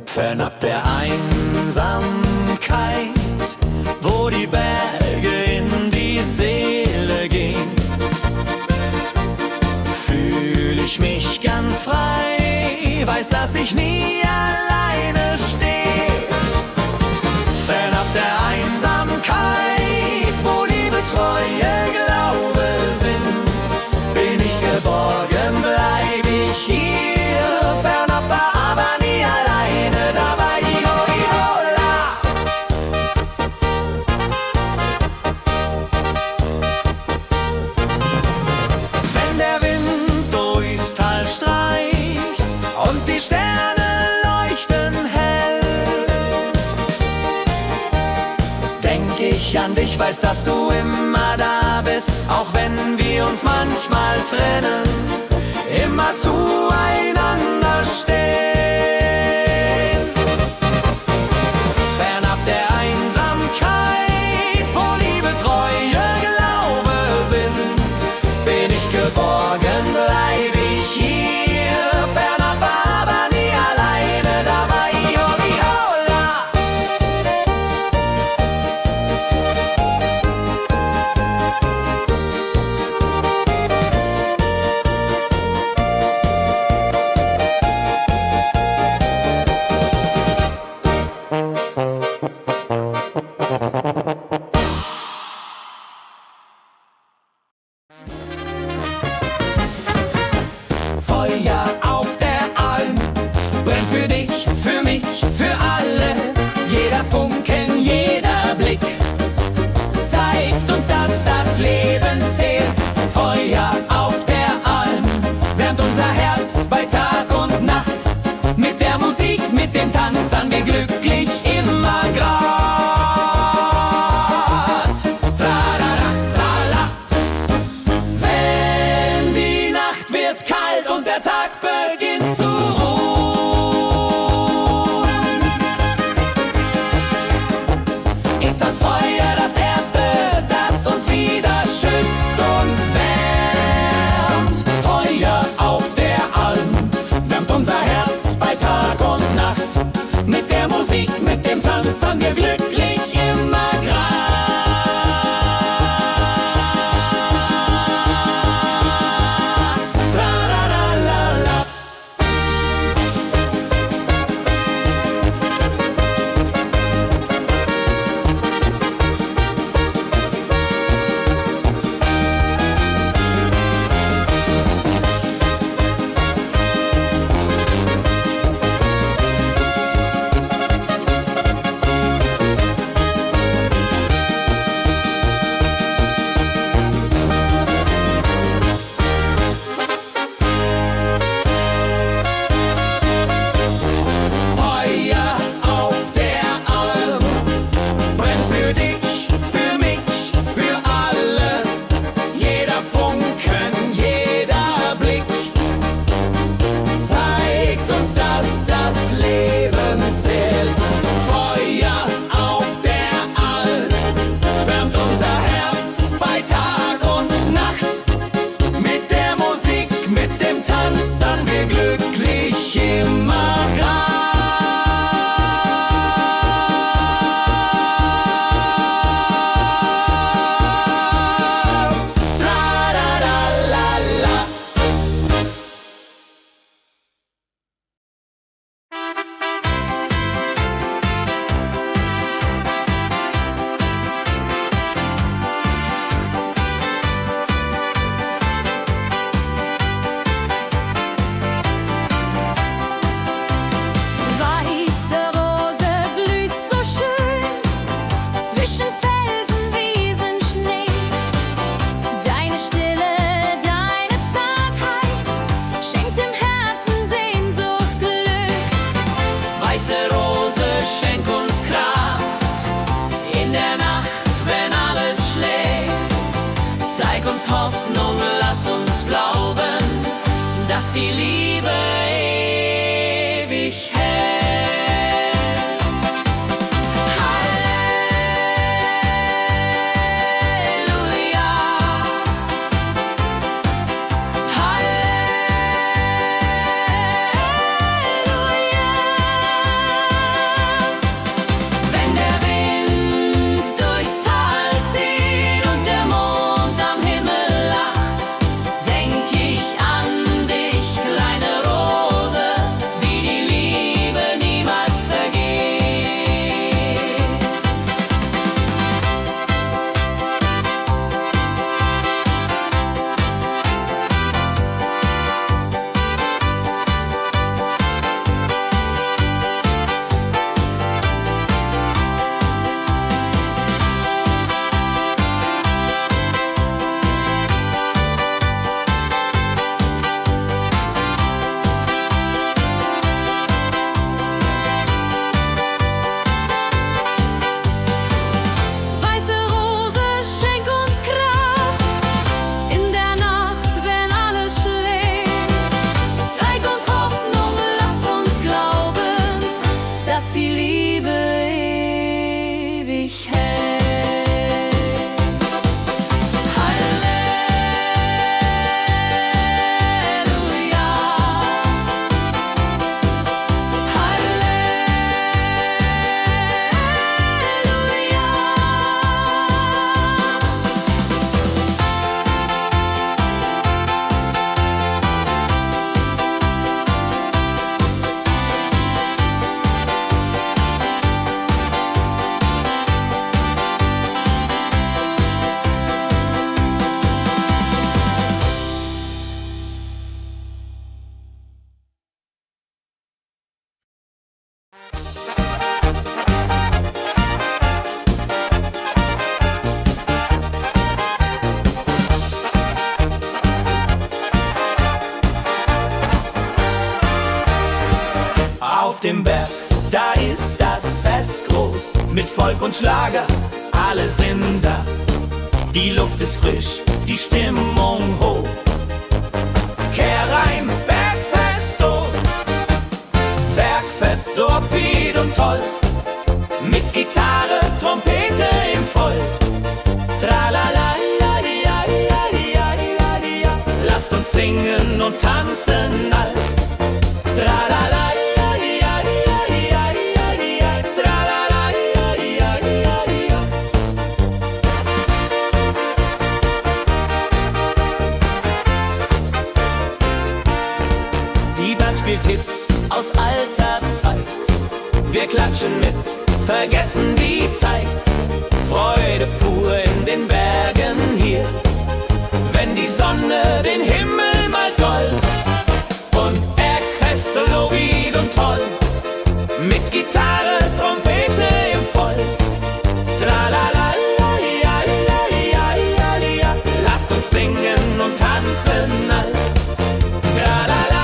Fernab der Einsamkeit, wo die Berge in die Seele gehen, fühl ich mich ganz frei, weiß, dass ich nie alleine stehe. Fernab der Einsamkeit, wo Liebe, Treue, Glaube sind, bin ich geborgen, bleib ich hier. Fernab, aber nie alleine dabei. Iho, ihola. Wenn der Wind durchs Tal streicht und die Sterne leuchten hell, denk ich an dich, weiß, dass du immer da bist, auch wenn wir uns manchmal trennen, immer zueinander stehen. Fernab der Einsamkeit, wo Liebe, Treue, Glaube sind, bin ich geborgen, bleib ich hier. Fernab, aber nie alleine dabei. Iho, ihola. Feuer auf der Alm brennt für dich, für mich, für alle. Jeder Funken, jeder Blick zeigt uns, dass das Leben zählt. Feuer auf der Alm wärmt unser Herz bei Tag und Nacht. Mit der Musik, mit dem Tanz an wir glücklich immer grad. Trarara, trala. Wenn die Nacht wird kalt und der Tag beginnt zu ruhen, ist das Feuer das Erste, das uns wieder schützt und wärmt. Feuer auf der Alm wärmt unser Herz bei Tag und Nacht. Mit der Musik, mit dem Tanz an wir glücklich immer grad. Trararalala. dem Berg, da ist das Fest groß, mit Volk und Schlager, alle sind da. Die Luft ist frisch, die Stimmung hoch. Kehr rein, Bergfest, oh. Bergfest, so upbeat und toll. Mit Gitarre, Trompete im Voll. Tralala, lasst uns singen und tanzen all. Tralala, die Band spielt Hits aus alter Zeit. Wir klatschen mit, vergessen die Zeit. Freude pur in den Bergen hier, wenn die Sonne den Himmel malt gold. Und Bergfest, Lovid und toll, mit Gitarre, Trompete im Voll. Tralala, lasst uns singen und tanzen all. Tralala,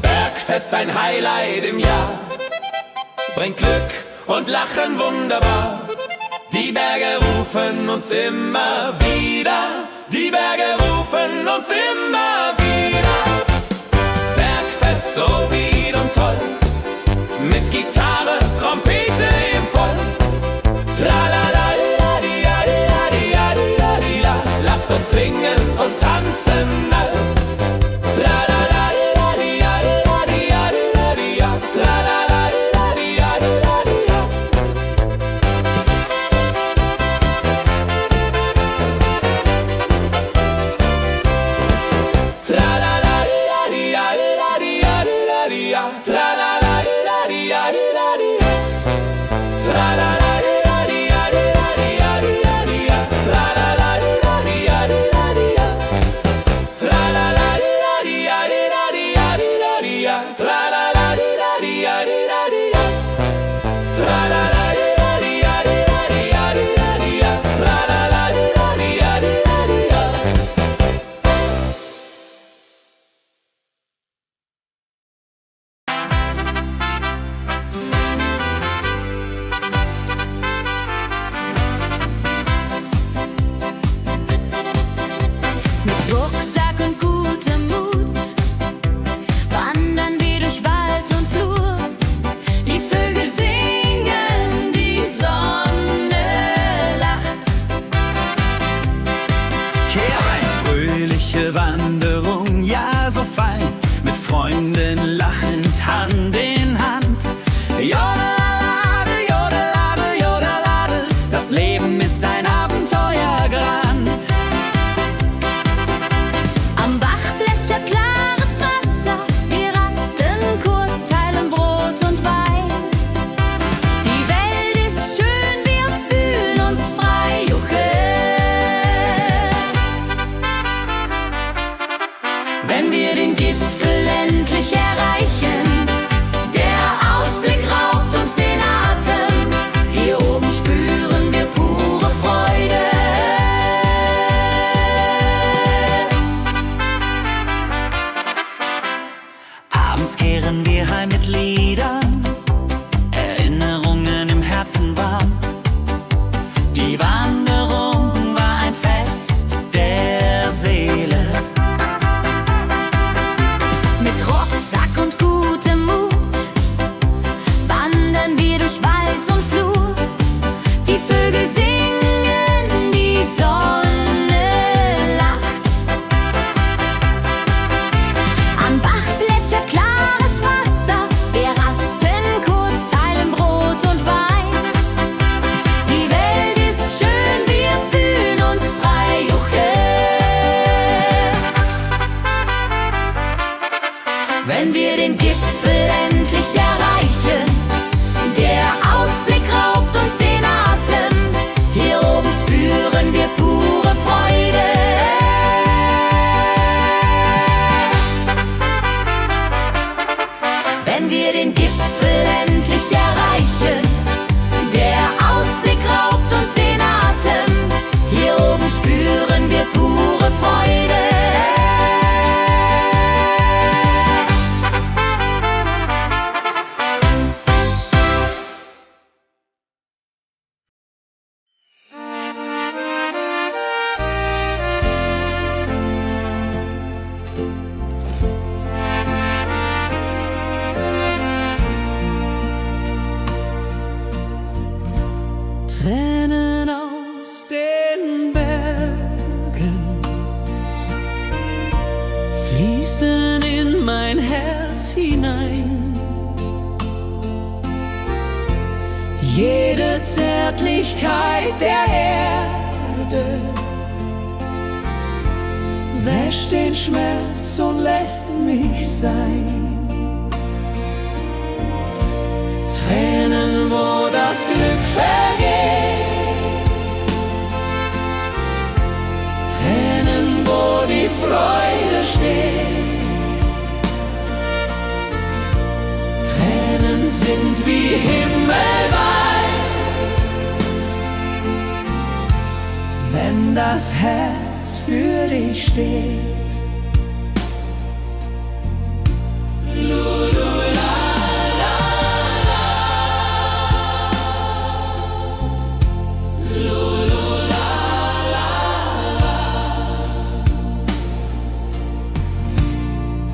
Bergfest, ein Highlight im Jahr, bringt Glück und Lachen wunderbar. Die Berge rufen uns immer wieder, die Berge rufen uns immer wieder. Bergfest, so wieder und toll, mit Gitarre, Trompete im Voll. Tralala, lasst uns singen und tanzen all. Tralala, Rucksack und gutem Mut wandern wir durch Wald und Flur. Die Vögel singen, die Sonne lacht. kehr ein, fröhliche Wanderung, ja so fein, mit Freunden lachend Hand in Hand. Jodelade, jodelade, jodelade, das Leben ist ein Abenteuergrand. Am Bach plätschert klares Wasser, wir rasten kurz, teilen Brot und Wein. Die Welt ist schön, wir fühlen uns frei, juche. Wenn wir den Gipfel endlich erreichen, der Ausblick raubt uns den Atem. Hier oben spüren wir pure Freude. Abends kehren wir heim mit Liedern, Erinnerungen im Herzen warm. Die Wanderung war ein Fest der Seele. Mit Rucksack und gutem Mut wandern wir durch Wald und Flur. Die Vögel singen, die Sonne lacht. Am Bach plätschert klares Wasser, wir rasten kurz, teilen Brot und Wein. Die Welt ist schön, wir fühlen uns frei, juche. Wenn wir den Gipfel endlich erreichen, der Ausblick raubt uns den Atem. Hier oben spüren wir pure Freude. Wenn wir den Gipfel endlich erreichen, hinein. Jede Zärtlichkeit der Erde wäscht den Schmerz und lässt mich sein. Tränen, wo das Glück vergeht, Tränen, wo die Freude steht. Tränen sind wie himmelweit, wenn das Herz für dich steht.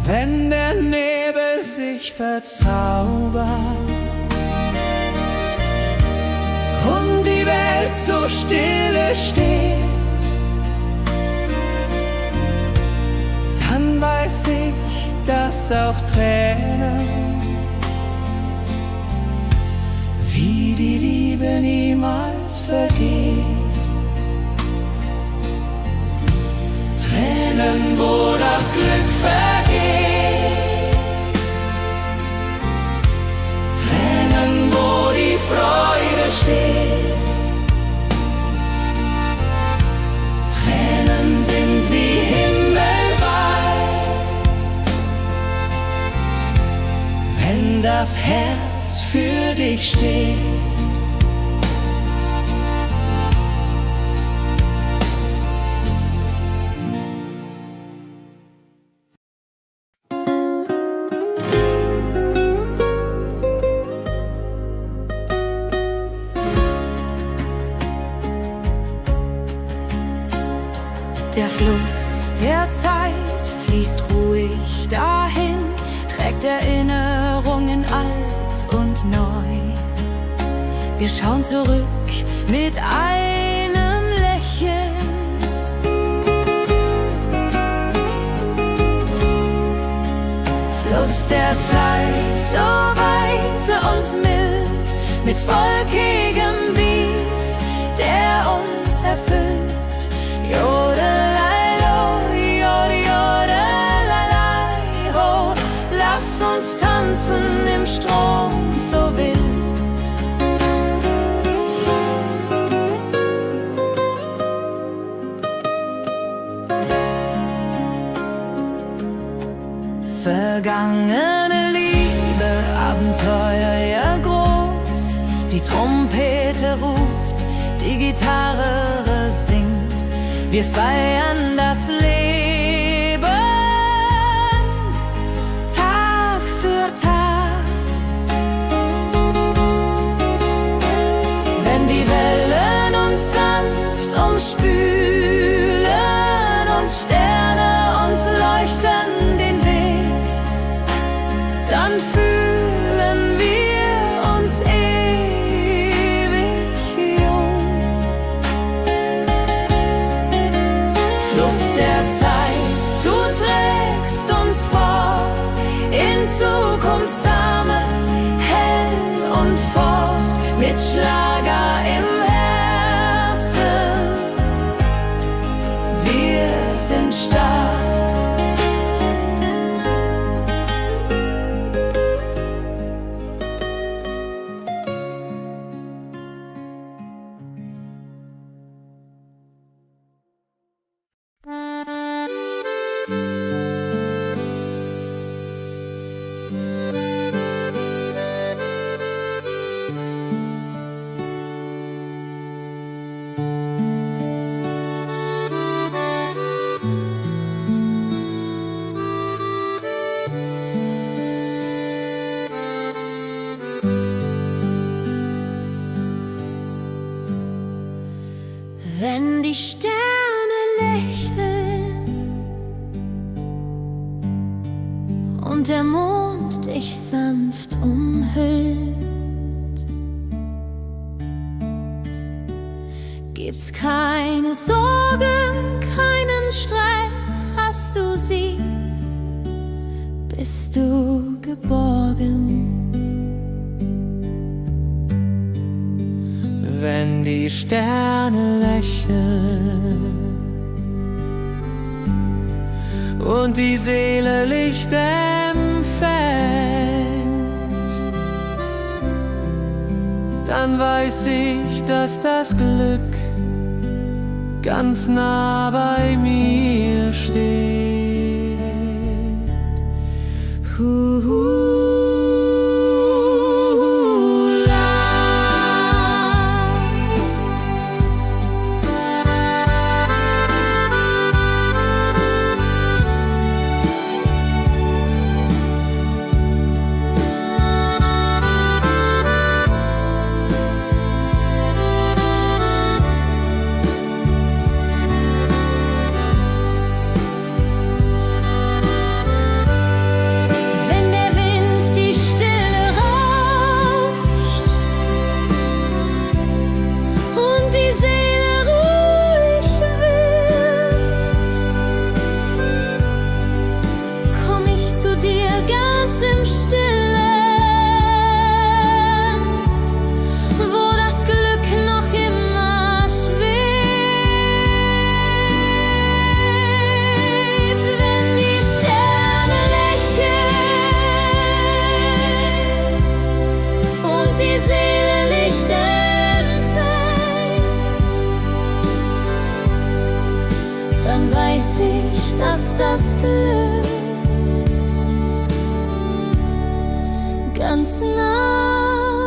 Wenn der Nebel sich verzaubert und die Welt so stille steht, dann weiß ich, dass auch Tränen wie die Liebe niemals vergehen. Tränen, wo das Glück vergeht, Tränen, wo die Freude steht. Tränen sind wie himmelweit, wenn das Herz für dich steht. Der Fluss der Zeit fließt ruhig dahin, trägt Erinnerungen alt und neu. Wir schauen zurück mit einem Lächeln. Fluss der Zeit, so weise und mild, mit volkigem Beat, der uns erfüllt. Lass uns tanzen im Strom so wild. Vergangene Liebe, Abenteuer ja groß. Die Trompete ruft, die Gitarre singt. Wir feiern das Leben. Spülen und Sterne uns leuchten den Weg, dann fühlen wir uns ewig jung. Fluss der Zeit, du trägst uns fort in Zukunftsarme, hell und fort, mit Schlager im sind stark. Wenn die Sterne lächeln und der Mond dich sanft umhüllt, gibt's keine Sorgen, keinen Streit, hast du sie, bist du geborgen. Wenn die Sterne lächeln und die Seele Licht empfängt, dann weiß ich, dass das Glück ganz nah bei mir steht. Dass das Glück ganz nah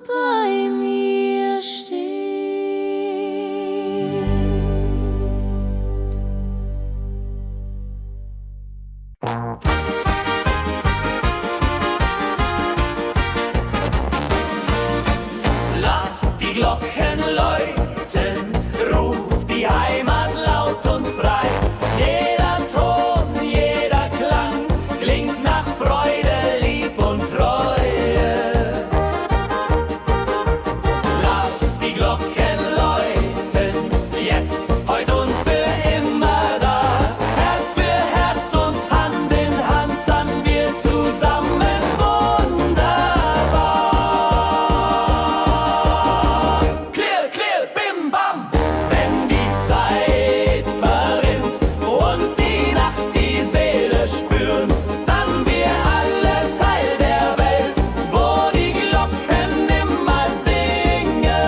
bei mir steht. Lass die Glocken läuten, ruf die Heimat laut und frei. Jeder Ton, jeder Klang klingt nach Freude, Lieb und Treue. Lass die Glocken läuten, jetzt, heute und für immer da. Herz für Herz und Hand in Hand sangen wir zusammen wunderbar. Clear, clear, bim, bam. Wenn die Zeit verrinnt und die Nacht die Seele spüren, sind wir alle Teil der Welt, wo die Glocken immer singen.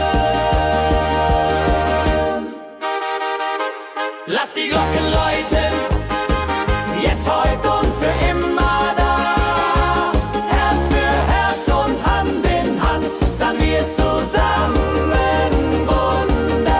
Lass die Glocken läuten, jetzt, heute und für immer da. Herz für Herz und Hand in Hand sind wir zusammen wunderbar.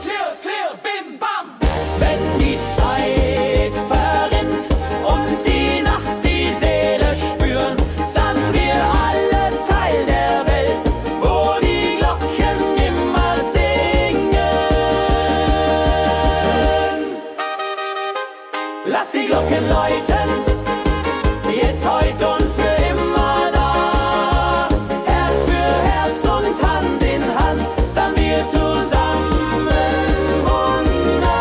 Clear, clear, bim, bam. Wenn die Zeit verrinnt und die Nacht die Seele spüren, sind wir alle Teil der Welt, wo die Glocken immer singen. Lass die Glocken läuten, jetzt, heute und für immer da. Herz für Herz und Hand in Hand sind wir zusammen wunderbar.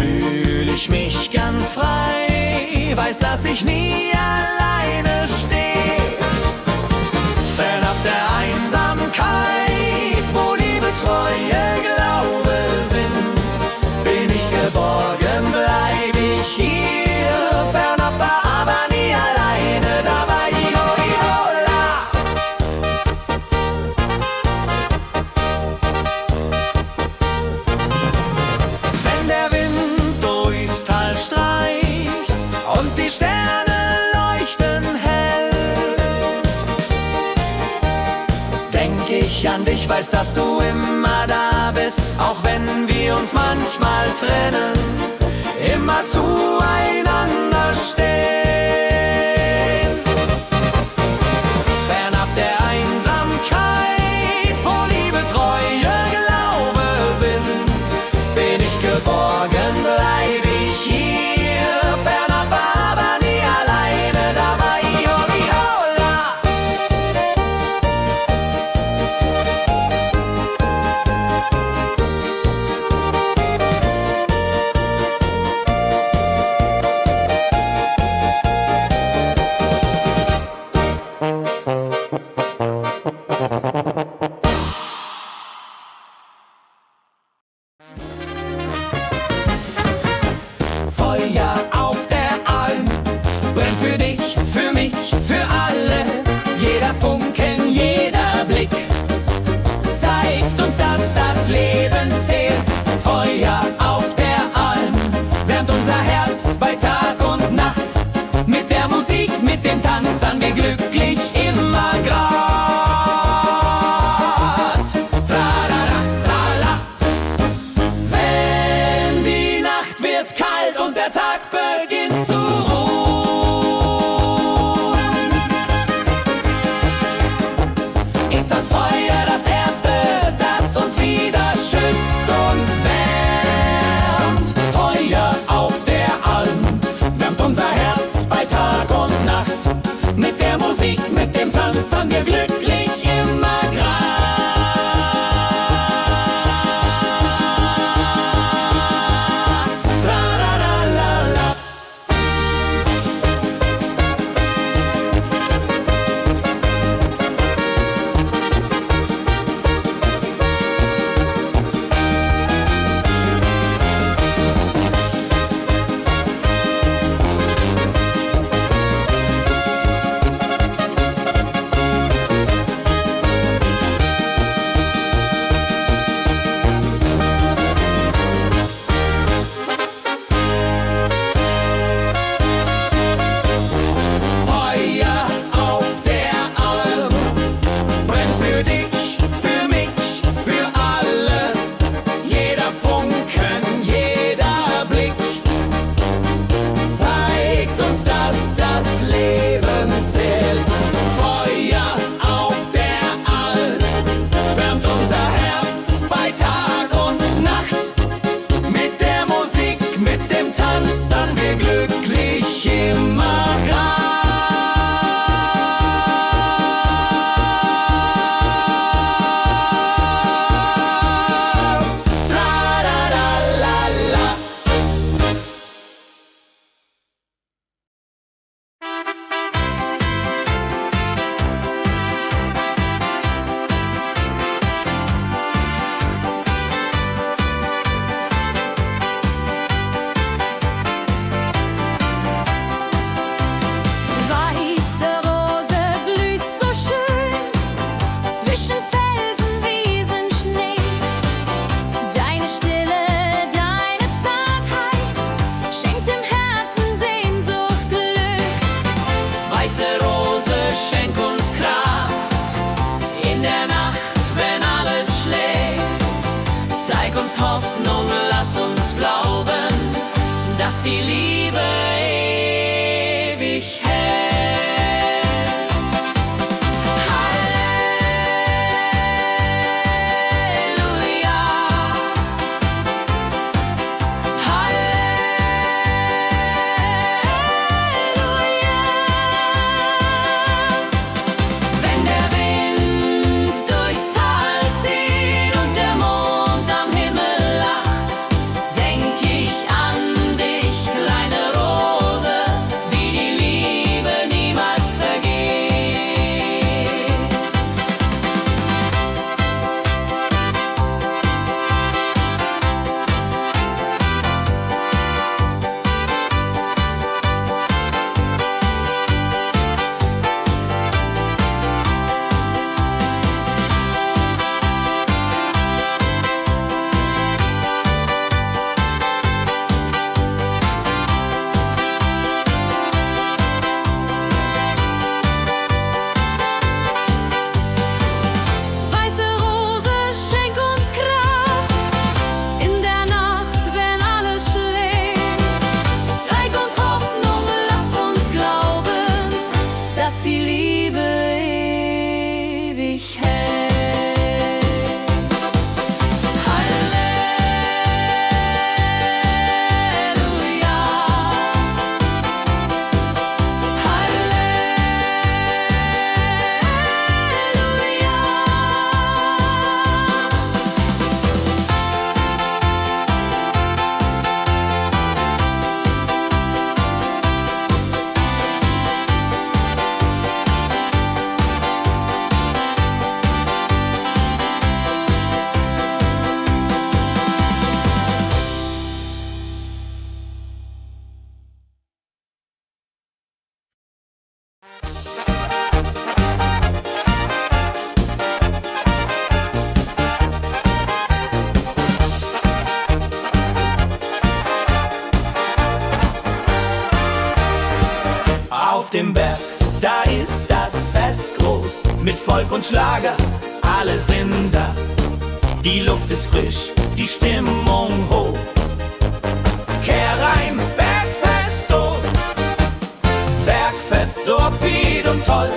fühl ich mich ganz frei, weiß, dass ich nie alleine steh. Fernab der Einsamkeit, wo Liebe, Treue, Glaube sind, bin ich geborgen, bleib ich hier. Fernab, aber nie alleine dabei. Iho, iho, la. Wenn der Wind durchs Tal streicht und die Sterne leuchten hell, denk ich an dich, weiß, dass du immer da bist, auch wenn wir uns manchmal trennen, immer zueinander stehen. Fernab der Einsamkeit, wo Liebe, Treue, Glaube sind, bin ich geborgen, bleib ich hier. Fernab, aber nie alleine dabei. Iho, iho, la. Feuer auf der Alm brennt für dich, für mich, für alle. Jeder Funken, jeder Blick zeigt uns, dass das Leben zählt. Feuer auf der Alm wärmt unser Herz bei Tag und Nacht. Mit der Musik, mit dem Tanz an wir glücklich immer grad. Tralala, trala. Wenn die Nacht wird kalt und der Tag beginnt zu ruhen, ist das Feuer das Erste, das uns wieder schützt und wärmt. Feuer auf der Alm wärmt unser Herz bei Tag und Nacht. Mit der Musik, mit dem Tanz an wir glücklich immer grad. Tralala. Feuer auf der Alm brennt für dich, für mich, für alle. Jeder Funken, jeder Blick zeigt uns, dass das Leben zählt. Feuer auf der Alm wärmt unser Herz bei Tag und Nacht. Mit der Musik, mit dem Tanz an wir glücklich immer grad. Tralala. Weiße Rose blüht so schön zwischen Felsen, Wiesen, Schnee. Deine Stille, deine Zartheit schenkt dem Herzen Sehnsucht, Glück. Weiße Rose, schenk uns Kraft in der Nacht, wenn alles schläft. Zeig uns Hoffnung, lass uns glauben, dass die Liebe ewig hält. Halleluja. Halleluja. Wenn der Wind durchs Tal zieht und der Mond am Himmel lacht, denk ich an auf dem Berg, da ist das Fest groß, mit Volk und Schlager, alle sind da. Die Luft ist frisch, die Stimmung hoch. Kehr rein, Bergfest, oh. Bergfest, so upbeat und toll.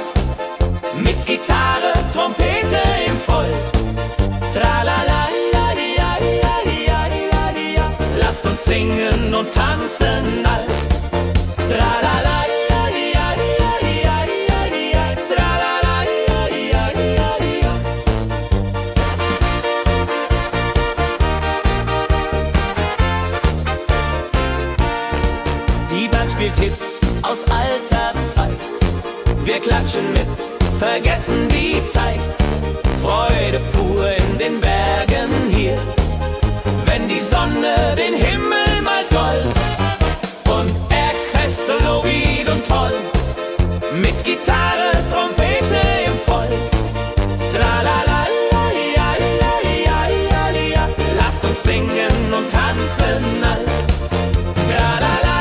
Mit Gitarre, Trompete im Voll. Tralala, lasst uns singen und tanzen all. Tralala, die Band spielt Hits aus alter Zeit. Wir klatschen mit, vergessen die Zeit. Freude pur in den Bergen hier, wenn die Sonne den Himmel malt gold. Und Bergfest, Lovid und toll, mit Gitarre, Trompete im Voll. Tralala, lasst uns singen und tanzen all. Tralala,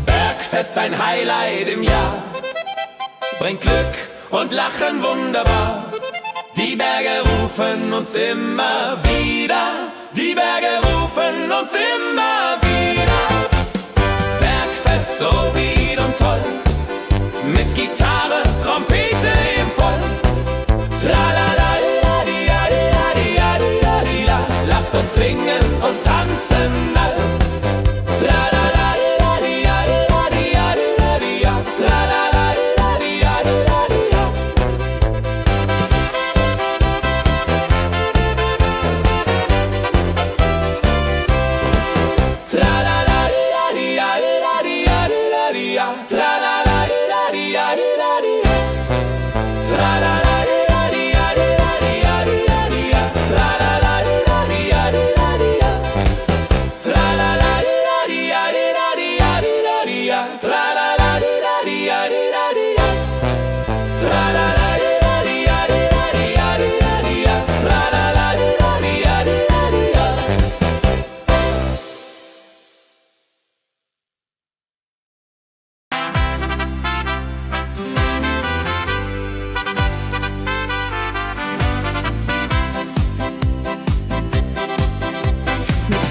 Bergfest, ein Highlight im Jahr, bringt Glück und Lachen wunderbar. Die Berge rufen uns immer wieder, die Berge rufen uns immer wieder. Bergfest, so wied und toll, mit Gitarre, Trompete im Voll. Tralala, lasst uns singen und tanzen all. Tralala,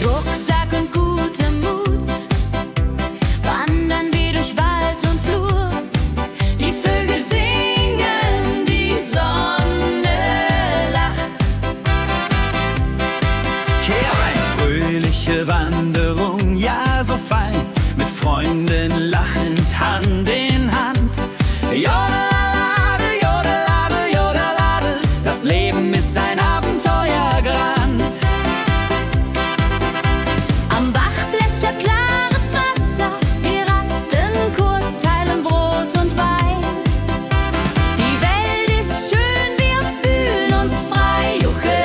Rucksack und gutem Mut wandern wir durch Wald und Flur. Die Vögel singen, die Sonne lacht. Kehr ein, fröhliche Wanderung, ja so fein, mit Freunden lachend Hand in Hand. Jodeladel, jodeladel, jodeladel, das Leben ist ein Abenteuergrand. Am Bach plätschert klares Wasser, wir rasten kurz, teilen Brot und Wein. Die Welt ist schön, wir fühlen uns frei, juche.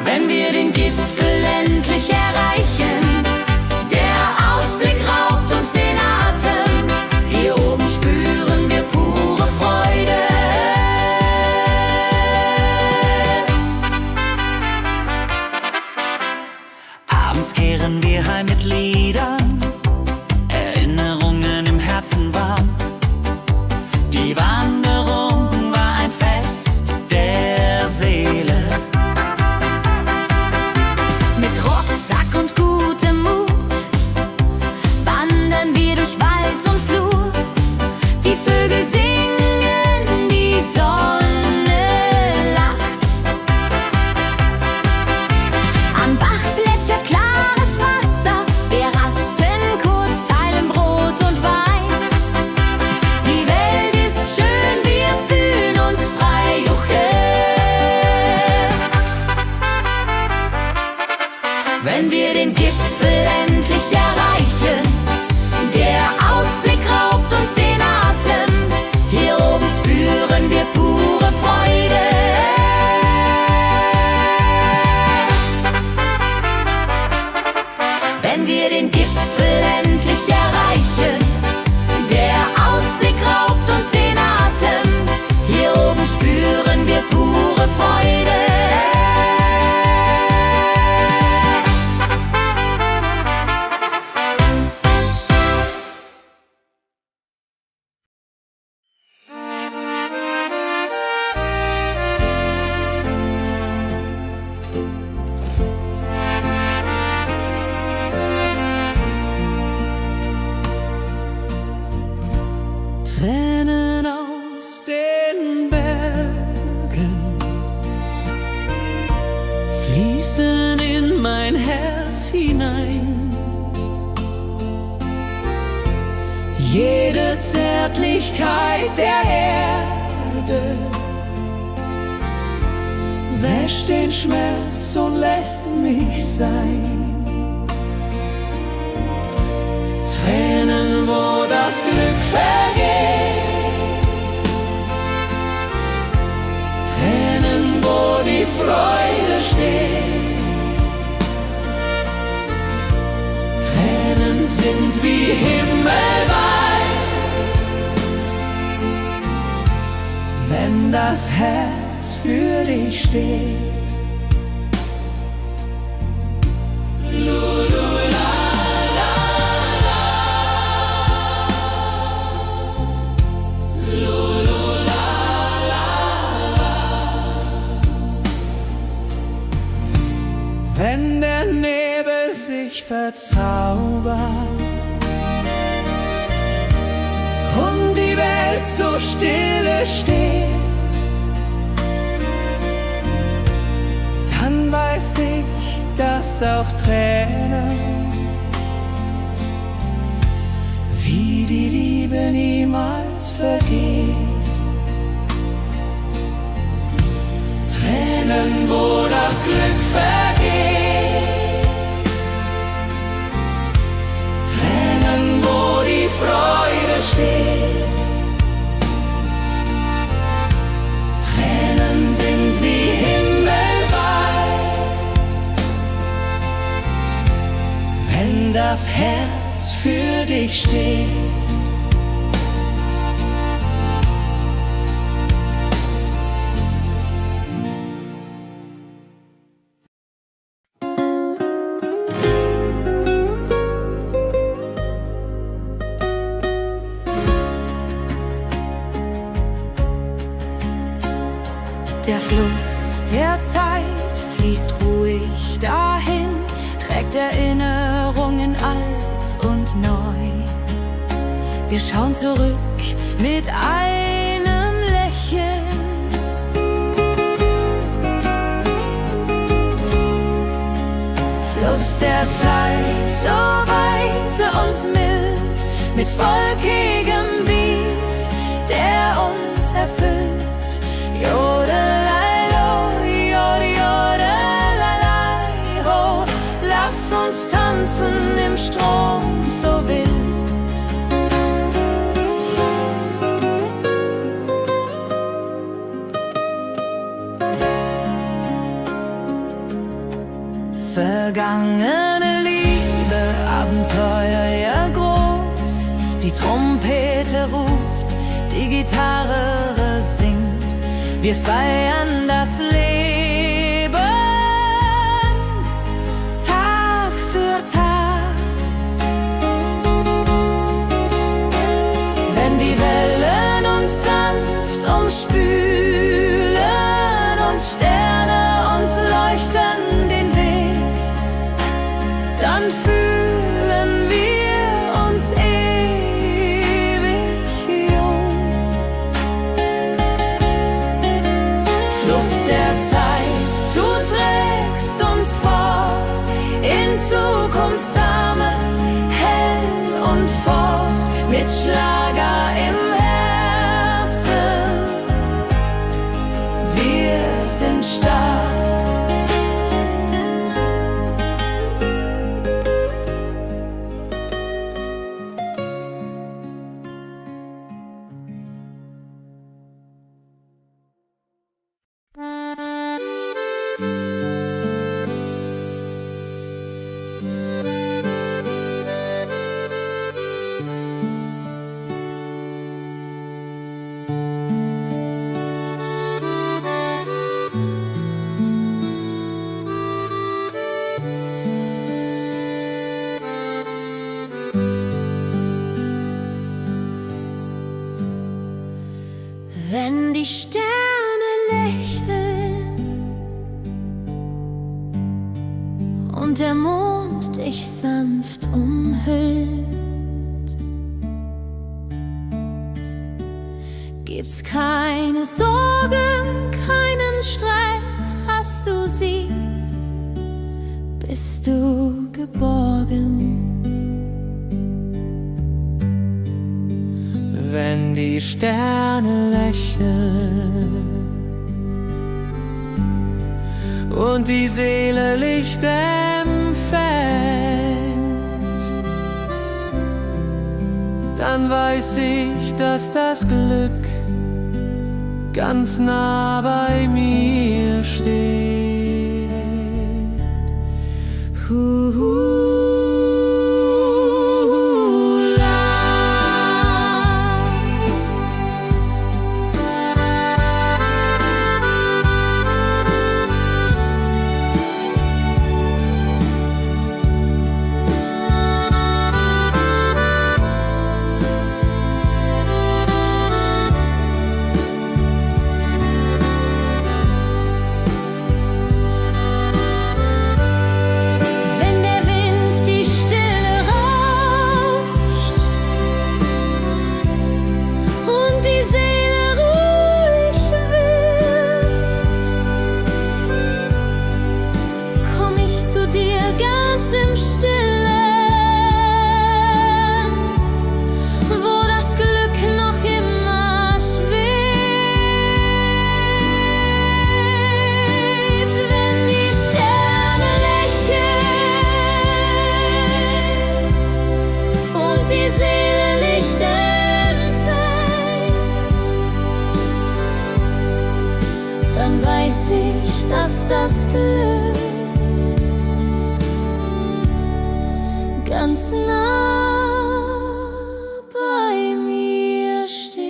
Wenn wir den Gipfel endlich erreichen, der Ausblick raubt uns den Atem. Hier oben spüren wir pure Freude. Abends kehren wir heim mit Liedern, Erinnerungen im Herzen warm. Die Wanderung war ein Fest der Seele. Mit Rucksack und gutem Mut wandern wir durch Wald und Flur. Die Vögel singen, die Sonne lacht. Am Bach plätschert klares Wasser, wir rasten kurz, teilen Brot und Wein. Die Welt ist schön, wir fühlen uns frei, juche. Wenn wir den Gipfel endlich erreichen, der Ausblick raubt uns den Atem. Hier oben spüren wir pure Freude. Wenn wir den Gipfel endlich erreichen, jede Zärtlichkeit der Erde, wäscht den Schmerz und lässt mich sein. Tränen, wo das Glück vergeht, Tränen, wo die Freude steht. Tränen sind wie himmelweit, wenn das Herz für dich steht. Wenn der Nebel sich verzaubert und die Welt so stille steht, dann weiß ich, dass auch Tränen wie die Liebe niemals vergeht. Tränen, wo das Glück vergeht, Tränen, wo die Freude steht. Tränen sind wie himmelweit, wenn das Herz für dich steht. Der Fluss der Zeit fließt ruhig dahin, trägt Erinnerungen alt und neu. Wir schauen zurück mit einem Lächeln. Fluss der Zeit, so weise und mild, mit volkigem Beat, der uns erfüllt. Lass uns tanzen im Strom so wild. Vergangene Liebe, Abenteuer ja groß. Die Trompete ruft, die Gitarre singt. Wir feiern das Leben. Spülen und Sterne uns leuchten den Weg, dann fühlen wir uns ewig jung. Fluss der Zeit, du trägst uns fort in Zukunftsarme, hell und fort mit Schlager im sind stark. Wenn die Sterne lächeln und der Mond dich sanft umhüllt, gibt's keine Sorgen, keinen Streit, hast du sie, bist du geborgen. wenn die Sterne lächeln und die Seele Licht empfängt, dann weiß ich, dass das Glück ganz nah bei mir steht. Dass das Glück ganz nah bei mir steht.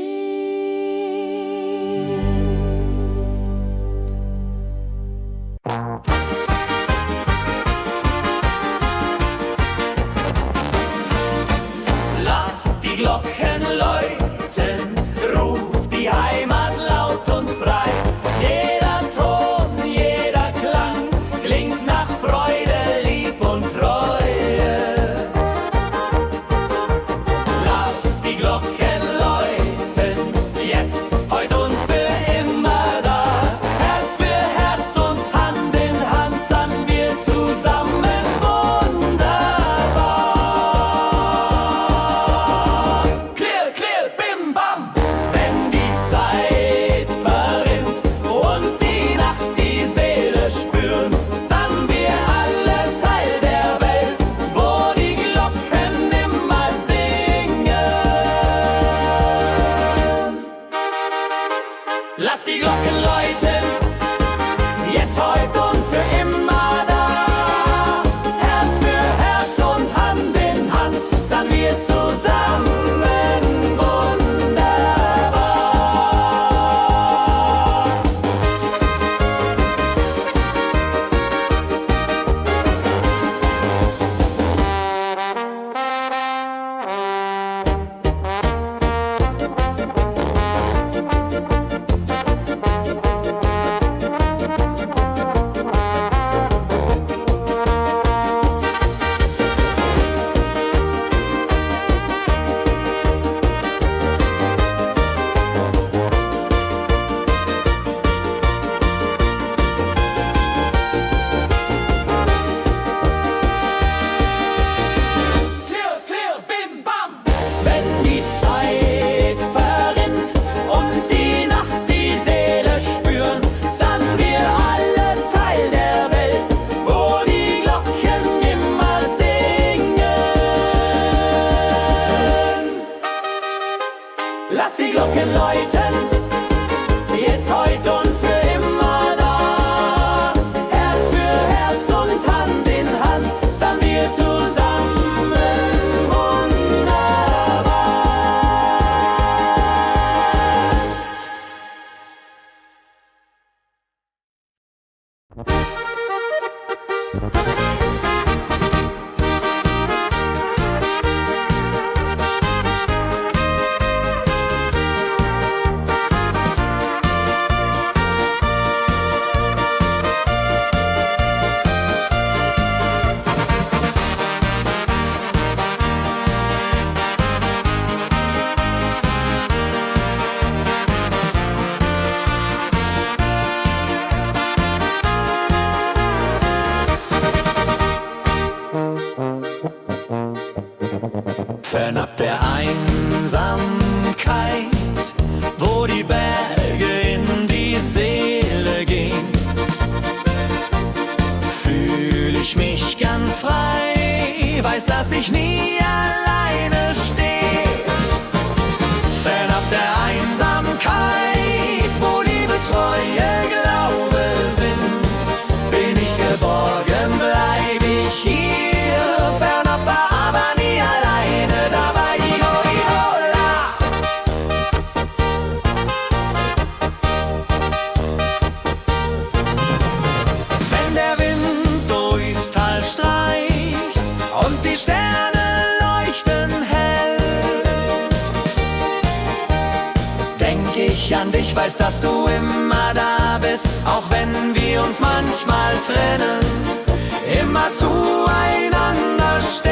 Lass die Glocken läuten, ruf die Heimat laut und frei. Jeder Ton, jeder Klang klingt nach Freude, Lieb und Treue. Lass die Glocken läuten, jetzt, heute und für immer da. Herz für Herz und Hand in Hand sangen wir zusammen wunderbar. Clear, clear, bim, bam. Wenn die Zeit verrinnt und die Nacht die Seele spüren, sind wir alle Teil der Welt, wo die Glocken immer singen. Lass die Glocken läuten, jetzt, heute und für immer da. Herz für Herz und Hand in Hand sind wir zusammen wunderbar. Clear, clear, bim, bam. Wenn die Zeit verrinnt und die Nacht die Seele spüren, sind wir alle Teil der Welt, wo die Glocken immer singen. Lass die Glocken läuten, jetzt, heute und für immer da. Herz für Herz und Hand in Hand sind wir zusammen wunderbar. Fernab der Einsamkeit weiß, dass ich nie alleine stehe. Fernab der Einsamkeit, wo Liebe, Treue, Glaube sind, bin ich geborgen, bleib ich hier. Fernab, aber nie alleine dabei. Iho, iho, la. Wenn der Wind durchs Tal streicht und die Sterne leuchten hell, denk ich an dich, weiß, dass du immer da bist, auch wenn wir uns manchmal trennen, immer zueinander stehen.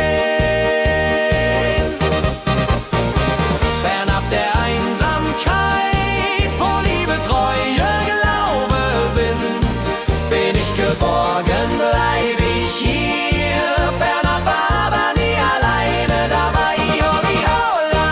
Fernab der Einsamkeit, wo Liebe, Treue, Glaube sind, bin ich geborgen, bleib ich hier. Fernab, aber nie alleine dabei. Iho, iho, la.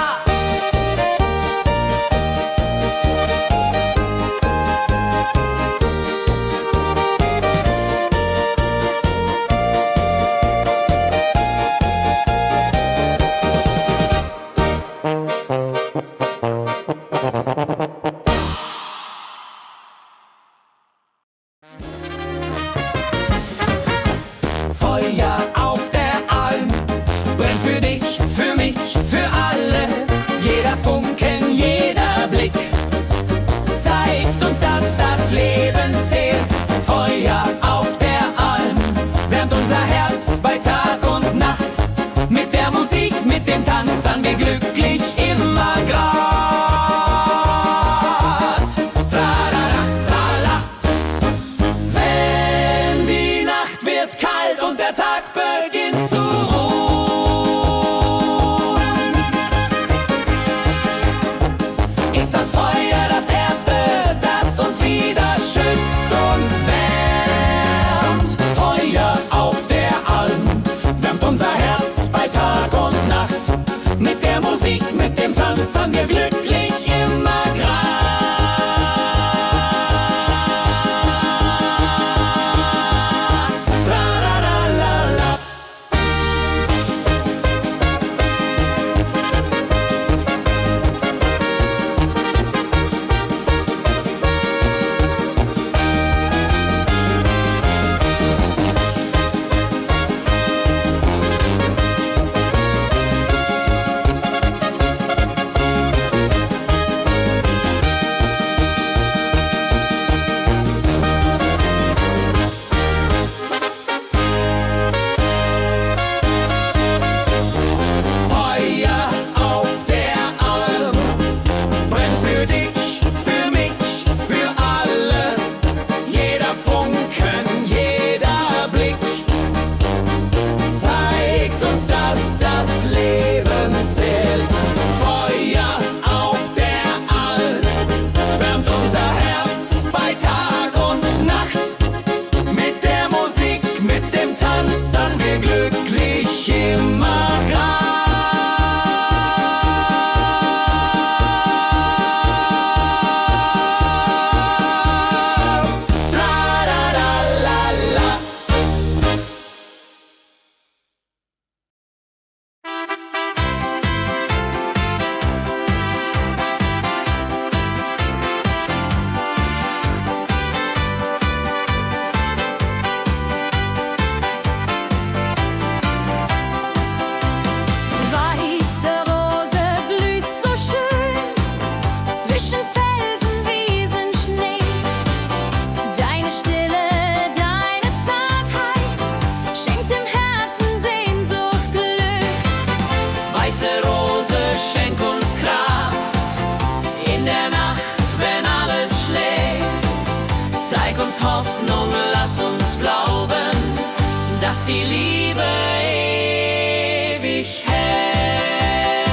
Feuer auf der Alm brennt für dich, für mich, für alle. Jeder Funken, jeder Blick zeigt uns, dass das Leben zählt. Feuer auf der Alm wärmt unser Herz bei Tag und Nacht. Mit der Musik, mit dem Tanz an wir glücklich immer grad. Tralala, trala. Wenn die Nacht wird kalt und der Tag beginnt zu ruhen, ist das Feuer das Erste, das uns wieder schützt und wärmt. Feuer auf der Alm wärmt unser Herz bei Tag und Nacht. Mit der Musik, mit dem Tanz haben wir glücklich immer grad. Trararalala. Feuer auf der Alm brennt für dich, für mich, für alle. Jeder Funken, jeder Blick zeigt uns, dass das Leben zählt. Feuer auf der Alm wärmt unser Herz bei Tag und Nacht. Mit der Musik, mit dem Tanz sind wir glücklich immer grad. Trararalala. Weiße Rose blüht so schön zwischen Felsen, Wiesen, Schnee. Deine Stille, deine Zartheit schenkt im Herzen Sehnsucht, Glück. Weiße Rose, schenk uns Kraft in der Nacht, wenn alles schläft. Zeig uns Hoffnung, lass uns glauben, dass die Liebe ewig hält.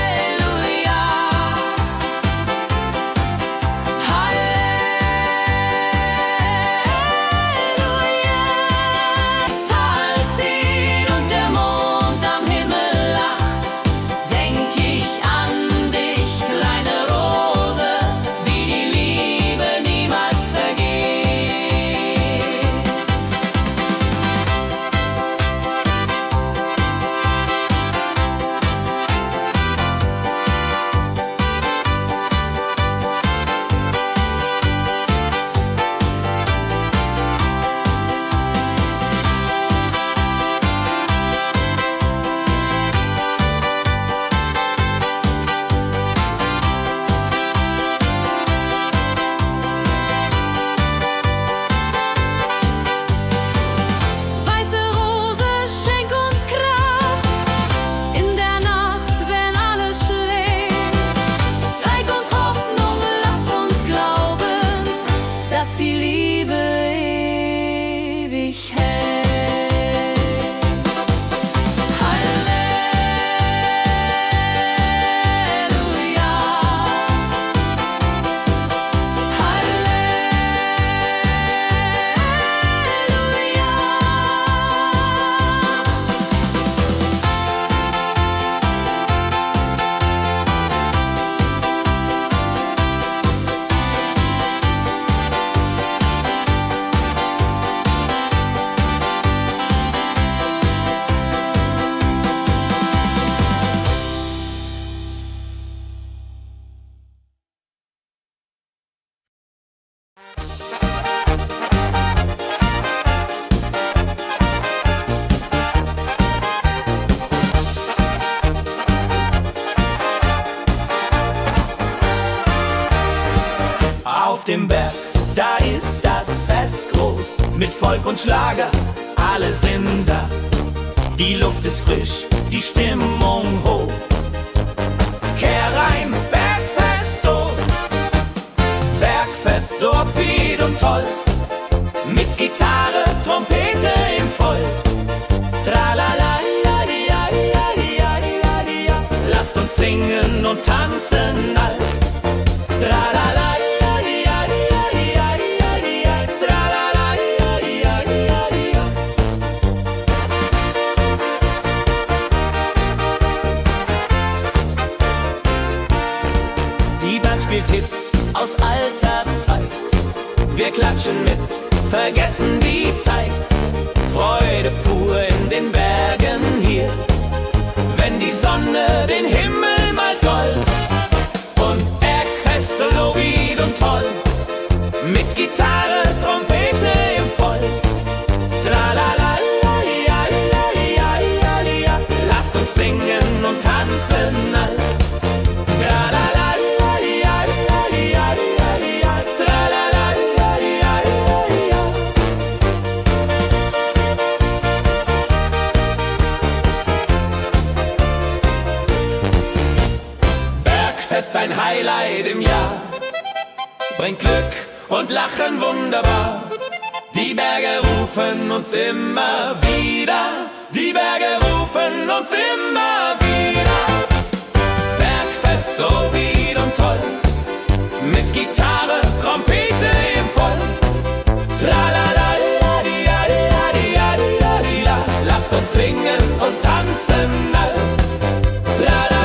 Halleluja. Halleluja. Das Tal zieht und der Mond am Himmel lacht. Denk ich an dich, kleine Rose, wie die Liebe niemals vergeht. dem Berg, da ist das Fest groß, mit Volk und Schlager, alle sind da. Die Luft ist frisch, die Stimmung hoch. Kehr rein, Bergfest, oh. Bergfest, so upbeat und toll. Mit Gitarre, Trompete im Voll. Tralala, lasst uns singen und tanzen all. Tralala, die Band spielt Hits aus alter Zeit. Wir klatschen mit, vergessen die Zeit. Freude pur in den Bergen hier, wenn die Sonne den Himmel malt gold. Und Bergfest, Lovid und toll, mit Gitarre, Trompete im Voll. Tralala, lasst uns singen und tanzen all. Tralala, Bergfest, ein Highlight im Jahr, bringt Glück und Lachen wunderbar. Die Berge rufen uns immer wieder, die Berge rufen uns immer wieder. Bergfest, so wied und toll, mit Gitarre, Trompete im Voll. Tralala, lasst uns singen und tanzen all. Tralala,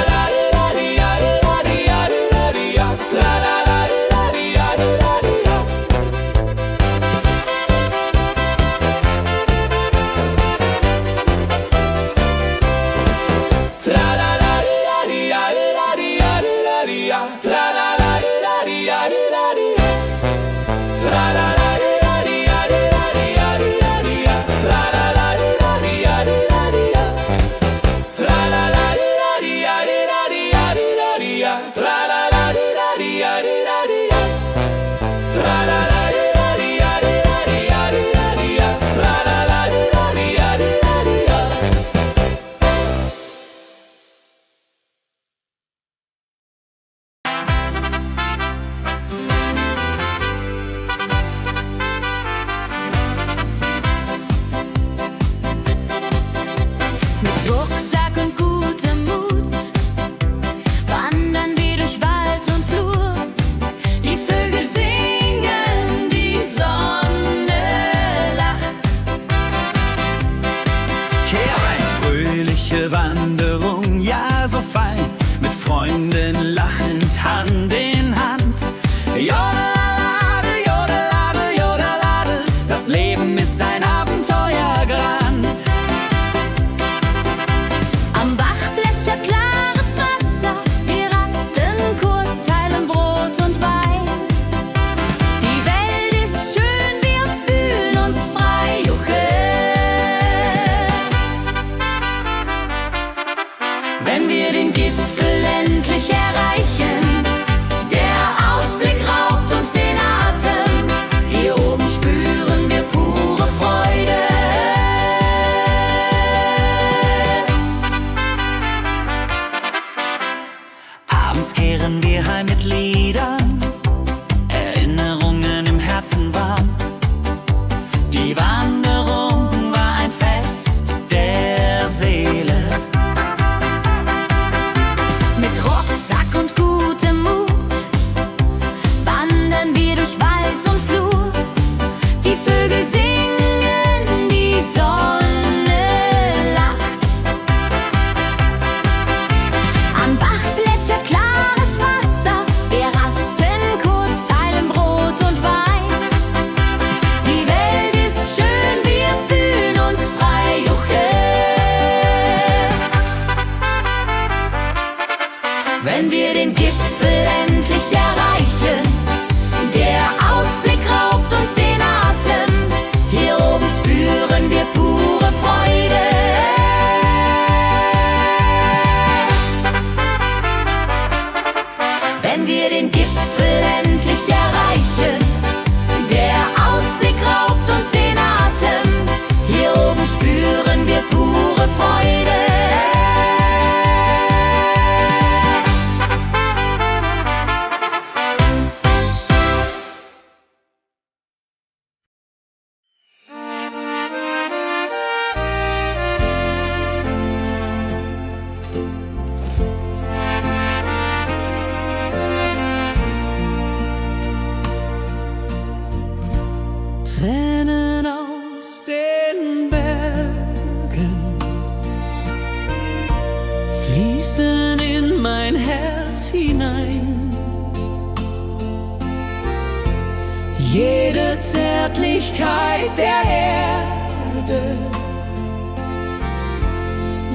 jede Zärtlichkeit der Erde,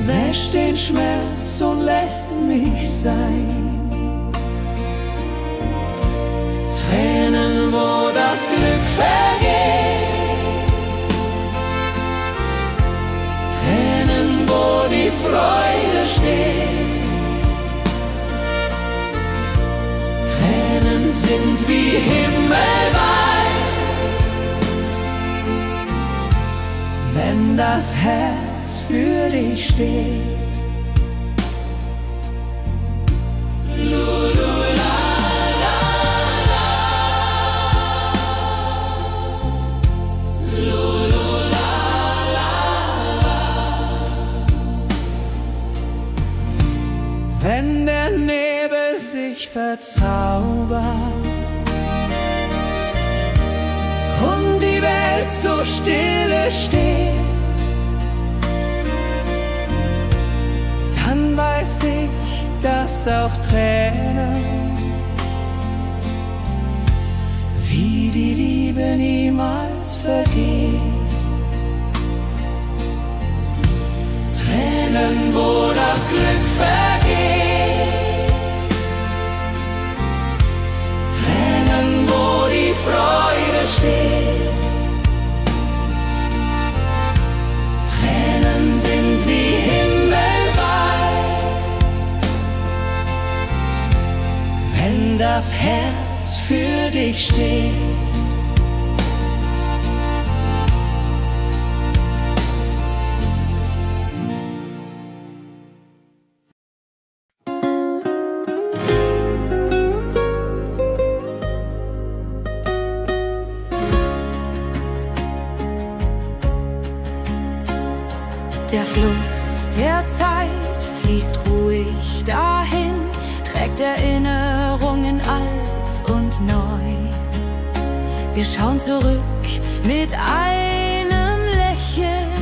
wäscht den Schmerz und lässt mich sein. Tränen, wo das Glück vergeht, Tränen, wo die Freude steht. Tränen sind wie himmelweit, wenn das Herz für dich steht. Wenn der Nebel sich verzaubert und die Welt so stille steht, dann weiß ich, dass auch Tränen wie die Liebe niemals vergeht. Tränen, wo das Glück vergeht, Tränen, wo die Freude steht. Tränen sind wie himmelweit, wenn das Herz für dich steht. Der Fluss der Zeit fließt ruhig dahin, trägt Erinnerungen alt und neu. Wir schauen zurück mit einem Lächeln.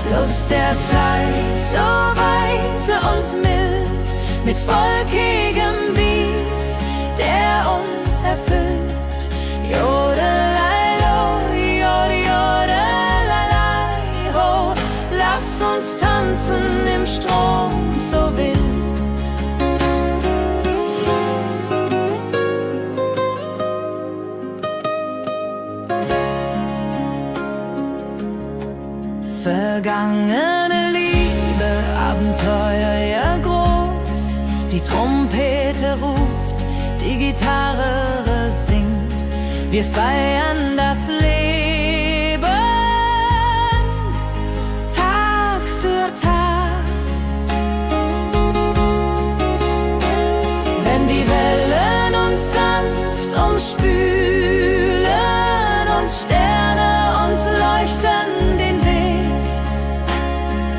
Fluss der Zeit, so weise und mild, mit volkigem Beat, der uns erfüllt. Lass uns tanzen im Strom so wild. Vergangene Liebe, Abenteuer ja groß. Die Trompete ruft, die Gitarre singt. Wir feiern das Leben. Spülen und Sterne uns leuchten den Weg,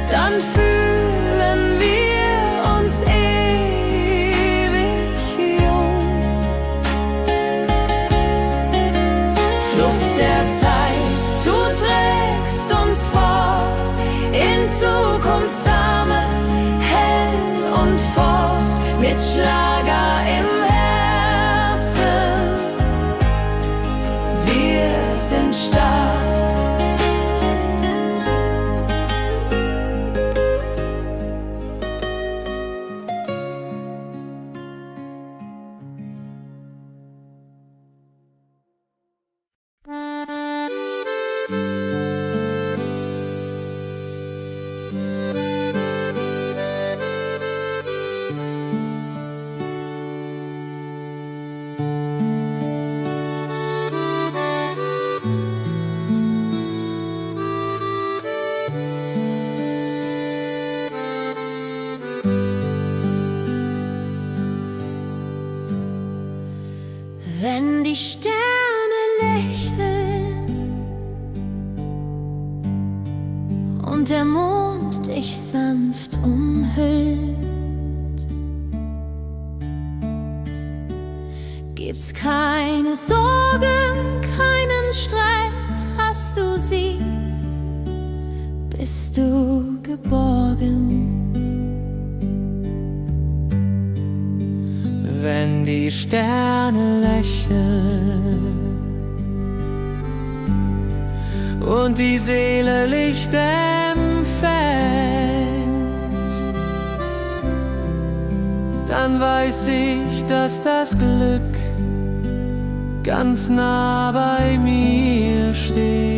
dann fühlen wir uns ewig jung. Fluss der Zeit, du trägst uns fort in Zukunftssame, hell und fort, mit Schlager im sind stark. Wenn die Sterne lächeln und der Mond dich sanft umhüllt, gibt's keine Sorgen, keinen Streit, hast du sie, bist du geborgen. wenn die Sterne lächeln und die Seele Licht empfängt, dann weiß ich, dass das Glück ganz nah bei mir steht.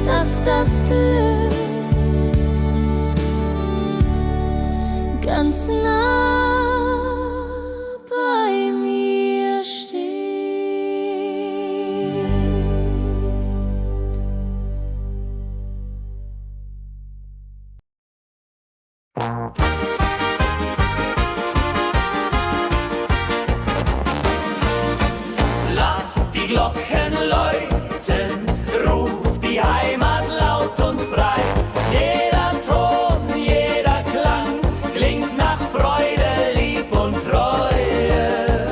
Dass das Glück ganz nah bei mir steht. Lass die Glocken läuten, ruf die Heimat laut und frei. Jeder Ton, jeder Klang klingt nach Freude, Lieb und Treue.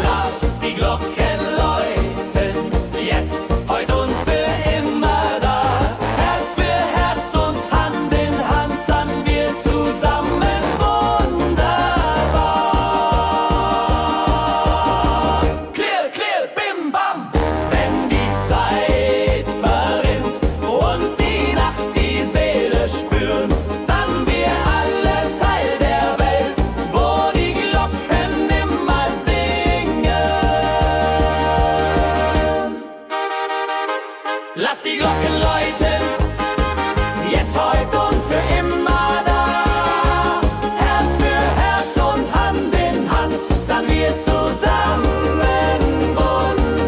Lass die Glocken läuten, jetzt, heute und für immer da. Herz für Herz und Hand in Hand sangen wir zusammen wunderbar. Clear, clear, bim, bam. Wenn die Zeit verrinnt und die Nacht die Seele spüren, sind wir alle Teil der Welt, wo die Glocken immer singen. Lass die Glocken läuten, jetzt, heute und für immer da. Herz für Herz und Hand in Hand sind wir zusammen wunderbar.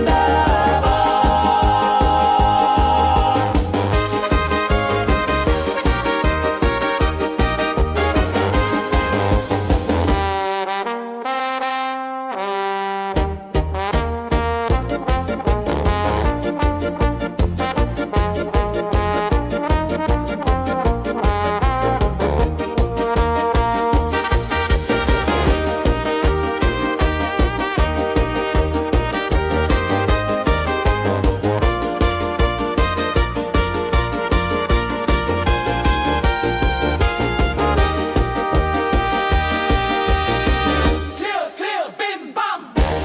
Clear, clear, bim, bam.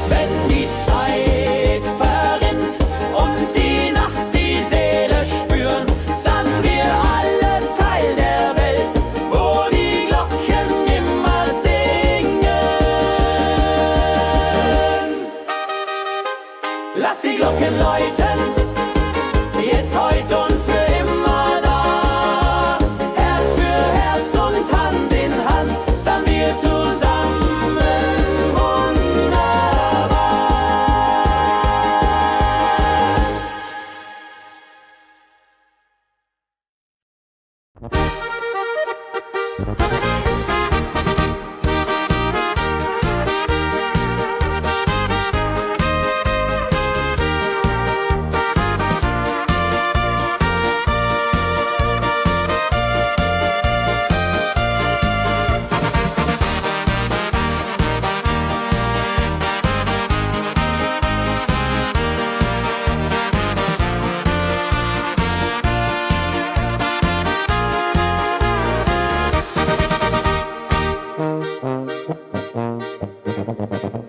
Wenn die Zeit verrinnt und die Nacht die Seele spüren, sind wir alle Teil der Welt, wo die Glocken immer singen. Lass die Glocken läuten, jetzt, heute und für immer da. Herz für Herz und Hand in Hand sind wir zusammen wunderbar.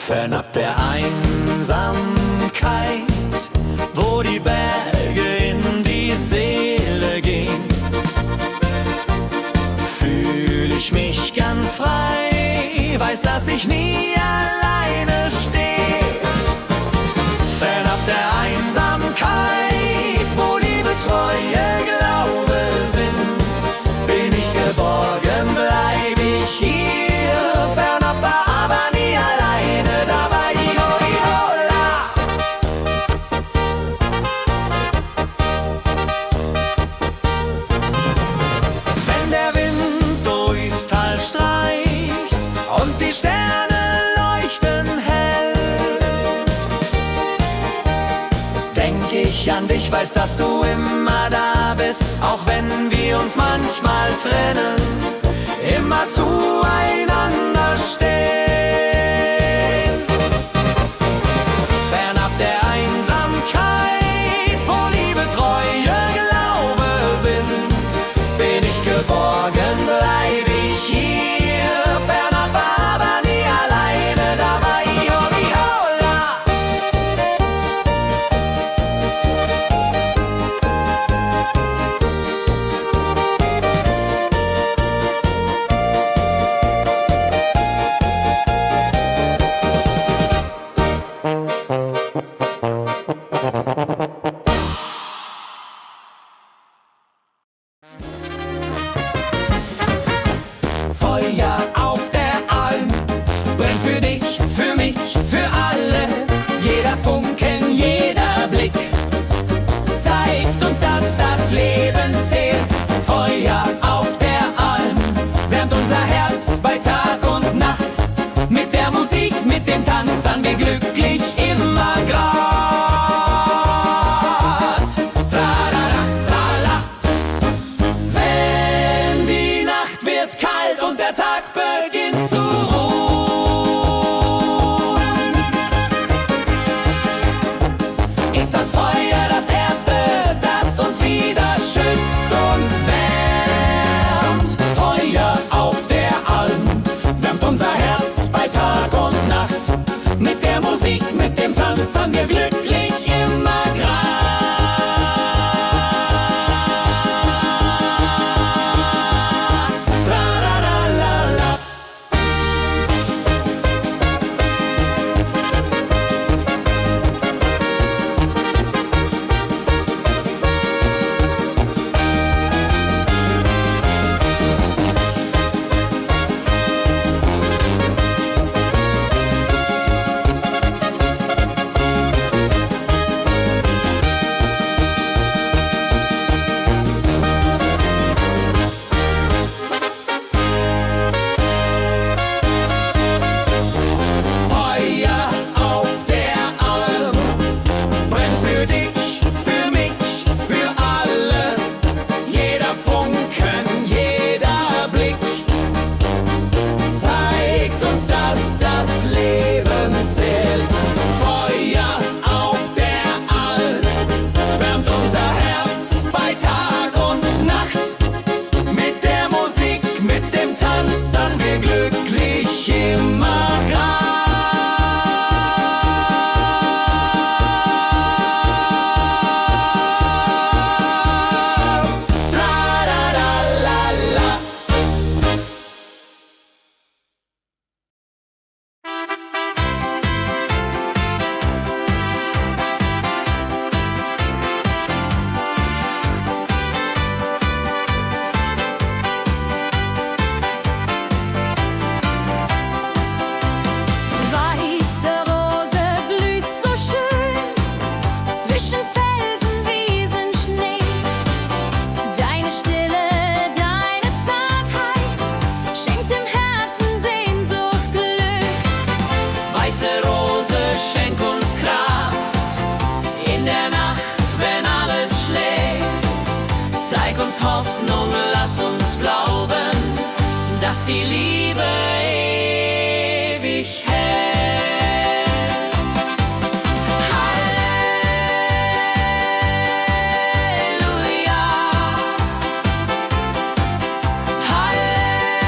fernab der Einsamkeit, wo die Berge in die Seele gehen, fühl ich mich ganz frei, weiß, dass ich nie alleine stehe. Fernab der Einsamkeit, wo Liebe, Treue, Glaube sind, bin ich geborgen, bleib ich hier. Fernab, aber nie alleine, dabei Iho, Ihola. Wenn der Wind durchs Tal streicht und die Sterne leuchten hell, denk ich an dich, weiß, dass du immer da bist, auch wenn wir uns manchmal trennen, immer zueinander stehen. Fernab der Einsamkeit, wo Liebe, Treue, Glaube sind, bin ich geborgen, bleib ich hier. Fernab, aber nie alleine, dabei Iho, Ihola. Feuer auf der Alm brennt für dich, für mich, für alle. Jeder Funken, jeder Blick zeigt uns, dass das Leben zählt. Feuer auf der Alm wärmt unser Herz bei Tag und Nacht. Mit der Musik, mit dem Tanz an wir glücklich immer grad. Tralala, trala. Wenn die Nacht wird kalt und der Tag beginnt zu ruhen, ist das Feuer das Erste, das uns wieder schützt und wärmt. Feuer auf der Alm wärmt unser Herz bei Tag und Nacht. Mit der Musik, mit dem Tanz haben wir glücklich immer grad. Trararalala. Feuer auf der Alm brennt für dich, für mich, für alle. Jeder Funken, jeder Blick zeigt uns, dass das Leben zählt. Feuer auf der Alm wärmt unser Herz bei Tag und Nacht. Mit der Musik, mit dem Tanz an wir glücklich immer grad. Trararalala. Weiße Rose blüht so schön zwischen Felsen, Wiesen, Schnee. Deine Stille, deine Zartheit schenkt dem Herzen Sehnsucht, Glück. Weiße Rose, schenk uns Kraft in der Nacht, wenn alles schläft. Zeig uns Hoffnung, lass uns glauben, dass die Liebe ewig hält. Halleluja. Halleluja.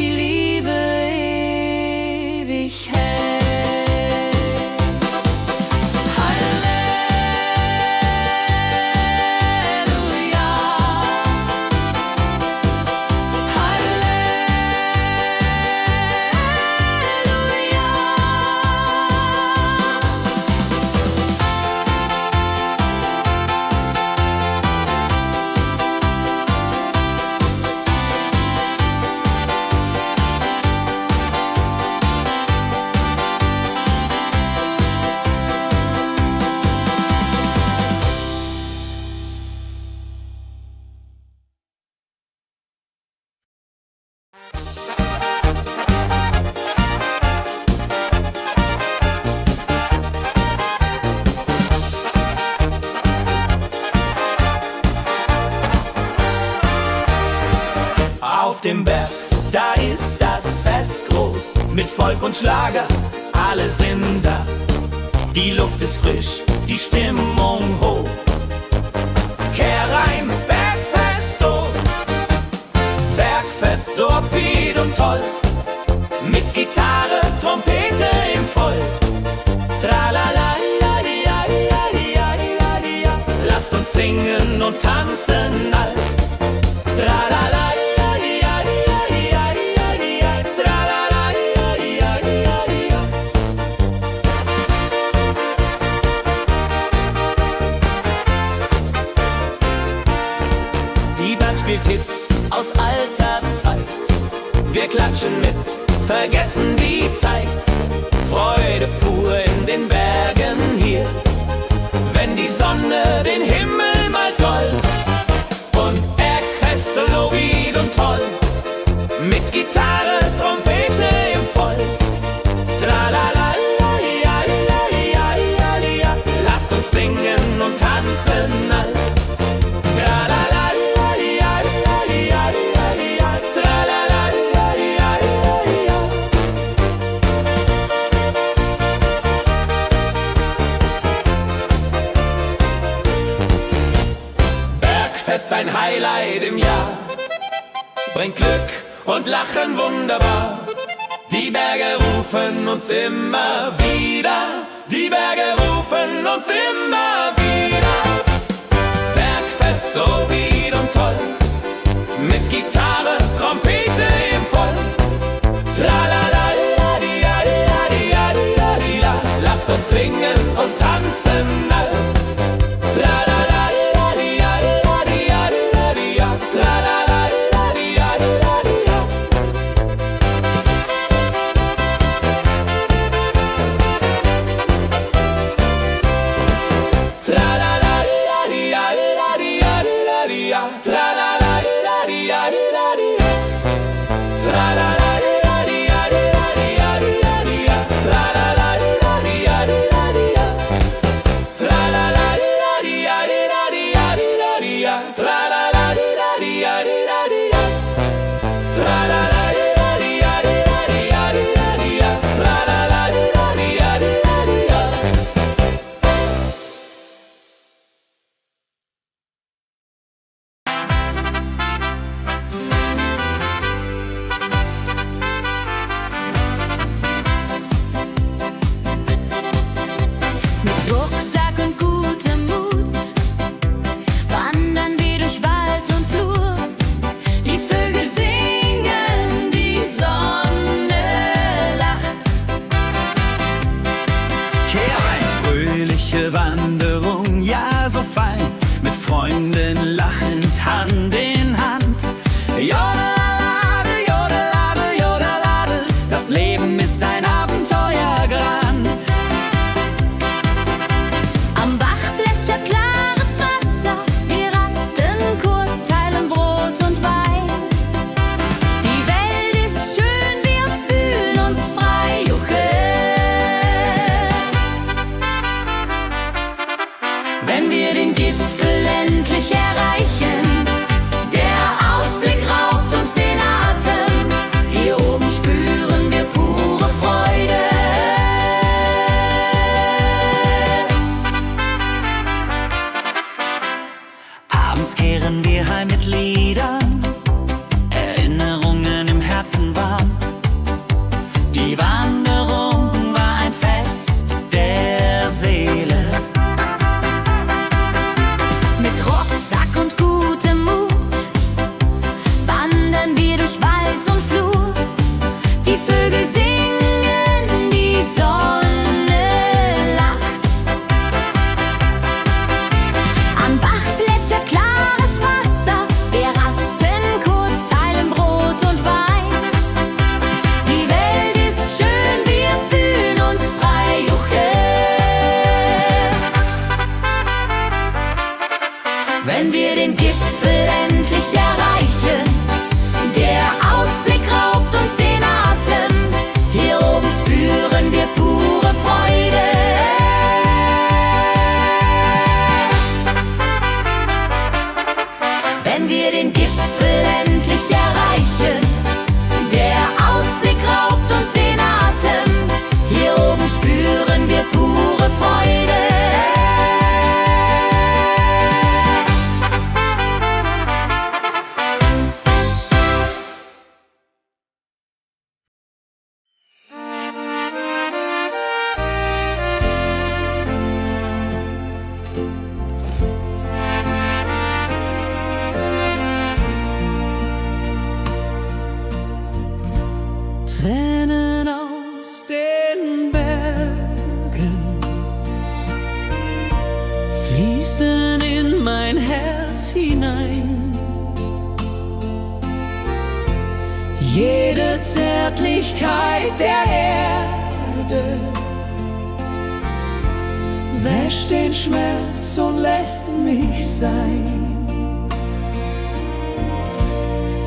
die Liebe ewig hält. Auf dem Berg, da ist das Fest groß, mit Volk und Schlager, alle sind da. Die Luft ist frisch, die Stimmung hoch. Kehr rein, Bergfest, oh. Bergfest, so upbeat und toll, mit Gitarre, Trompete im Voll. Tralala, lasst uns singen und tanzen all. Tralala. Spielt Hits aus alter Zeit. Wir klatschen mit, vergessen die Zeit. Freude pur in den Bergen hier, wenn die Sonne den Himmel malt gold. Und Bergfest, Lovid und toll, mit Gitarre, Trompete im Voll. Tralala, lasst uns singen und tanzen all. Bergfest, ein Highlight im Jahr, bringt Glück und Lachen wunderbar. Die Berge rufen uns immer wieder, die Berge rufen uns immer wieder. Bergfest, so wied und toll, mit Gitarre, Trompete im Voll. Tralala, lasst uns singen und tanzen all. Tränen aus den Bergen fließen in mein Herz hinein. Jede Zärtlichkeit der Erde wäscht den Schmerz und lässt mich sein.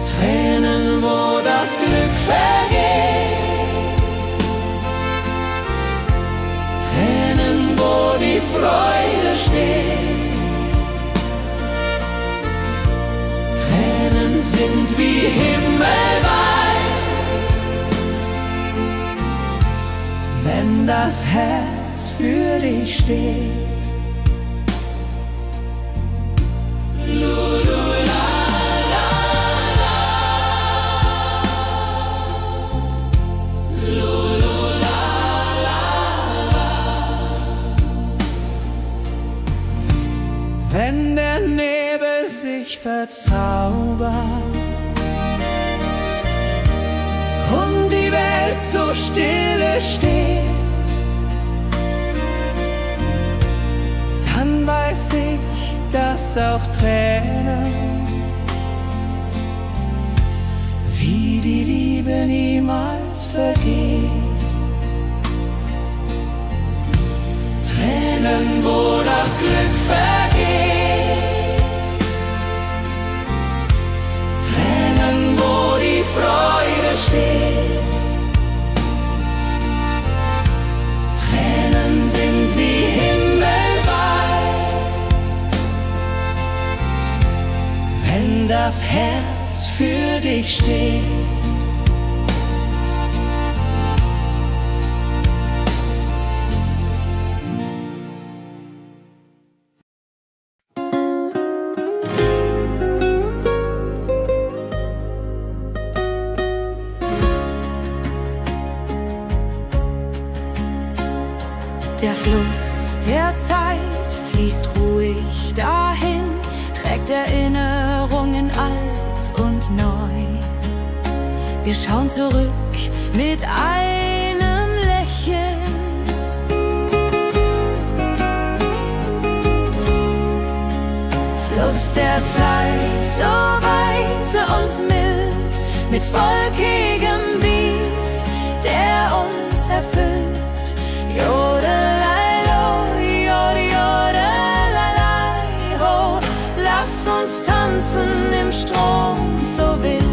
Tränen, wo das Glück vergeht, Tränen, wo die Freude steht. Tränen sind wie himmelweit, wenn das Herz für dich steht. Wenn der Nebel sich verzaubert und die Welt so stille steht, dann weiß ich, dass auch Tränen wie die Liebe niemals vergeht. Tränen, wo das Glück vergeht, Tränen, wo die Freude steht. Tränen sind wie himmelweit, wenn das Herz für dich steht. Der Fluss der Zeit fließt ruhig dahin, trägt Erinnerungen alt und neu. Wir schauen zurück mit einem Lächeln. Fluss der Zeit, so weise und mild, mit volkigem Beat, der uns erfüllt. Lass uns tanzen im Strom so wild.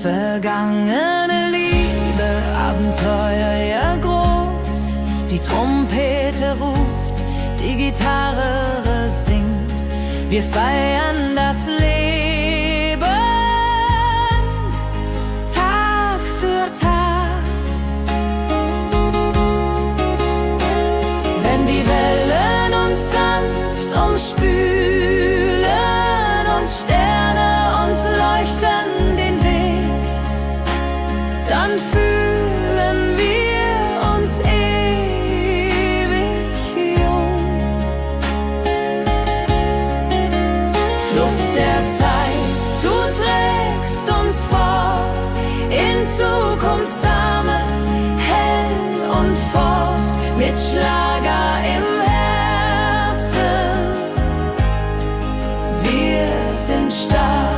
Vergangene Liebe, Abenteuer ja groß. Die Trompete ruft, die Gitarre singt. Wir feiern das Leben. Spülen und Sterne uns leuchten den Weg, dann fühlen wir uns ewig jung. Fluss der Zeit, du trägst uns fort in Zukunftssame, hell und fort mit Schlager im Herzen. Sind stark.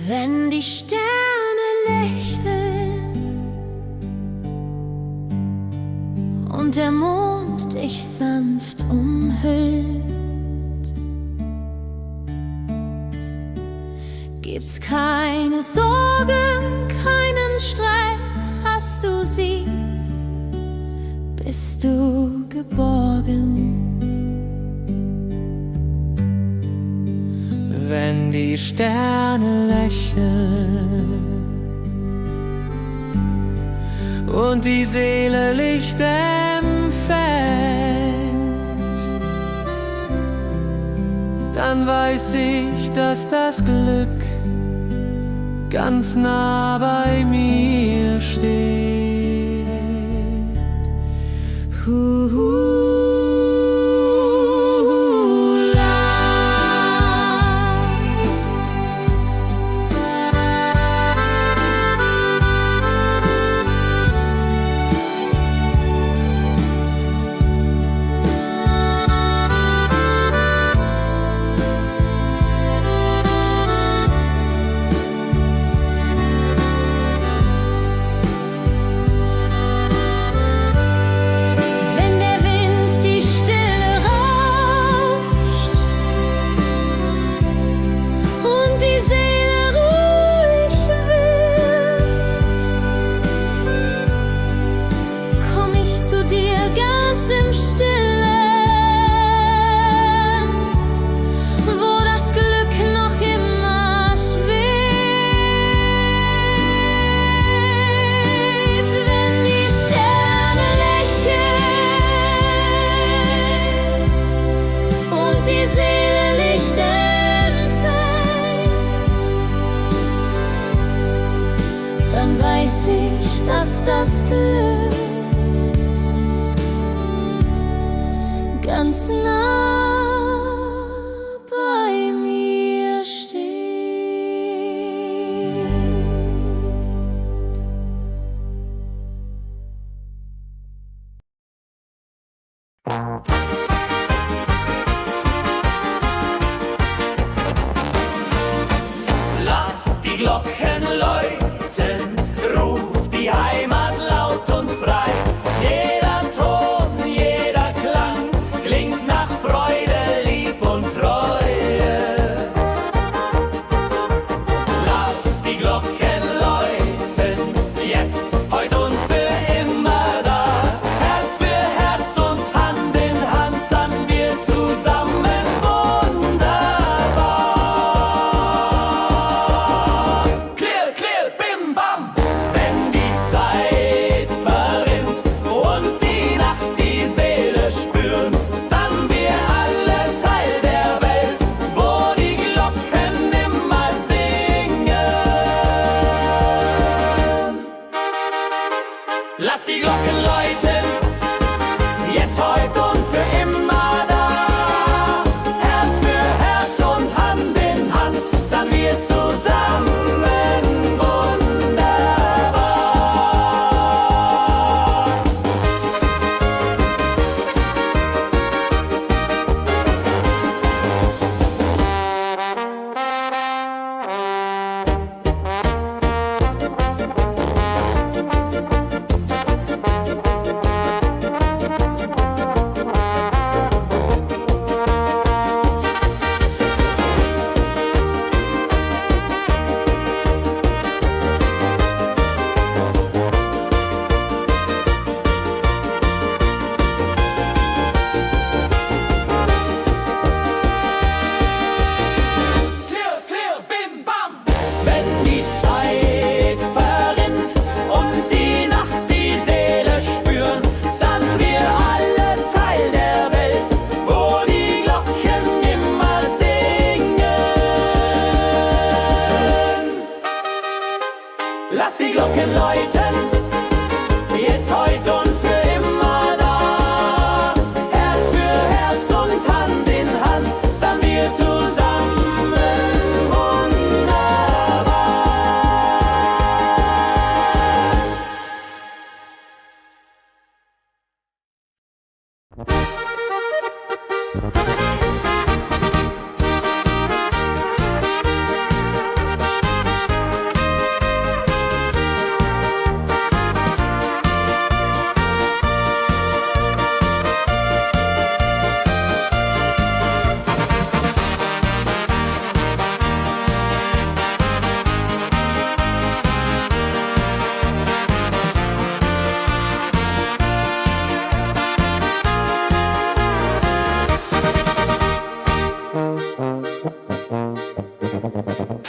Wenn die Sterne lächeln und der Mond dich sanft umhüllt, Gibt's keine Sorgen, keinen Streit, hast du sie, bist du geborgen. Wenn die Sterne lächeln und die Seele Licht empfängt, dann weiß ich, dass das Glück ganz nah bei mir steht. Weiß ich, dass das Glück ganz nah bei mir steht. Lass die Glocken läuten, ruf die Heimat laut und frei. Jeder Ton, jeder Klang klingt nach Freude, Lieb und Treue. Lass die Glocken läuten, jetzt, heute und für immer da. Herz für Herz und Hand in Hand sangen wir zusammen wunderbar. Clear, clear, bim, bam.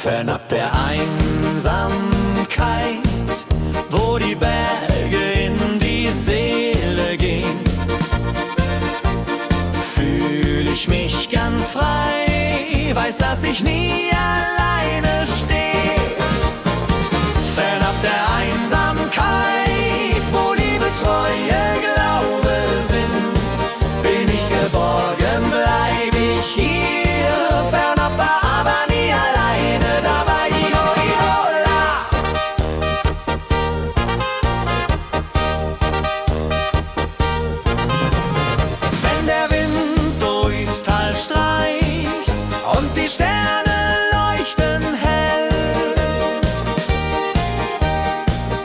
fernab der Einsamkeit, wo die Berge in die Seele gehen, fühl ich mich ganz frei, weiß, dass ich nie alleine stehe. Fernab der Einsamkeit, wo Liebe, Treue, Glaube sind, bin ich geborgen, bleib ich hier. Fernab, aber nie alleine, dabei Iho, Ihola. Wenn der Wind durchs Tal streicht und die Sterne leuchten hell,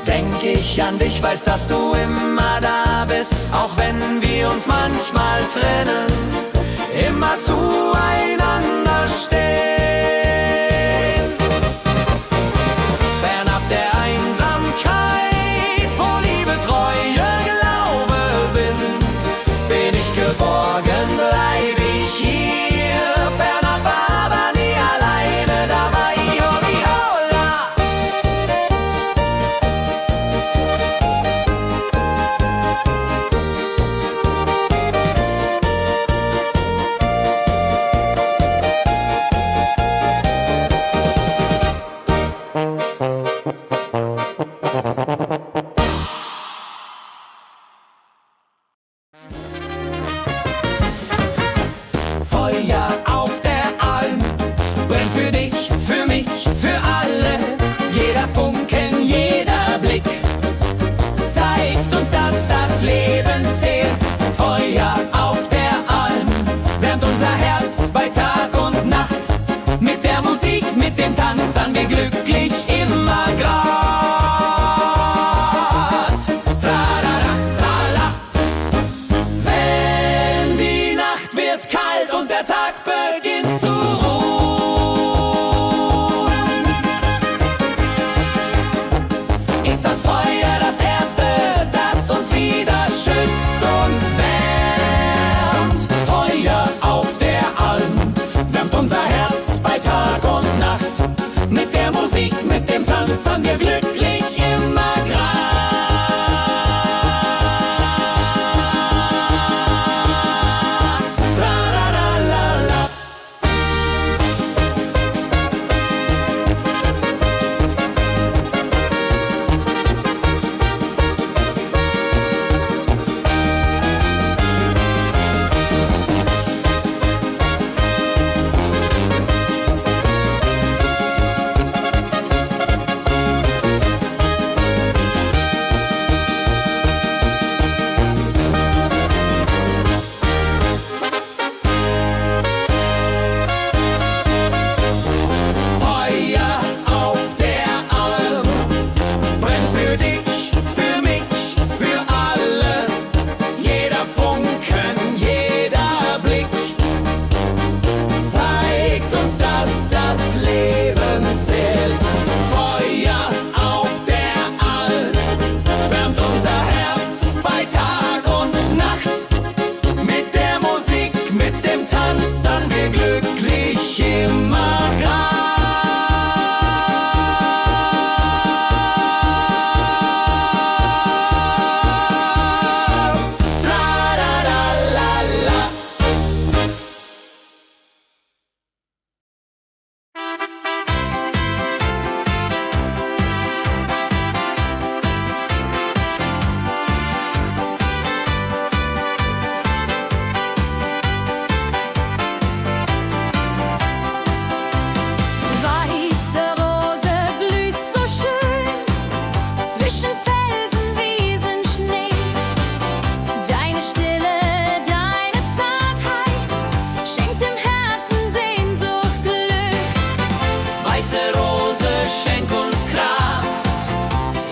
denk ich an dich, weiß, dass du immer da bist, auch wenn wir uns manchmal trennen, immer zueinander stehen. Fernab der Einsamkeit, wo Liebe, Treue, Glaube sind, bin ich geborgen, bleib ich hier. Fernab, aber nie alleine, dabei Iho, Ihola. Feuer auf der Alm brennt für dich, für mich, für alle. Jeder Funken, jeder Blick zeigt uns, dass das Leben zählt. Feuer auf der Alm wärmt unser Herz bei Tag und Nacht. Mit der Musik, mit dem Tanz an wir glücklich immer grad. Tralala, trala. Wenn die Nacht wird kalt und der Tag beginnt zu ruhen, ist das Feuer das Erste, das uns wieder schützt und wärmt. Feuer auf der Alm wärmt unser Herz bei Tag und Nacht. Mit der Musik, mit dem Tanz an wir glücklich immer grad. Tralala. Feuer auf der Alm brennt für dich, für mich, für alle. Jeder Funken, jeder Blick zeigt uns, dass das Leben zählt. Feuer auf der Alm wärmt unser Herz bei Tag und Nacht. Mit der Musik, mit dem Tanz an wir glücklich immer grad. Tralala. Weiße Rose blüht so schön zwischen Felsen, Wiesen, Schnee. Deine Stille, deine Zartheit schenkt dem Herzen Sehnsucht, Glück. Weiße Rose, schenk uns Kraft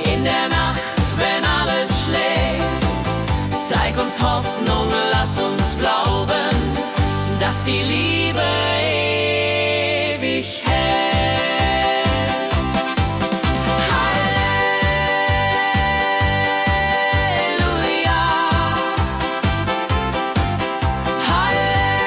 in der Nacht, wenn alles schläft. Zeig uns Hoffnung, lass uns glauben, dass die Liebe ewig hält. Halleluja. Halleluja.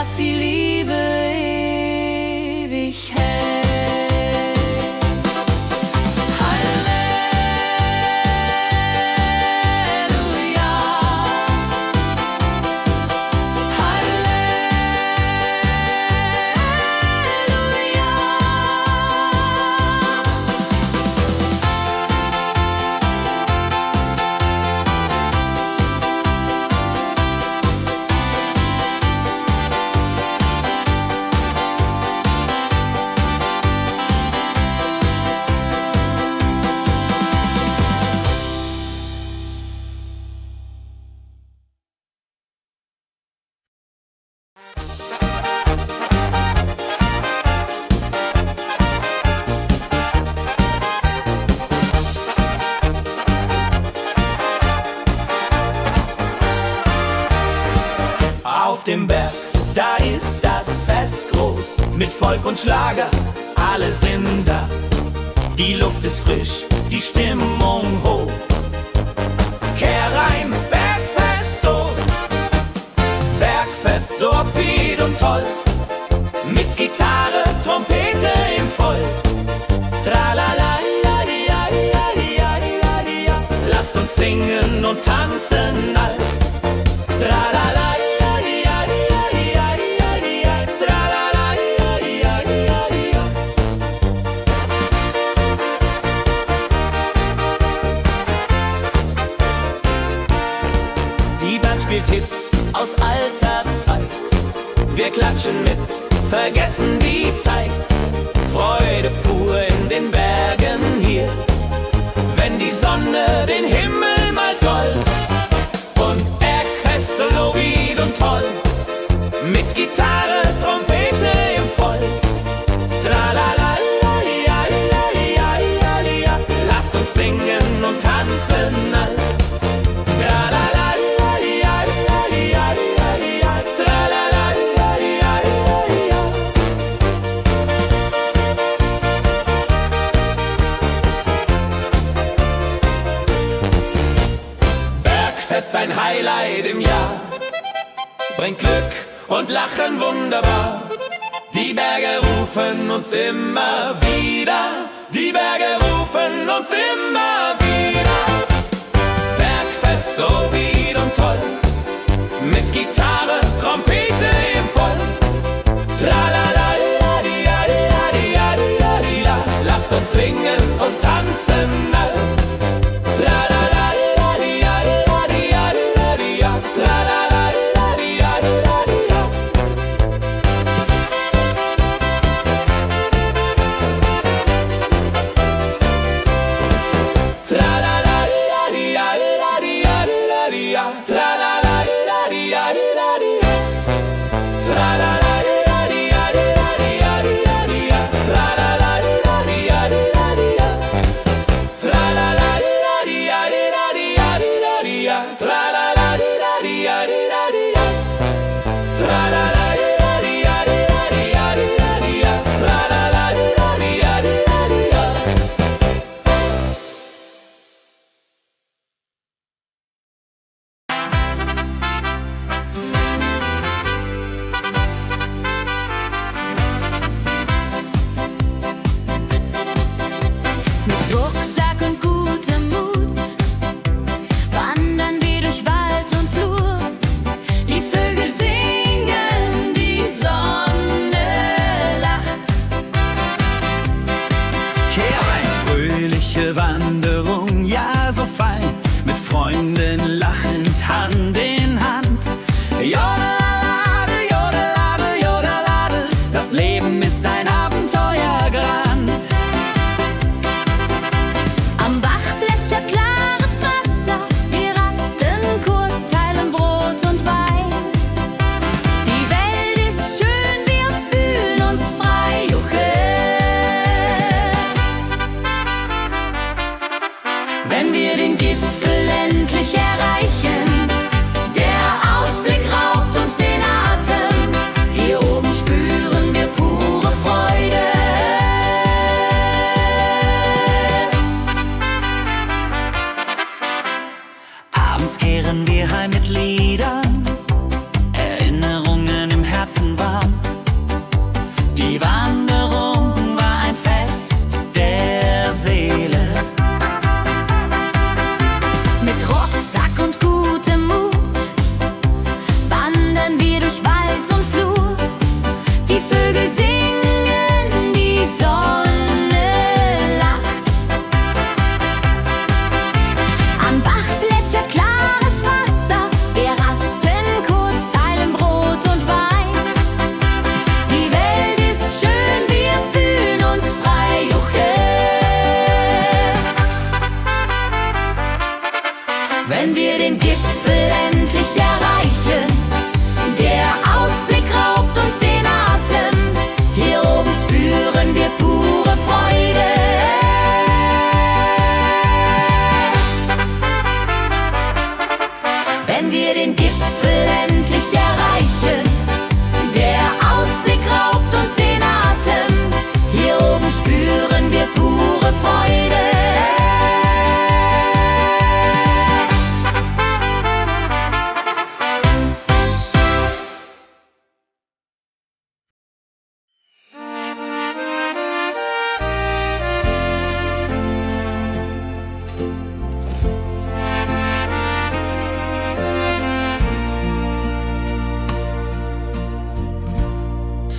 dass die Liebe ewig hält. Auf dem Berg, da ist das Fest groß, mit Volk und Schlager, alle sind da. Die Luft ist frisch, die Stimmung hoch. Kehr rein, Bergfest, oh. Bergfest, so upbeat und toll. Mit Gitarre, Trompete im Voll. Tralala, lasst uns singen und tanzen all. Tralala. Spielt Hits aus alter Zeit. Wir klatschen mit, vergessen die Zeit. Freude pur in den Bergen hier, wenn die Sonne den Himmel malt gold. Und Bergfest, Lorid und toll, mit Gitarre, Trompete im Voll. Tralala, lasst uns singen und tanzen all. Tralala. Bergfest, ein Highlight im Jahr, bringt Glück und Lachen wunderbar. Die Berge rufen uns immer wieder, die Berge rufen uns immer wieder. Bergfest, so wied und toll, mit Gitarre, Trompete im Voll. Tralala, lasst uns singen und tanzen all. Tralala.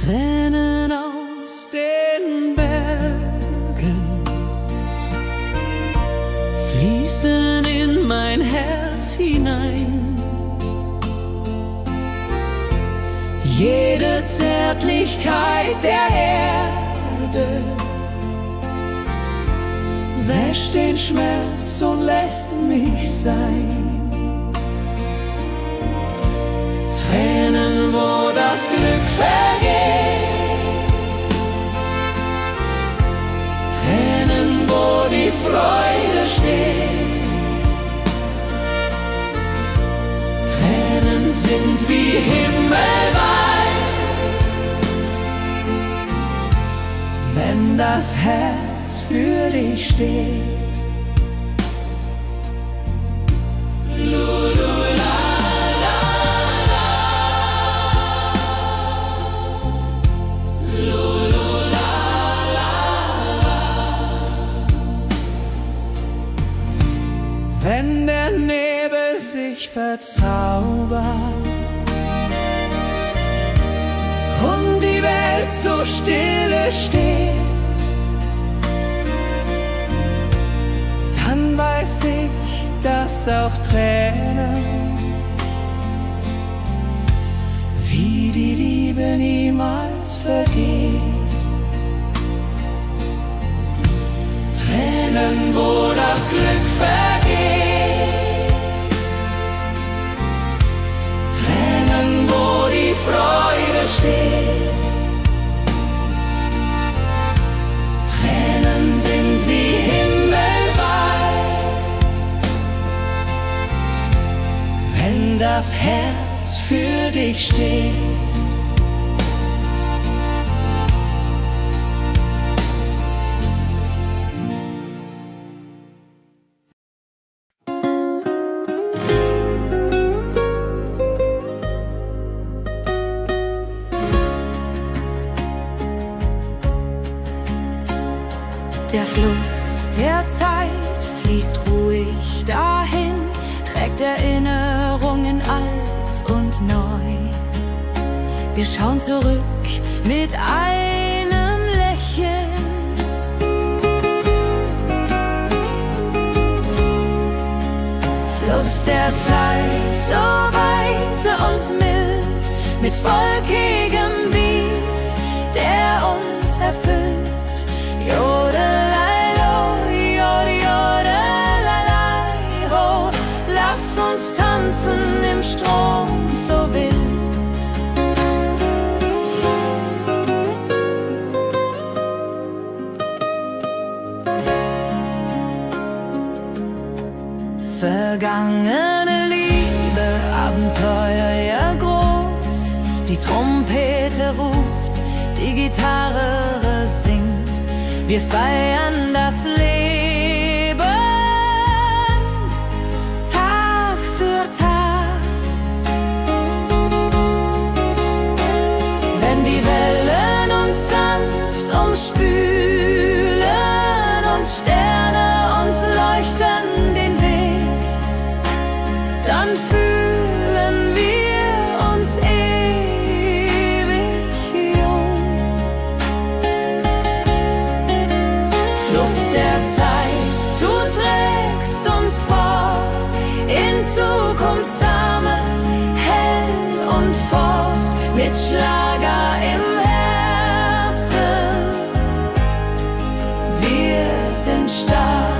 Tränen aus den Bergen fließen in mein Herz hinein. Jede Zärtlichkeit der Erde wäscht den Schmerz und lässt mich sein. Tränen, wo das Glück vergeht, Tränen, wo die Freude steht. Tränen sind wie himmelweit, wenn das Herz für dich steht. Wenn der Nebel sich verzaubert und die Welt so stille steht, dann weiß ich, dass auch Tränen wie die Liebe niemals vergehen. Tränen, wo das Glück vergeht, Tränen, wo die Freude steht. Tränen sind wie himmelweit, wenn das Herz für dich steht. Der Fluss der Zeit fließt ruhig dahin, trägt Erinnerungen alt und neu. Wir schauen zurück mit einem Lächeln. Fluss der Zeit, so weise und mild, mit wolkigem Beat, der uns erfüllt. Jodelei-lo, jodelei-lei, ho, lass uns tanzen im Strom so wild. Vergangene Liebe, Abenteuer ja groß, die Trompete ruft, die Gitarre singt. Wir feiern das Leben Tag für Tag. Wenn die Wellen uns sanft umspülen und Sterne uns leuchten den Weg, dann fühlen wir uns ewig jung. Fluss der Zeit, du trägst uns fort in Zukunftssame, hell und fort, mit Schlager im Herzen. Wir sind stark.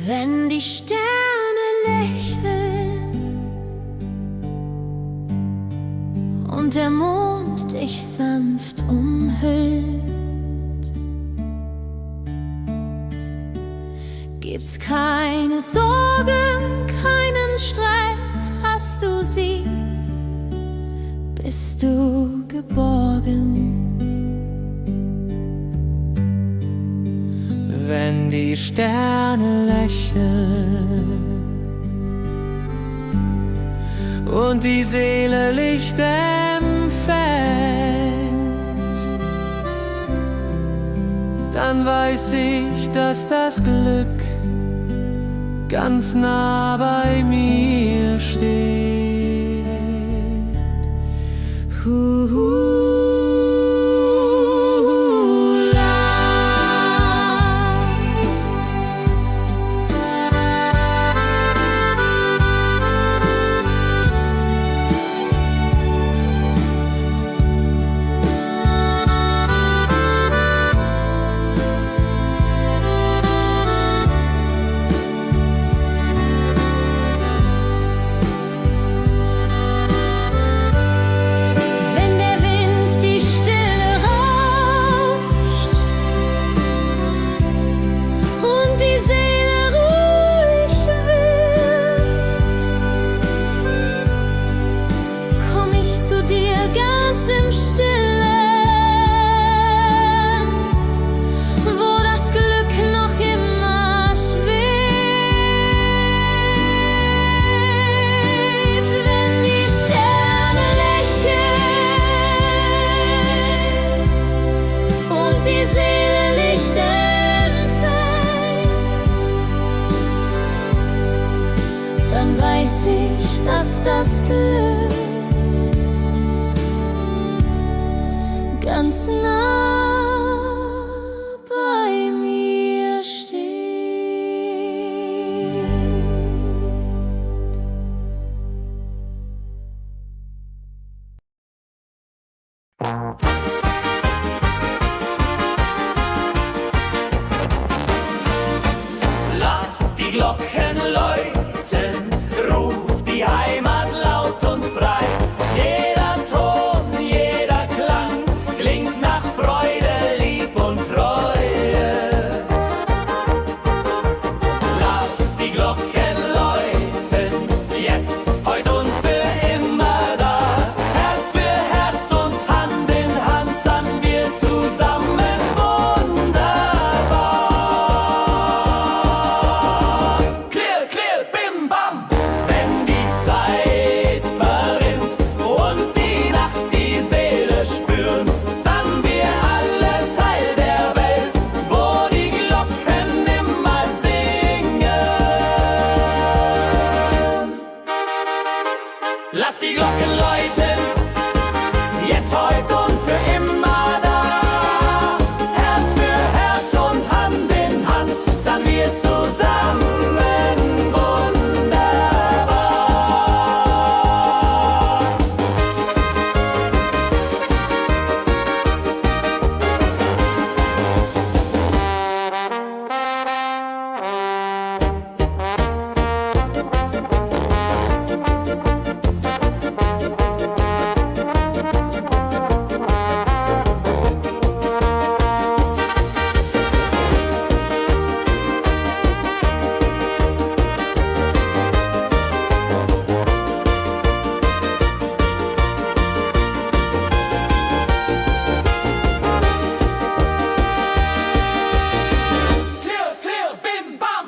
Wenn die Sterne lächeln und der Mond dich sanft umhüllt, Gibt's keine Sorgen, keinen Streit, hast du sie, bist du geborgen. Wenn die Sterne lächeln und die Seele Licht empfängt, dann weiß ich, dass das Glück ganz nah bei mir steht. Dass das Glück ganz nah bei mir steht. Lass die Glocken läuten, ruf die Heimat laut und frei. Jeder Ton, jeder Klang klingt nach Freude, Lieb und Treue. Lass die Glocken läuten, jetzt, heute und für immer da. Herz für Herz und Hand in Hand sangen wir zusammen wunderbar. Clear, clear, bim, bam. Wenn die Zeit verrinnt und die Nacht die Seele spüren, sangen wir alle Teil der Welt, wo die Glocken immer singen. Lass die Glocken läuten, jetzt, heute und für immer da. Herz für Herz und Hand in Hand sangen wir zusammen wunderbar. Clear, clear, bim, bam.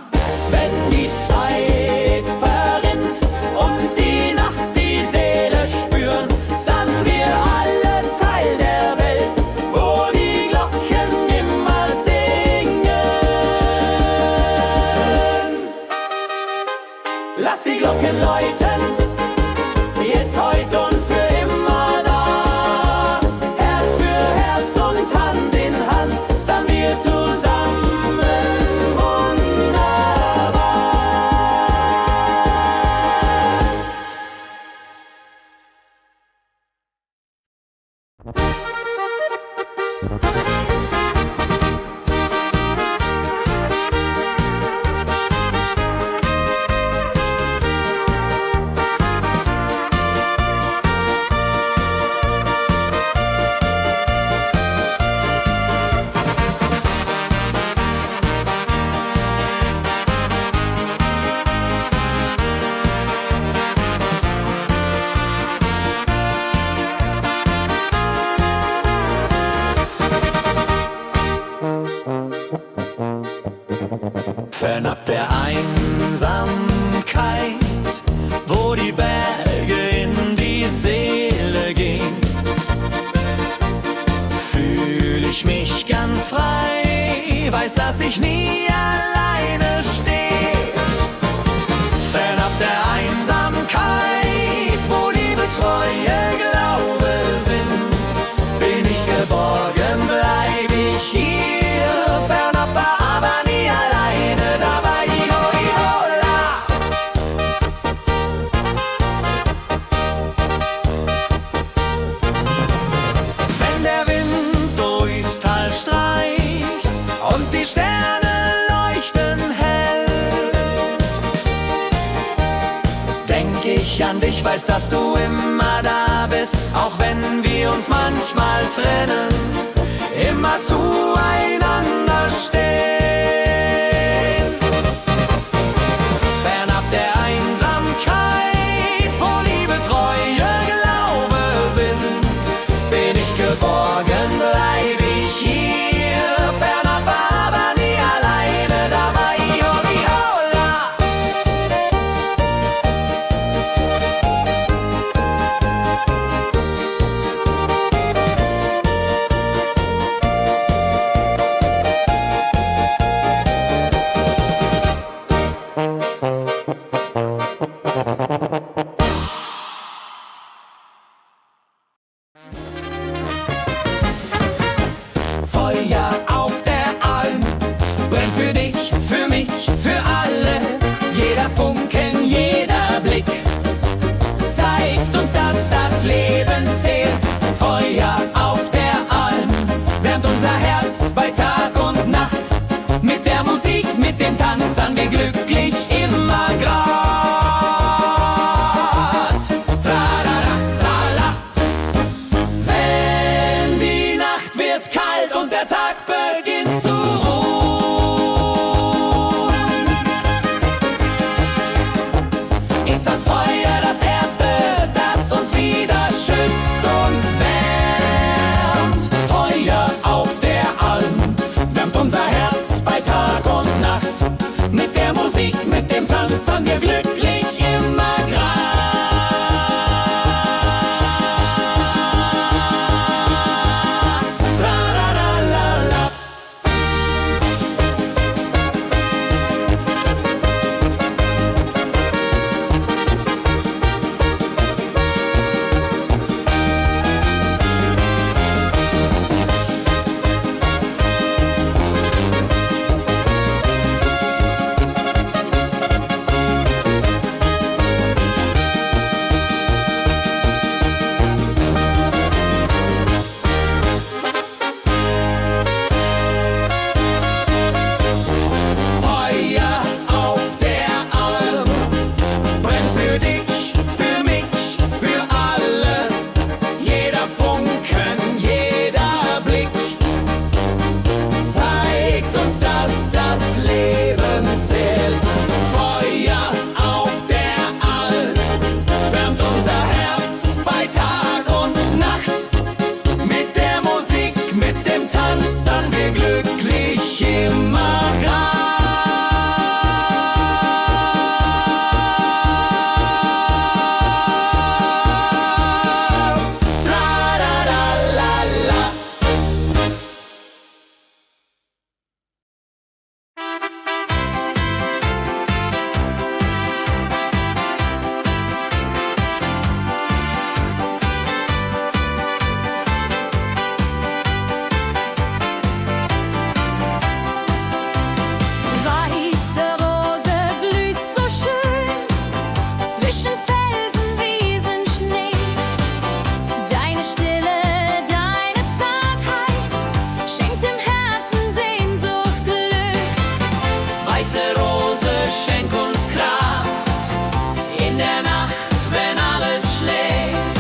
Wenn die Zeit verrinnt und die Nacht die Seele spüren, sangen wir alle Teil der Welt, wo die Glocken immer singen. Lass die Glocken läuten, jetzt, heute und für immer da. Herz für Herz und Hand in Hand sangen wir zusammen wunderbar. fernab der Einsamkeit, wo die Berge in die Seele gehen, fühl ich mich ganz frei, weiß, dass ich nie alleine stehe. Fernab der Einsamkeit, wo Liebe, Treue, Glaube sind, bin ich geborgen, bleib ich hier. Fernab, aber nie alleine, dabei Iho, Ihola. Wenn der Wind durchs Tal streicht und die Sterne leuchten hell, denk ich an dich, weiß, dass du immer da bist, auch wenn wir uns manchmal trennen, immer zueinander stehen. Fernab der Einsamkeit, wo Liebe, Treue, Glaube sind, bin ich geborgen, bleib ich hier. Fernab, aber nie alleine, dabei Iho, Ihola. Feuer auf der Alm brennt für dich, für mich, für alle. Jeder Funken, jeder Blick zeigt uns, dass das Leben zählt. Feuer auf der Alm wärmt unser Herz bei Tag und Nacht. Mit der Musik, mit dem Tanz an wir glücklich immer grad. Trarara, trala. Wenn die Nacht wird kalt und der Tag beginnt zu ruhen, ist das Feuer das Erste, das uns wieder schützt und wärmt. Feuer auf der Alm wärmt unser Herz bei Tag und Nacht. Mit der Musik, mit dem Tanz an wir glücklich immer grad. Trararalala. Feuer auf der Alm brennt für dich, für mich, für alle. Jeder Funken, jeder Blick zeigt uns, dass das Leben zählt. Feuer auf der Alm wärmt unser Herz bei Tag und Nacht. Mit der Musik, mit dem Tanz an wir glücklich immer grad. Trararalala. Weiße Rose blüht so schön zwischen Felsen, Wiesen, Schnee. Deine Stille, deine Zartheit schenkt dem Herzen Sehnsucht, Glück. Weiße Rose, schenk uns Kraft in der Nacht, wenn alles schläft.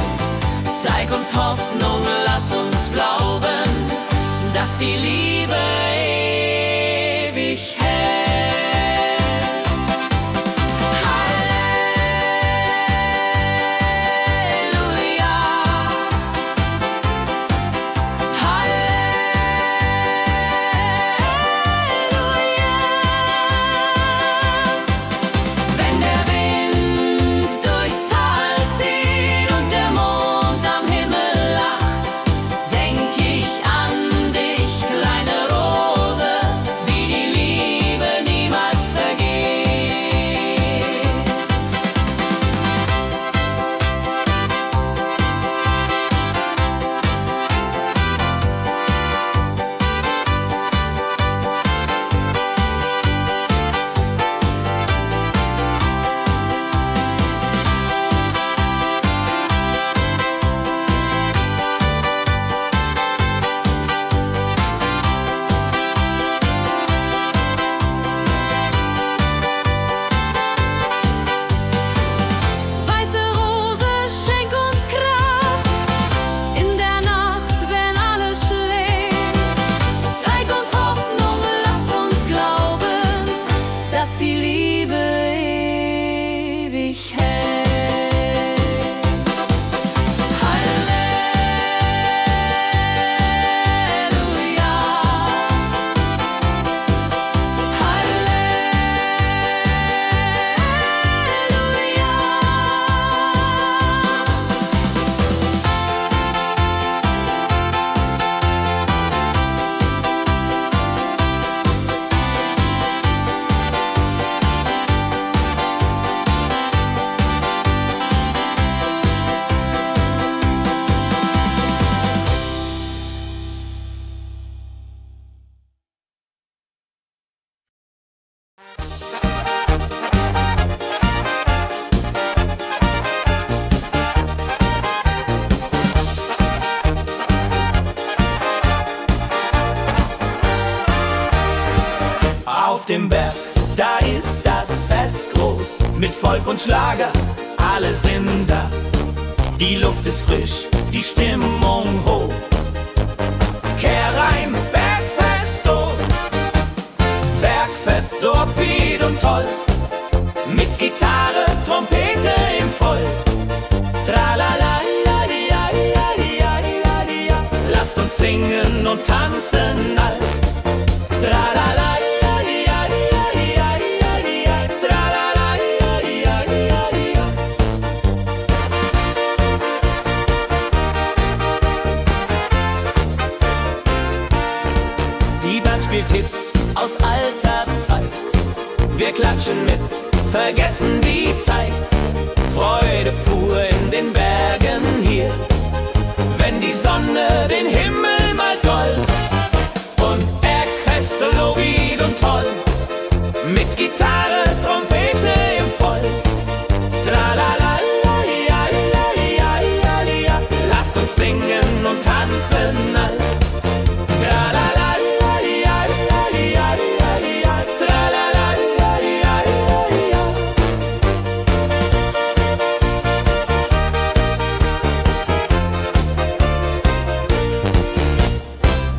Zeig uns Hoffnung, lass uns glauben, dass die Liebe ewig hält. Halleluja. Halleluja. Auf dem Berg, da ist das Fest groß, mit Volk und Schlager, alle sind da. Die Luft ist frisch, die Stimmung hoch. Kehr rein, Bergfest, oh. Bergfest, so upbeat und toll. Mit Gitarre, Trompete im Voll. Tralala, lasst uns singen und tanzen all. Tralala, die Band spielt Hits aus alter Zeit. Wir klatschen mit, vergessen die Zeit. Freude pur in den Bergen hier, wenn die Sonne den Himmel malt gold. Und Bergfest, lobig und toll, mit Gitarre, Trompete im Voll. Tralala, lasst uns singen und tanzen all. Tralala,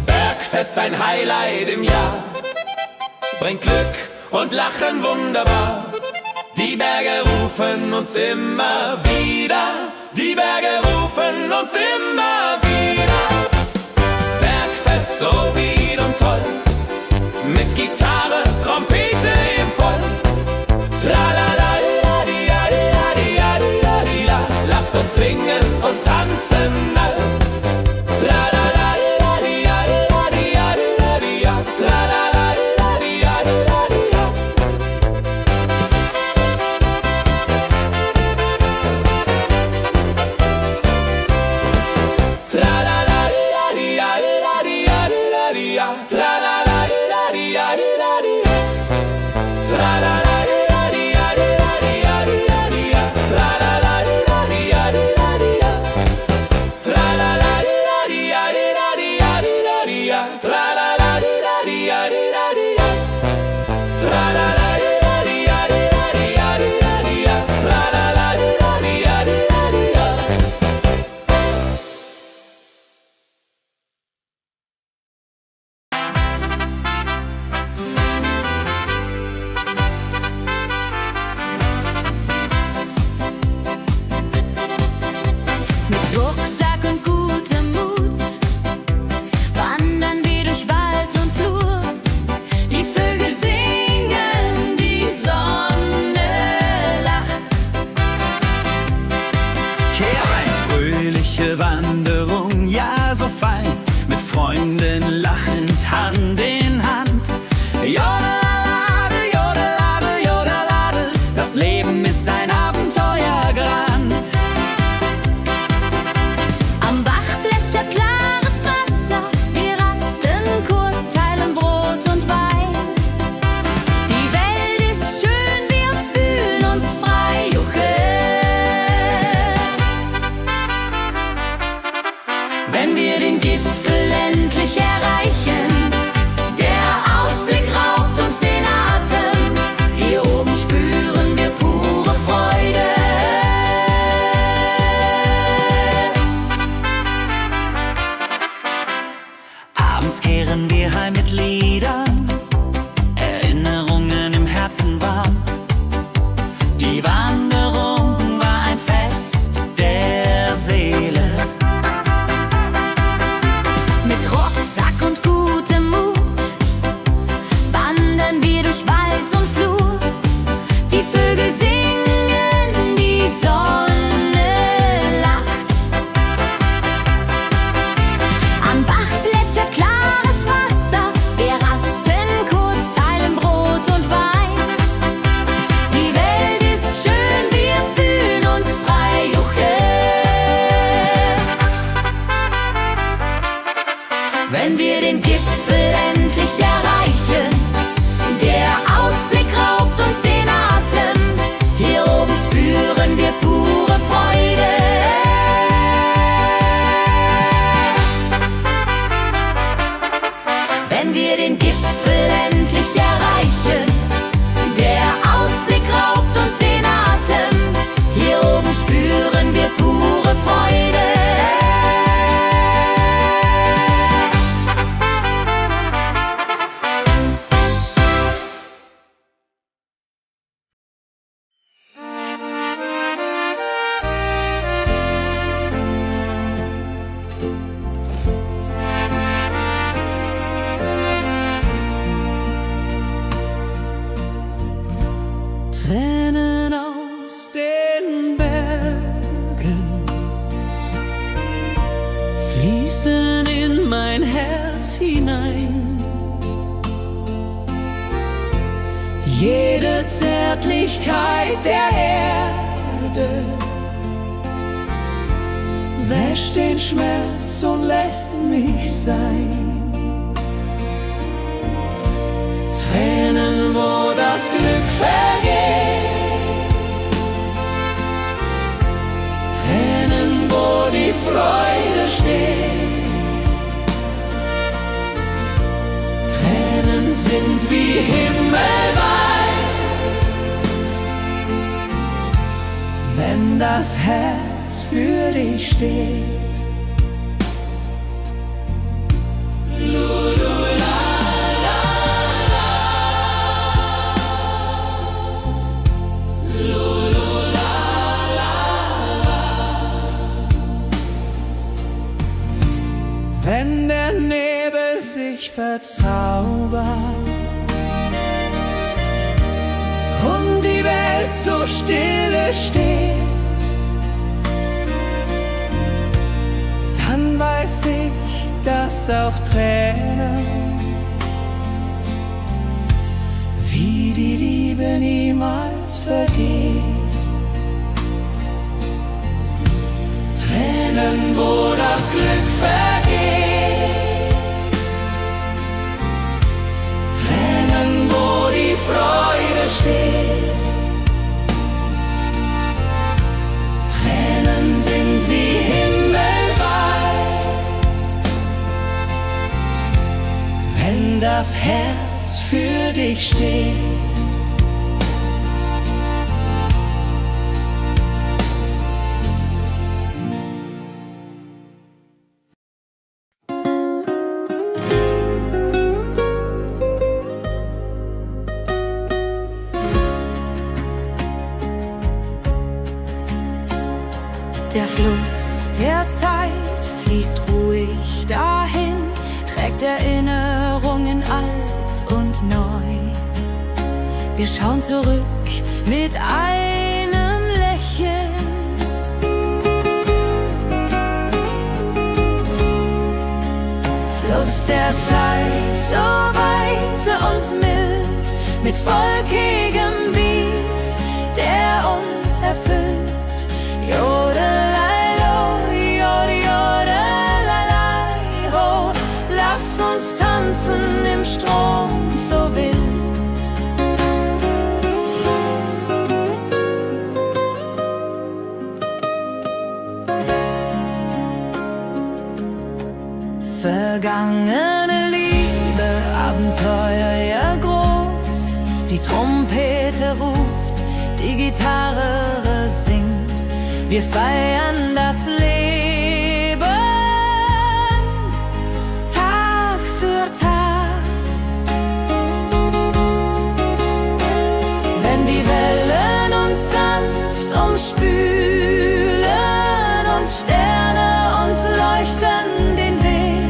Bergfest, ein Highlight im Jahr, bringt Glück und Lachen wunderbar. Die Berge rufen uns immer wieder, die Berge rufen uns immer wieder. Bergfest, so wied und toll, mit Gitarre, Trompete im Voll. Tralala, lasst uns singen und tanzen all. Tralala, Mit Rucksack und gutem Mut wandern wir durch Wald und Flur. Die Vögel singen hinein. Jede Zärtlichkeit der Erde wäscht den Schmerz und lässt mich sein. Tränen, wo das Glück vergeht, Tränen, wo die Freude steht. Tränen sind wie himmelweit, wenn das Herz für dich steht. Wenn der Nebel sich verzaubert und die Welt so stille steht, dann weiß ich, dass auch Tränen wie die Liebe niemals vergeht. Tränen, wo das Glück vergeht, Tränen, wo die Freude steht. Tränen sind wie himmelweit, wenn das Herz für dich steht. Der Fluss der Zeit fließt ruhig dahin, trägt Erinnerungen alt und neu. Wir schauen zurück mit einem Lächeln. Fluss der Zeit, so weise und mild, mit wolkigem Beat, der uns erfüllt. Lass uns tanzen im Strom so wild. Vergangene Liebe, Abenteuer ja groß. Die Trompete ruft, die Gitarre singt. Wir feiern das Leben. Spülen und Sterne uns leuchten den Weg,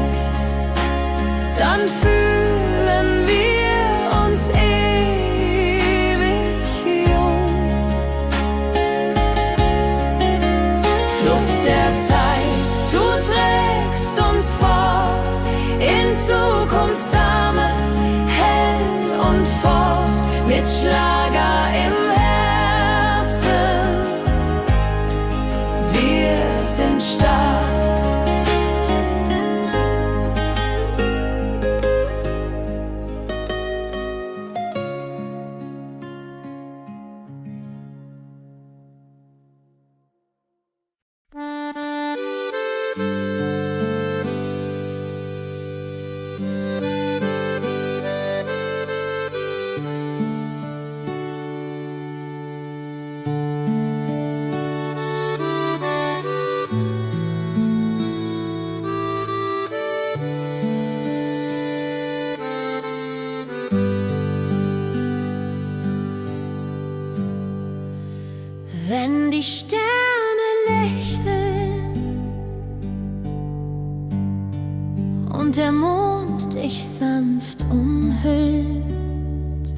dann fühlen wir uns ewig jung. Fluss der Zeit, du trägst uns fort in Zukunftssame, hell und fort mit Schlager im Herzen. Sind stark. Wenn die Sterne lächeln und der Mond dich sanft umhüllt,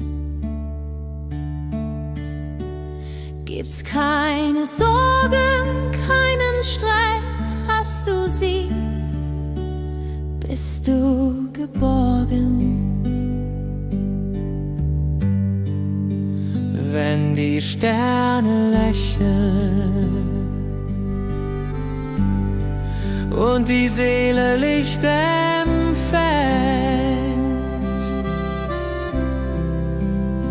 gibt's keine Sorgen, keinen Streit, hast du sie, bist du geborgen. geborgen. Wenn die Sterne lächeln und die Seele Licht empfängt,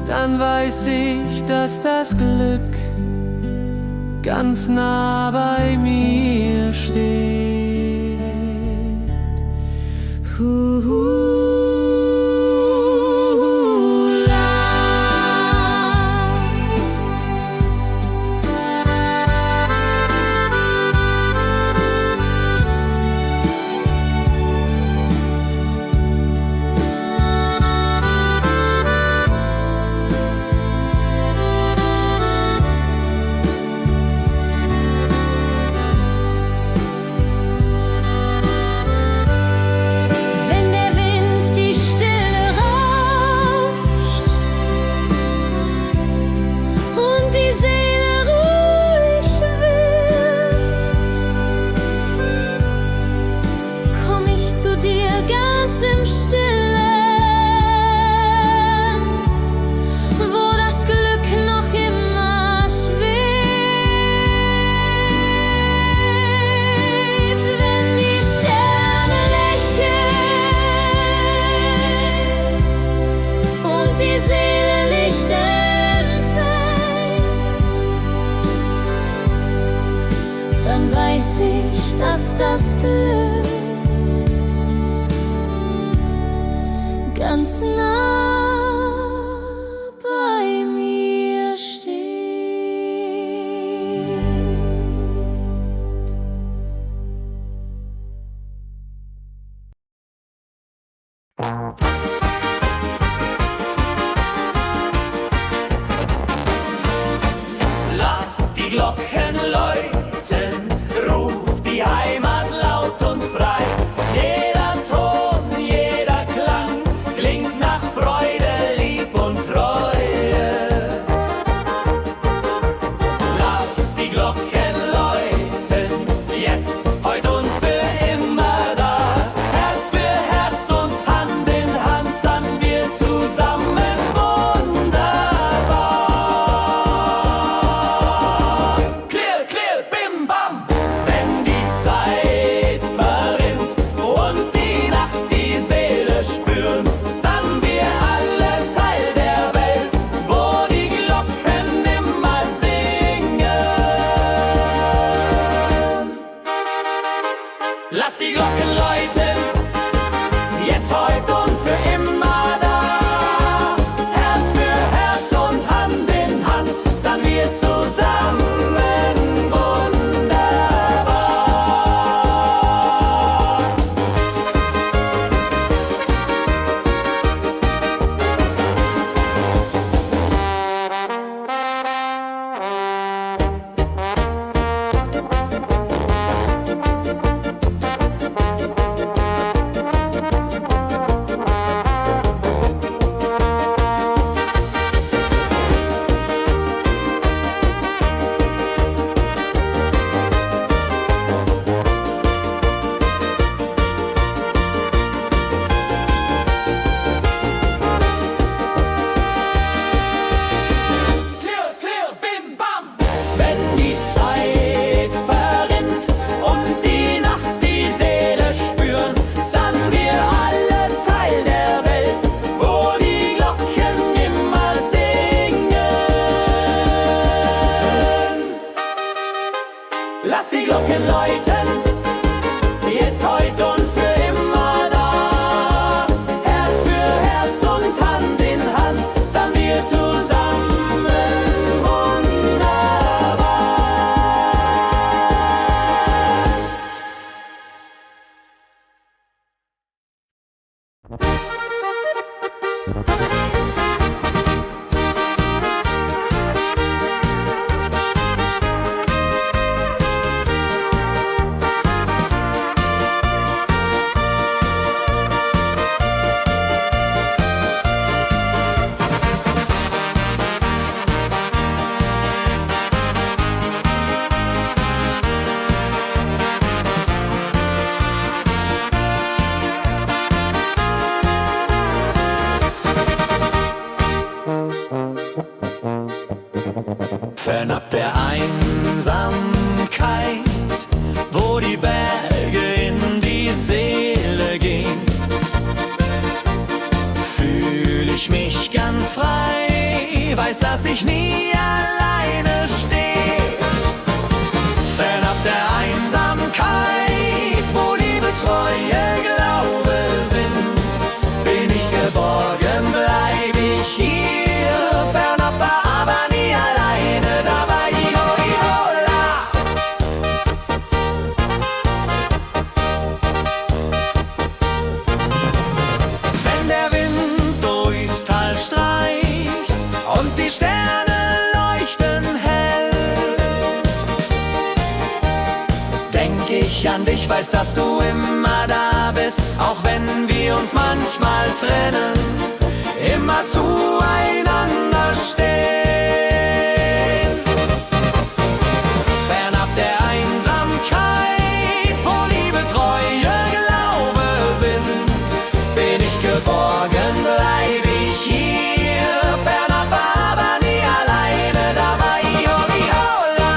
dann weiß ich, dass das Glück ganz nah bei mir steht. Wenn der Wind die Stille rauscht und die Seele ruhig wird, komm ich zu dir ganz im Stillen, wo das Glück noch immer schwebt. Wenn die Sterne lächeln und die Seele Licht empfängt, dann weiß ich, dass das Glück ganz nah bei mir steht. Lass die Glocken läuten, ruf die Heimat laut und frei. Jeder Ton, jeder Klang klingt nach Freude. frei, weiß, dass ich nie alleine steh. Fernab der Einsamkeit, wo Liebe, Treue, Glaube sind, bin ich geborgen, bleib ich hier. Fernab, aber nie alleine, dabei Iho, Ihola. Wenn der Wind durchs Tal streicht und die Sterne leuchten hell, denk ich an dich, weiß, dass du immer da bist, auch wenn wir uns manchmal trennen, immer zueinander stehen. Fernab der Einsamkeit, wo Liebe, Treue, Glaube sind, bin ich geborgen, bleib ich hier. Fernab, aber nie alleine, dabei Iho, Ihola.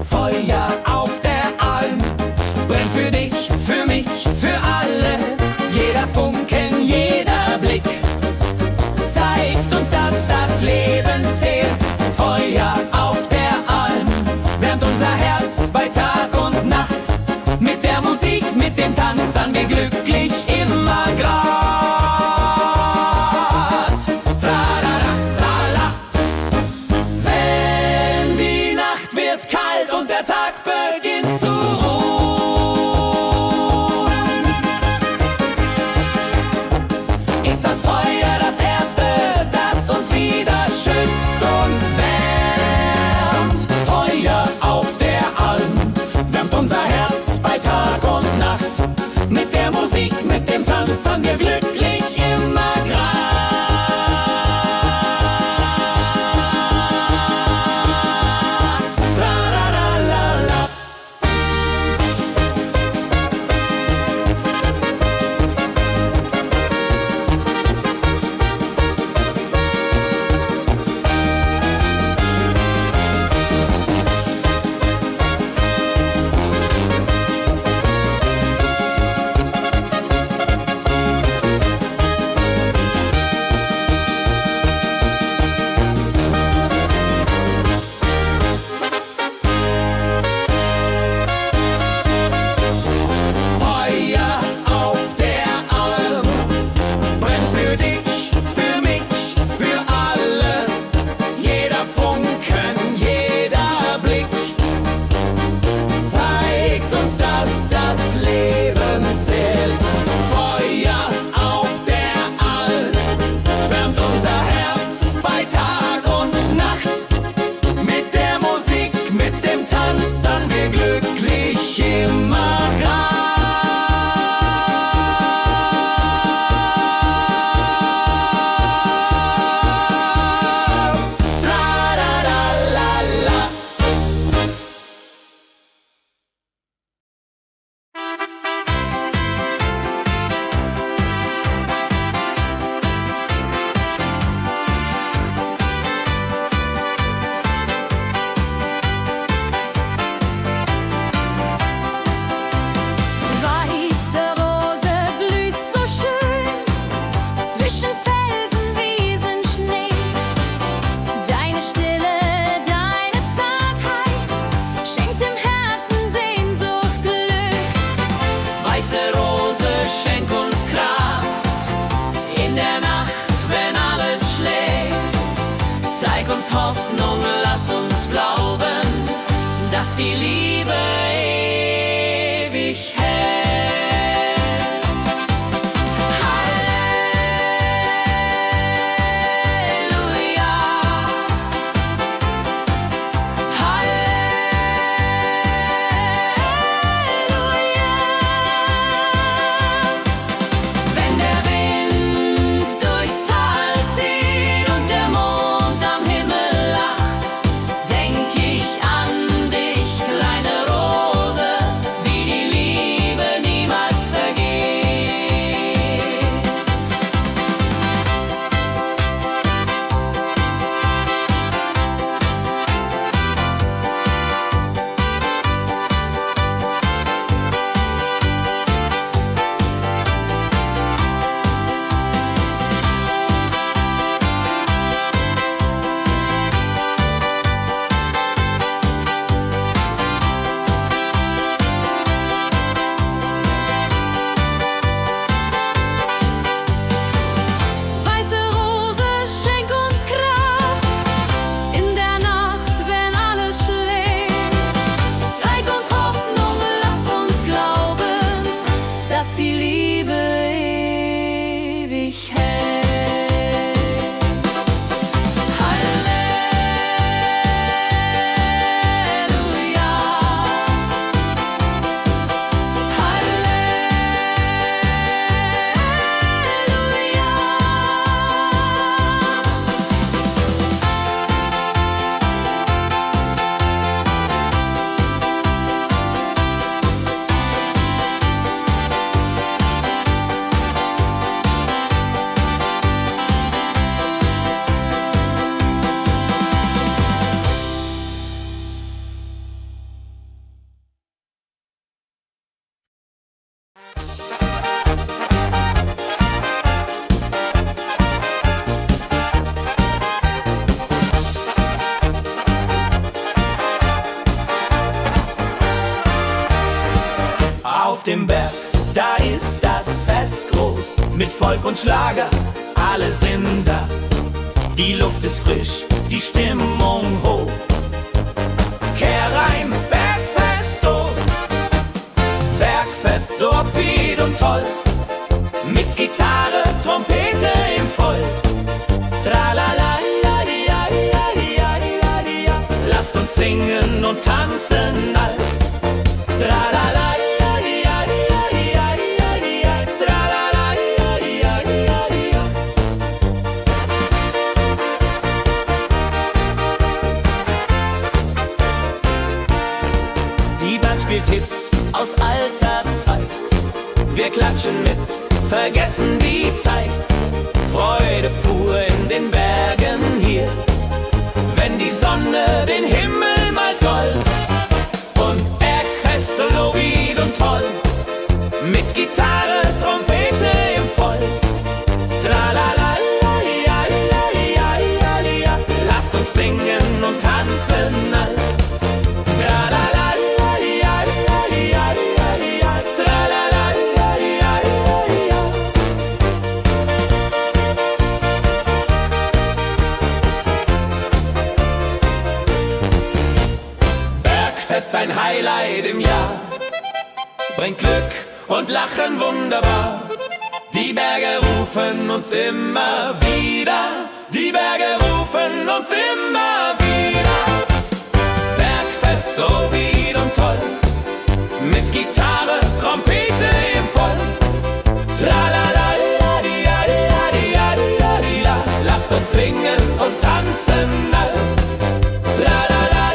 Feuer auf der Alm brennt für dich, für mich, für alle. Jeder Funken, jeder Blick zeigt uns, dass das Leben zählt. Feuer auf der Alm wärmt unser Herz bei Tag und Nacht. Mit der Musik, mit dem Tanz an wir glücklich immer grad. Tralala, trala. Wenn die Nacht wird kalt und der Tag beginnt zu ruhen, ist das Feuer das Erste, das uns wieder schützt und wärmt. Feuer auf der Alm wärmt unser Herz bei Tag und Nacht. Mit der Musik, mit dem Tanz an wir glücklich immer grad. Tralala. Feuer auf der Alm brennt für dich, für mich, für alle. Jeder Funken, jeder Blick zeigt uns, dass das Leben zählt. Feuer auf der Alm wärmt unser Herz bei Tag und Nacht. Mit der Musik, mit dem Tanz an wir glücklich immer grad. Tralala. Weiße Rose blüht so schön zwischen Felsen, Wiesen, Schnee. Deine Stille, deine Zartheit schenkt dem Herzen Sehnsucht, Glück. Weiße Rose, schenk uns Kraft in der Nacht, wenn alles schläft. Zeig uns Hoffnung, lass uns glauben, dass die Liebe ewig hält. Halleluja. Halleluja. Wenn der Wind durchs Tal zieht und der Mond am Himmel lacht, denk ich an dich, kleine Rose. Auf dem Berg, da ist das Fest groß, mit Volk und Schlager, alle sind da. Die Luft ist frisch, die Stimmung hoch. Kehr rein, Bergfest, oh. Bergfest, so upbeat und toll. Mit Gitarre, Trompete im Voll. Tralala, lasst uns singen und tanzen all. Tralala, die Band spielt Hits aus alter Zeit. Wir klatschen mit, vergessen die Zeit. Freude pur in den Bergen hier, wenn die Sonne den Himmel malt gold. Und Bergfest, lobig und toll, mit Gitarre, Trompete im Voll. Tralala, lasst uns singen und tanzen all. Tralala, Bergfest, ein Highlight im Jahr, bringt Glück und Lachen wunderbar. Die Berge rufen uns immer wieder, die Berge rufen uns immer wieder. Bergfest, so beat und toll, mit Gitarre, Trompete im Voll. Tralala, lasst uns singen und tanzen all. Tralala,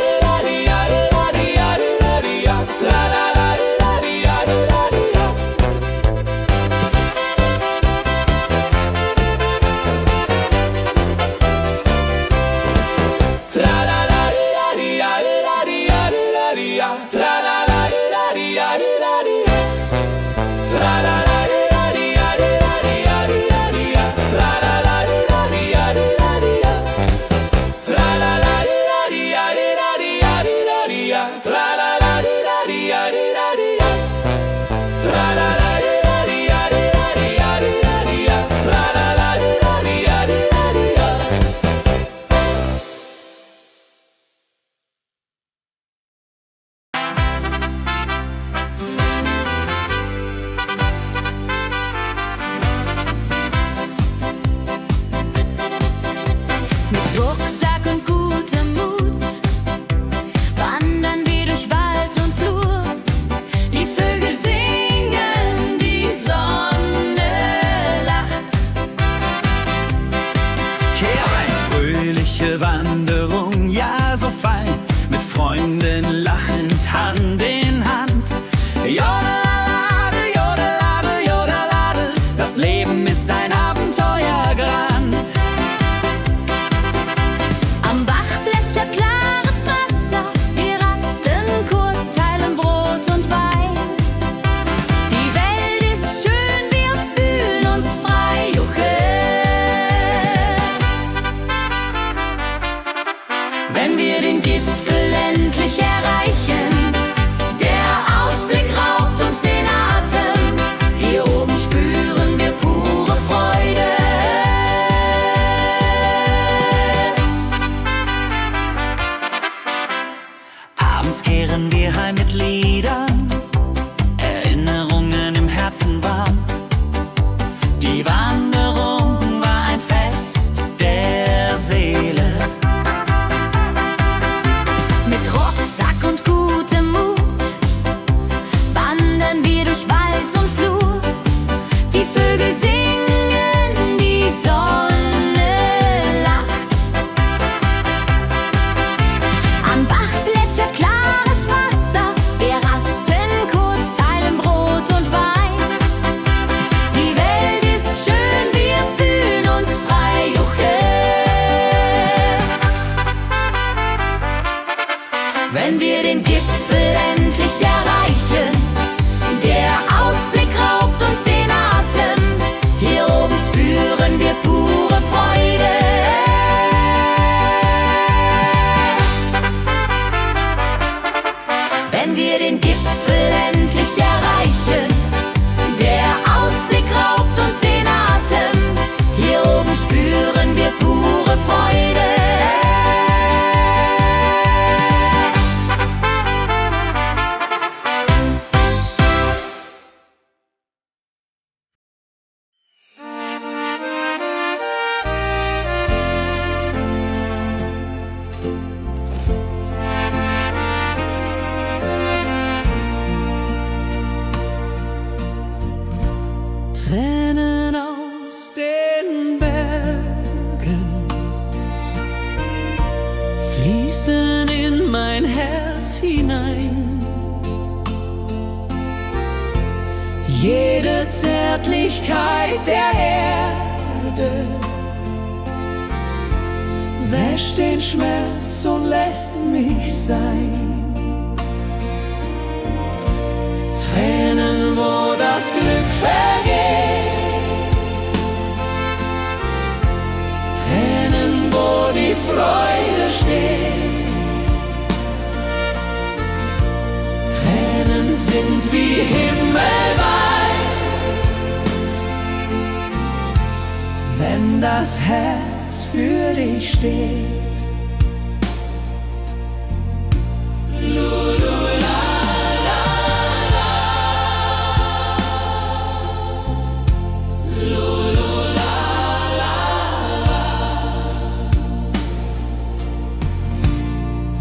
Mit Rucksack und gutem Mut wandern wir durch Wald und Flur. Die Vögel singen, die Sonne lacht. kehr rein, fröhliche Wanderung, ja so fein, mit Freunden lachend Hand in Hand. Jodelade, jodelade, jodelade, das Leben ist ein Abenteuergrand. Am Bach plätschert klares Wasser, wir rasten kurz, teilen Brot und Wein. Die Welt ist schön, wir fühlen uns frei, juche. Wenn wir den Gipfel endlich erreichen, der Ausblick raubt uns den Atem. Hier oben spüren wir pure Freude. Abends kehren wir heim mit Liedern, Erinnerungen im Herzen warm. Die Wanderung war ein Fest der Seele. Mit Rucksack und gutem Mut wandern wir durch Wald und Flur. Die Vögel singen, die Sonne lacht. Am Bach plätschert klares Wasser, wir rasten kurz, teilen Brot und Wein. Die Welt ist schön, wir fühlen uns frei, juche. Wenn wir den Gipfel endlich erreichen, der Ausblick raubt uns den Atem. Hier oben spüren wir pure Freude. Wenn wir den Gipfel endlich erreichen, jede Zärtlichkeit der Erde, wäscht den Schmerz und lässt mich sein. Tränen, wo das Glück vergeht, Tränen, wo die Freude steht. Tränen sind wie himmelweit, wenn das Herz für dich steht.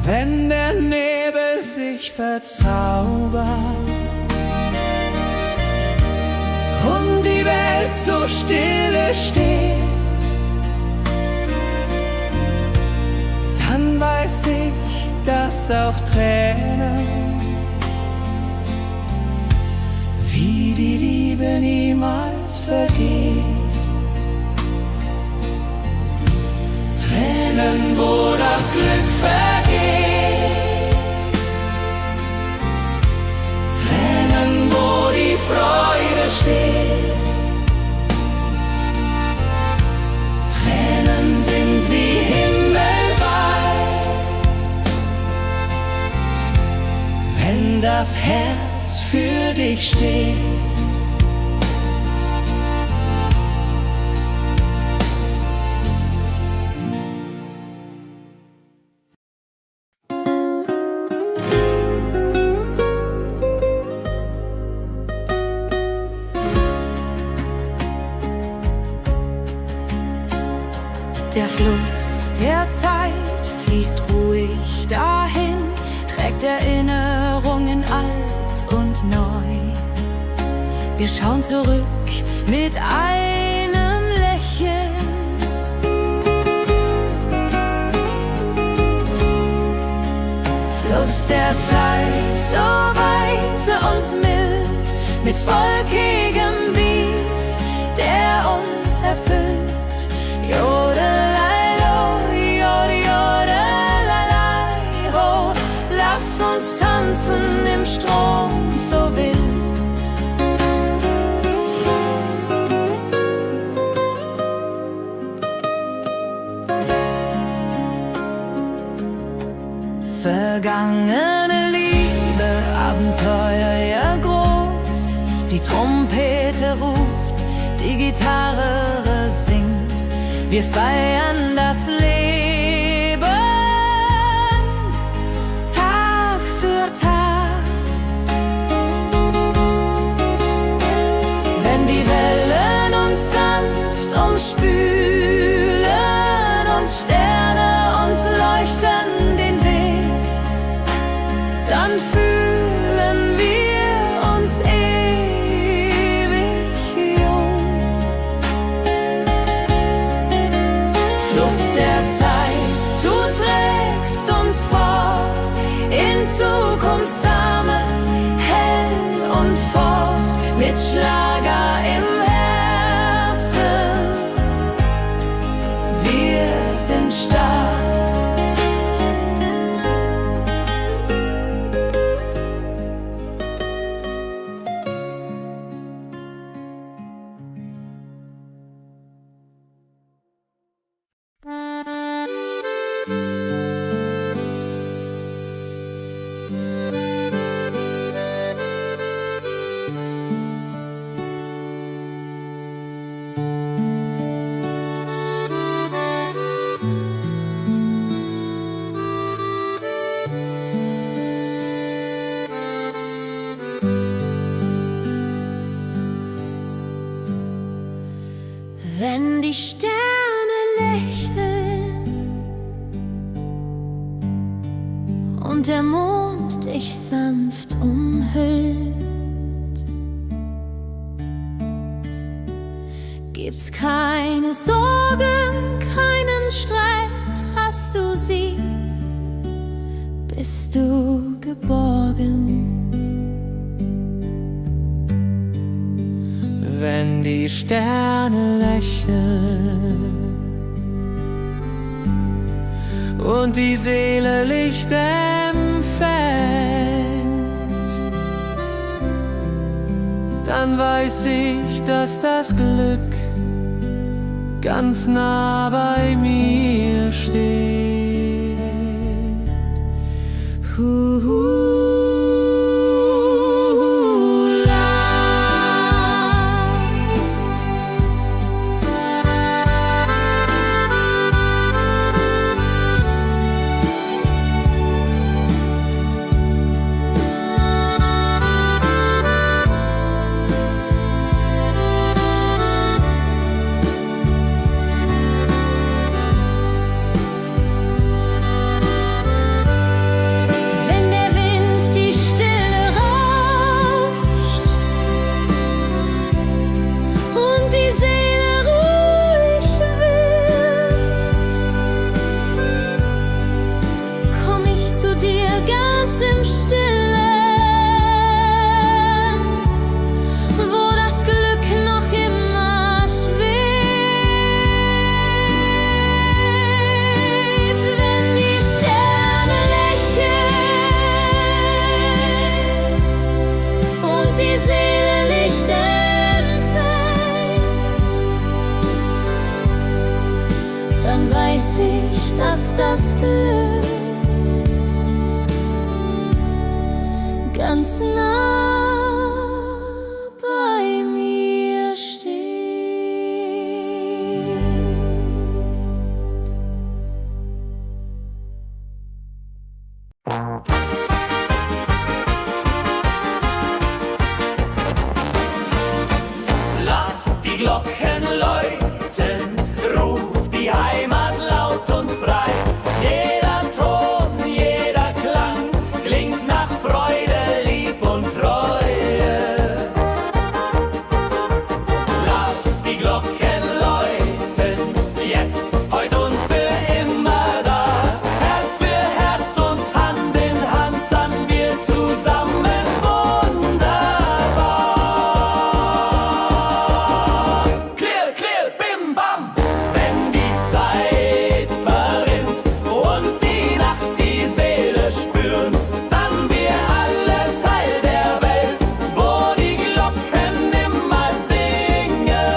Wenn der Nebel sich verzaubert und die Welt so stille steht, dann weiß ich, dass auch Tränen wie die Liebe niemals vergehen. Tränen, wo das Glück vergeht, Tränen, wo die Freude steht. Tränen sind wie himmelweit, wenn das Herz für dich steht. Der Fluss der Zeit fließt ruhig dahin, trägt Erinnerungen alt und neu. Wir schauen zurück mit einem Lächeln. Fluss der Zeit, so weise und mild, mit wolkigem Beat, der uns erfüllt. Jodelei-lo, jodelei-lai, ho, lass uns tanzen im Strom so wild. Vergangene Liebe, Abenteuer ja groß, die Trompete ruft, die Gitarre singt. Wir feiern das Leben Tag für Tag. Wenn die Wellen uns sanft umspülen und Sterne uns leuchten den Weg, dann fühlen wir uns ewig jung. Fluss der Zeit, du trägst uns fort in Zukunftssame, hell und fort, mit Schlager im Herzen. Wir sind stark. Wenn die Sterne lächeln und der Mond dich sanft umhüllt, gibt's keine Sorgen, keinen Streit, hast du sie, bist du geborgen. die Sterne lächeln und die Seele Licht empfängt, dann weiß ich, dass das Glück ganz nah bei mir steht. Wenn der Wind die Stille rauscht und die Seele ruhig wird, komm ich zu dir ganz im Stillen, wo das Glück noch immer schwebt. Wenn die Sterne lächeln und die Seele Licht empfängt, dann weiß ich, dass das Glück ganz nah bei mir steht. Lass die Glocken läuten, ruf die Heimat laut und frei. Jeder Ton, jeder Klang klingt nach Freude, Lieb und Treue. Lass die Glocken läuten, jetzt, heute und für immer da. Herz für Herz und Hand in Hand sangen wir zusammen wunderbar. Clear, clear, bim, bam. Wenn die Zeit verrinnt und die Nacht die Seele spüren, sangen wir alle Teil der Welt, wo die Glocken immer singen.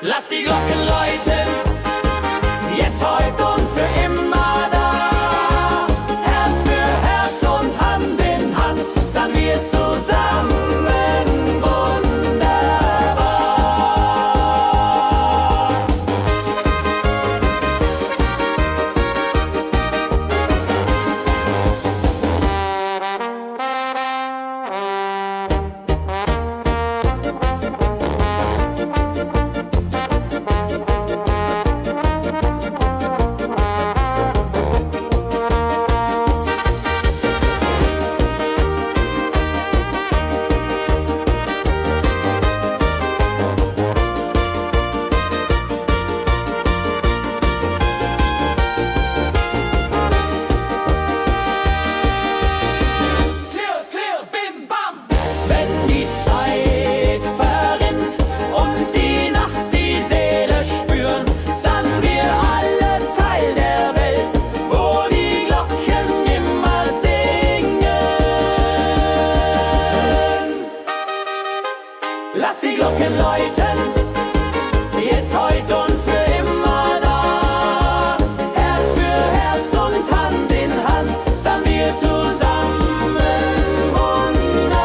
Lass die Glocken läuten, jetzt, heute und für immer da. Herz für Herz und Hand in Hand sangen wir zusammen wunderbar. Clear, clear, bim, bam. Wenn die Zeit verrinnt und die Nacht die Seele spüren, sangen wir alle Teil der Welt, wo die Glocken immer singen. Lass die Glocken läuten, jetzt, heute und für immer da. Herz für Herz und Hand in Hand sangen wir zusammen wunderbar.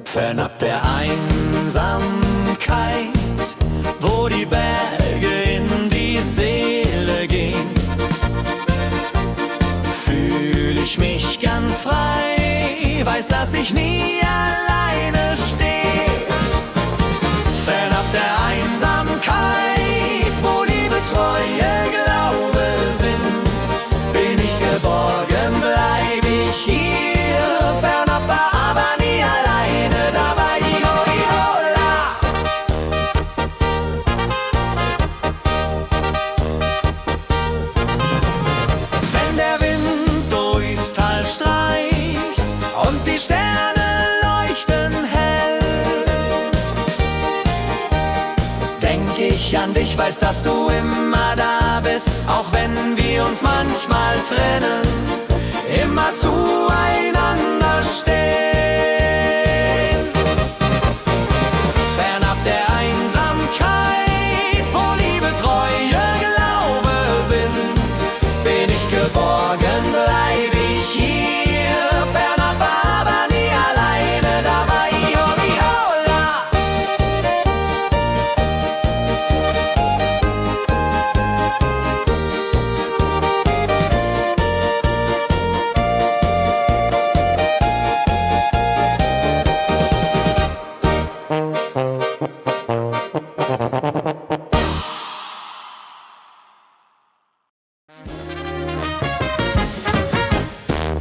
Fernab der Einsamkeit, wo die Berge in die Seele gehen, fühl ich mich ganz frei, weiß, dass ich nie alleine stehe. Fernab der Einsamkeit, wo Liebe, Treue, Glaube sind, bin ich geborgen, bleib ich hier. Fernab, aber nie alleine dabei. Iho, ihola. Wenn der Wind durchs Tal streicht und die Sterne leuchten hell, denk ich an dich, weiß, dass du immer da bist, auch wenn wir uns manchmal trennen, immer zueinander stehen. Fernab der Einsamkeit, wo Liebe, Treue, Glaube sind, bin ich geborgen, bleib ich hier. Fernab, aber nie alleine dabei. Iho, ihola.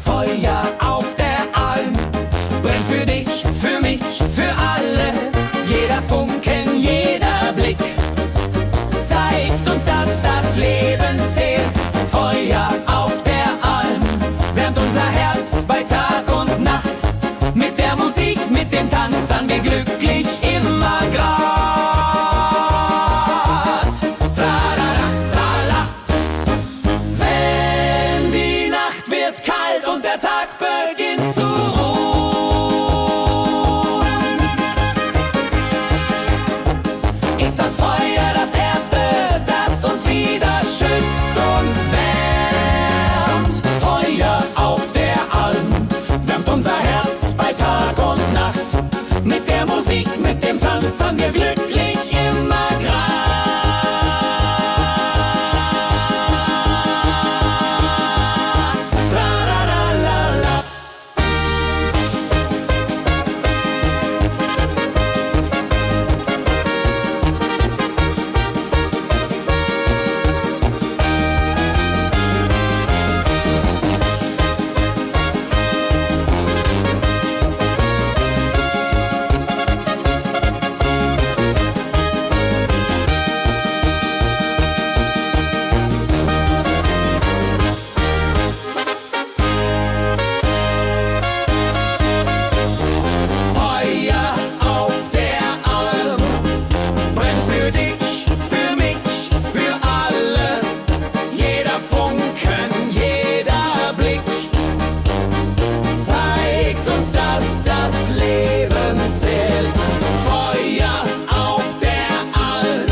Feuer auf der Alm brennt für dich, für mich, für alle. Jeder Funken, jeder Blick zeigt uns, dass das Leben zählt. Feuer auf der Alm wärmt unser Herz bei Tag und Nacht. Mit der Musik, mit dem Tanz an wir glücklich immer grad. Tralala, trala. Wenn die Nacht wird kalt und der Tag beginnt zu ruhen, ist das Feuer das Erste, das uns wieder schützt und wärmt. Feuer auf der Alm wärmt unser Herz bei Tag und Nacht. Mit der Musik, mit dem Tanz an wir glücklich immer grad. Trararalala. Feuer auf der Alm brennt für dich, für mich, für alle. Jeder Funken, jeder Blick zeigt uns, dass das Leben zählt. Feuer auf der Alm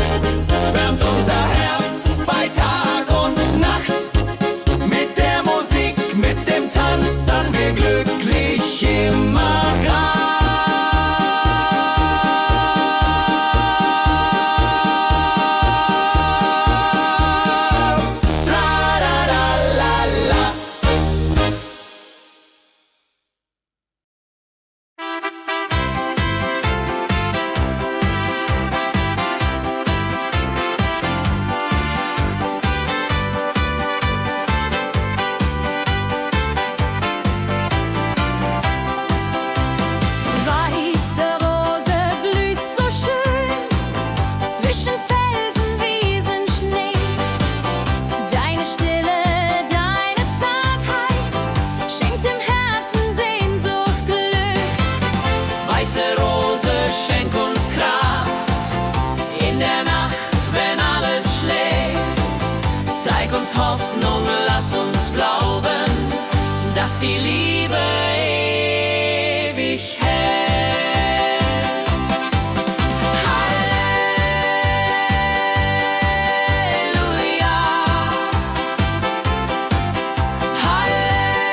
wärmt unser Herz bei Tag und Nacht. Mit der Musik, mit dem Tanz an wir glücklich immer grad. Trararalala. Weiße Rose blüht so schön zwischen Felsen, Wiesen, Schnee. Deine Stille, deine Zartheit schenkt dem Herzen Sehnsucht, Glück. Weiße Rose, schenk uns Kraft in der Nacht, wenn alles schläft. Zeig uns Hoffnung, lass uns glauben, dass die Liebe ewig hält. Halleluja. Halleluja.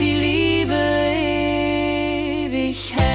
die Liebe ewig hält.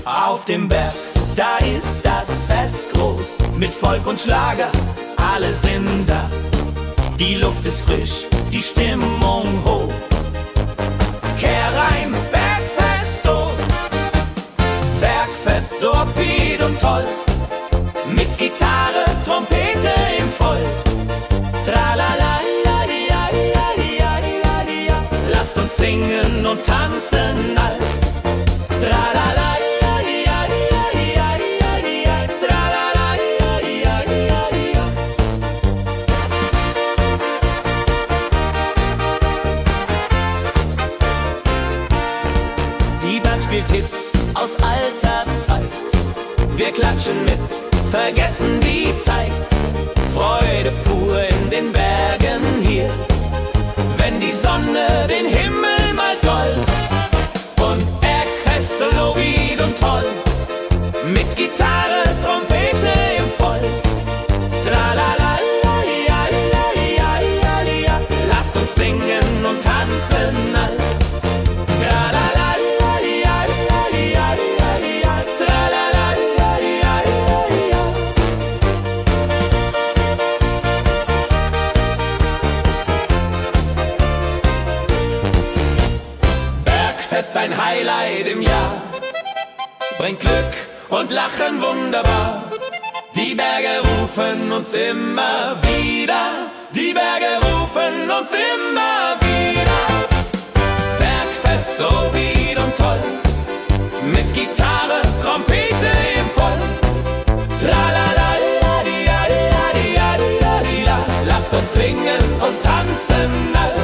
Auf dem Berg, da ist das Fest groß, mit Volk und Schlager, alle sind da. Die Luft ist frisch, die Stimmung hoch. Kehr rein, Bergfest, oh. Bergfest, so upbeat und toll. Mit Gitarre, Trompete im Voll. Tralala-la-di-ja-di-ja-di-ja-di-ja. Lasst uns singen und tanzen all. Tralala. Spielt Hits aus alter Zeit. Wir klatschen mit, vergessen die Zeit. Freude pur in den Bergen hier, wenn die Sonne den Himmel malt gold. Und Bergfest, Lovid und toll, mit Gitarre, Trompete im Voll. Tralala-la-di-ja-di-ja-di-ja-di-ja. Lasst uns singen und tanzen all. Bergfest, ein Highlight im Jahr, bringt Glück und Lachen wunderbar. Die Berge rufen uns immer wieder, die Berge rufen uns immer wieder. Bergfest, so wied und toll, mit Gitarre, Trompete im Voll. Tralala-di-ja-di-ja-di-ja-di-ja. Lasst uns singen und tanzen all.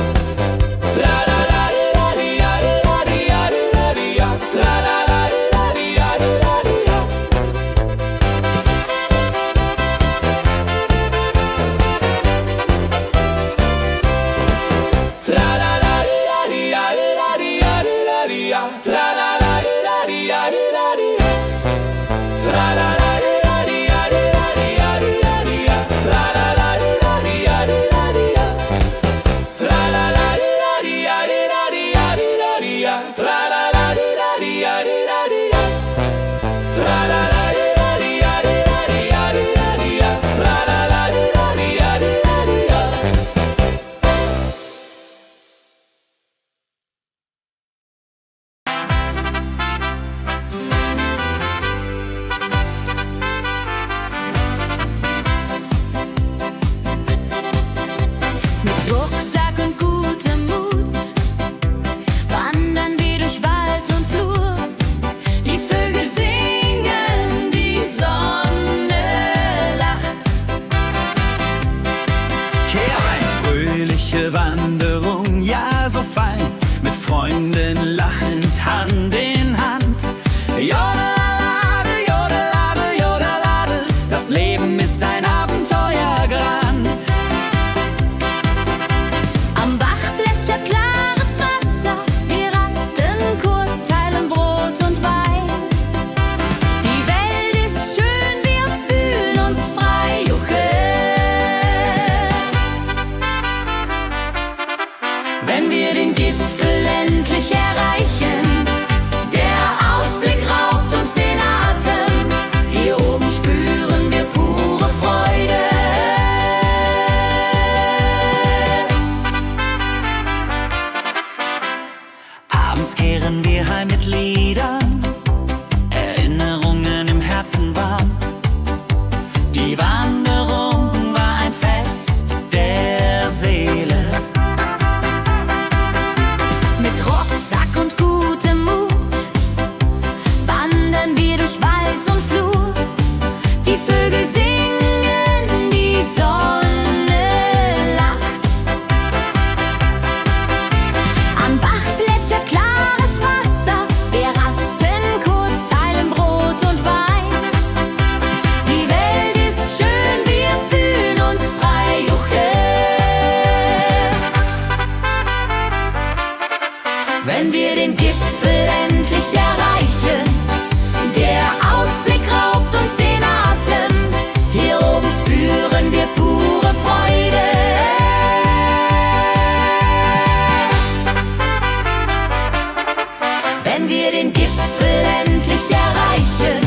den Gipfel endlich erreichen.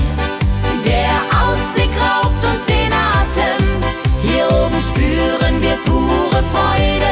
Der Ausblick raubt uns den Atem. Hier oben spüren wir pure Freude.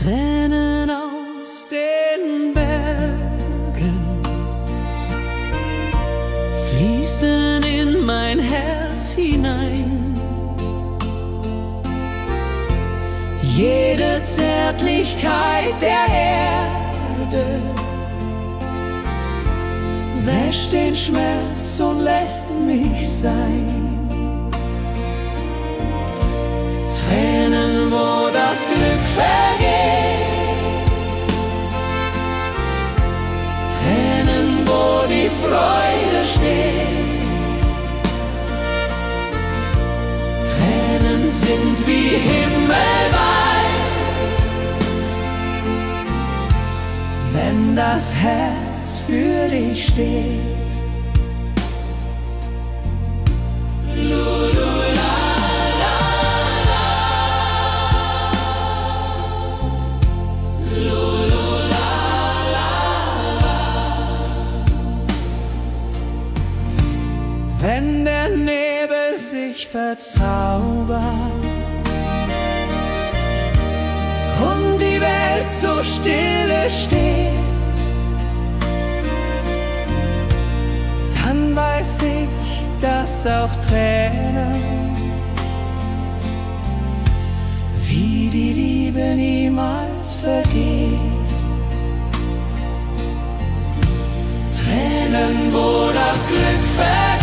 Tränen aus den Bergen fließen in mein Herz hinein. Jede Zärtlichkeit der Erde wäscht den Schmerz und lässt mich sein. Tränen, wo das Glück vergeht, Tränen, wo die Freude steht. Tränen sind wie himmelweit, wenn das Herz für dich steht. Wenn der Nebel sich verzaubert und die Welt so stille steht, dann weiß ich, dass auch Tränen wie die Liebe niemals vergeht. Tränen, wo das Glück vergeht,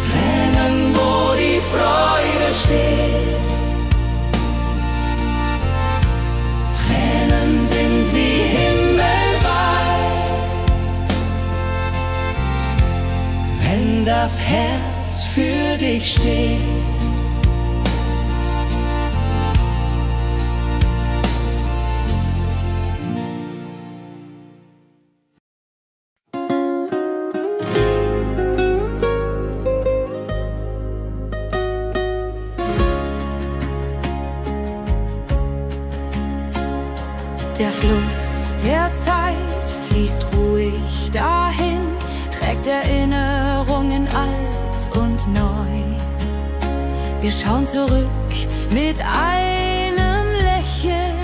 Tränen, wo die Freude steht. Tränen sind wie himmelweit, wenn das Herz für dich steht. Der Fluss der Zeit fließt ruhig dahin, trägt Erinnerungen alt und neu. Wir schauen zurück mit einem Lächeln.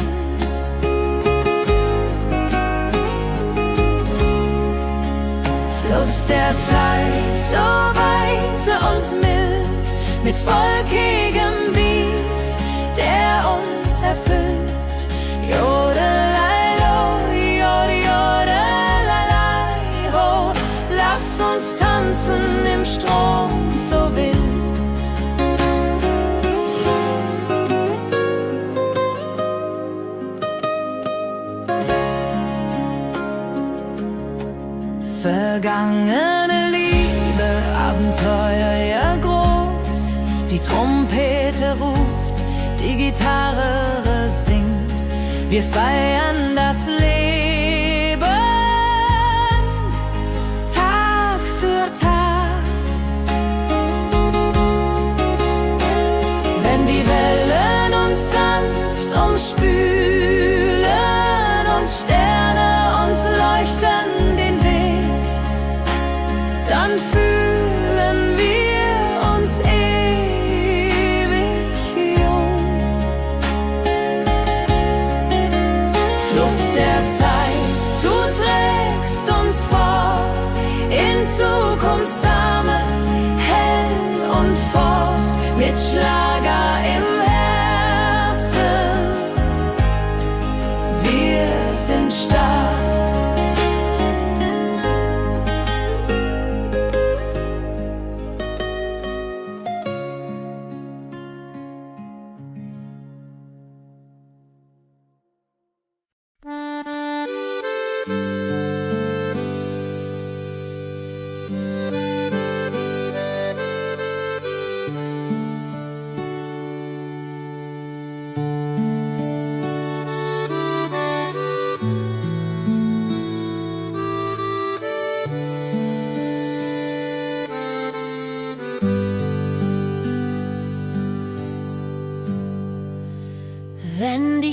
Fluss der Zeit, so weise und mild, mit volkigem Beat, der uns erfüllt. Jodelei-lo, jodelei-lei, ho, lass uns tanzen im Strom so wild. Vergangene Liebe, Abenteuer ja groß, die Trompete ruft, die Gitarre singt. Wir feiern das Leben Tag für Tag. Wenn die Wellen uns sanft umspülen und Sterne uns leuchten den Weg, dann fühlen wir uns ewig jung. Fluss der Zeit, du trägst uns fort in Zukunftssame, hell und fort, mit Schlager im Herzen. Wir sind stark.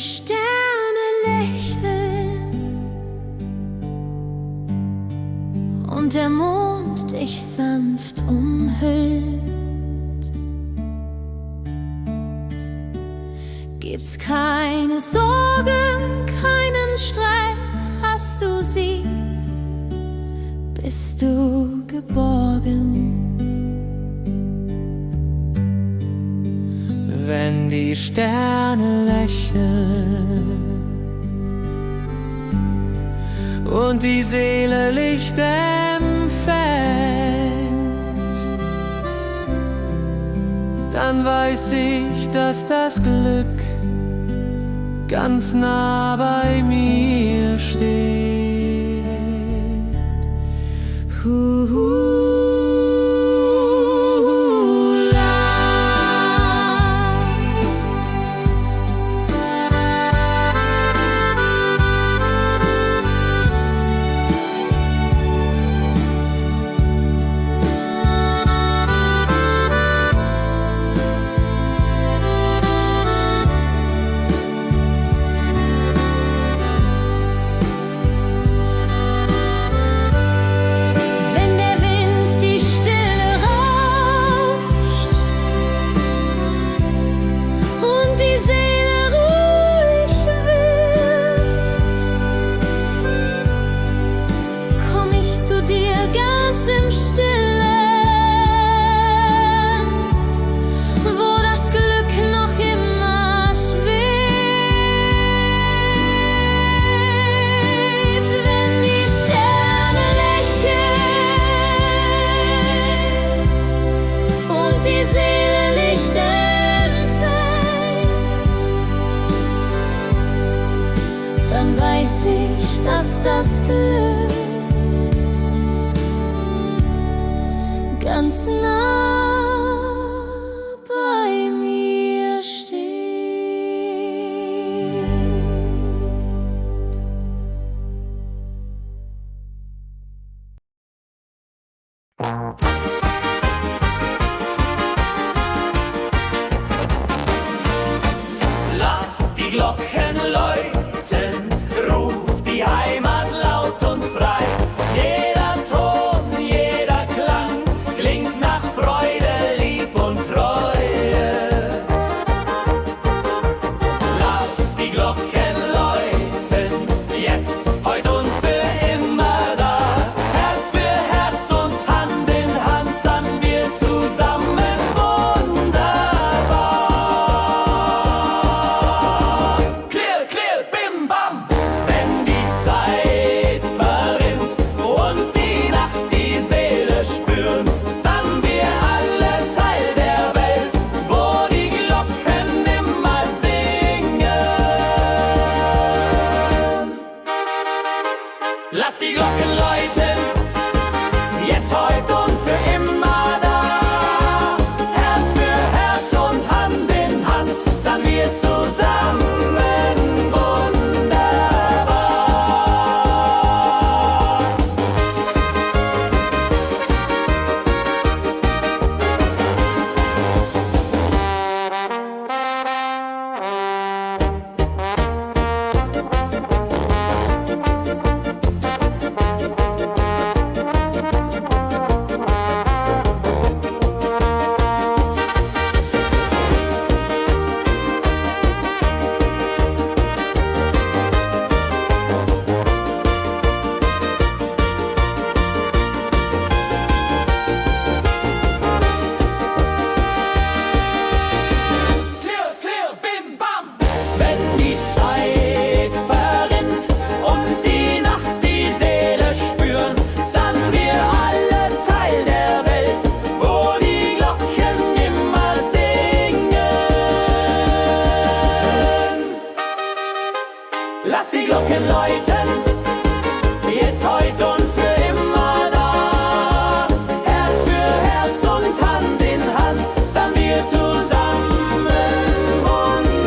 die Sterne lächeln und der Mond dich sanft umhüllt, gibt's keine Sorgen, keinen Streit, hast du sie, bist du geborgen. Wenn die Sterne lächeln und die Seele Licht empfängt, dann weiß ich, dass das Glück ganz nah bei mir steht. Dass das Glück ganz nah bei mir steht. Lass die Glocken läuten, ruf die Heimat laut und frei. Jeder Ton, jeder Klang klingt nach Freude, Lieb und Treue. Lass die Glocken läuten, jetzt, heute und für immer da. Herz für Herz und Hand in Hand sangen wir zusammen wunderbar. Clear, clear, bim, bam. Wenn die Zeit verrinnt und die Nacht die Seele spüren, sangen wir alle Teil der Welt, wo die Glocken immer singen. Lass die Glocken läuten, jetzt, heute und für immer da. Herz für Herz und Hand in Hand sangen wir zusammen wunderbar. Clear, clear, bim, bam. Wenn die Zeit verrinnt und die Nacht die Seele spüren, sangen wir alle Teil der Welt, wo die Glocken immer singen. Lass die Glocken läuten, jetzt, heute und für immer da. Herz für Herz und Hand in Hand sangen wir zusammen wunderbar.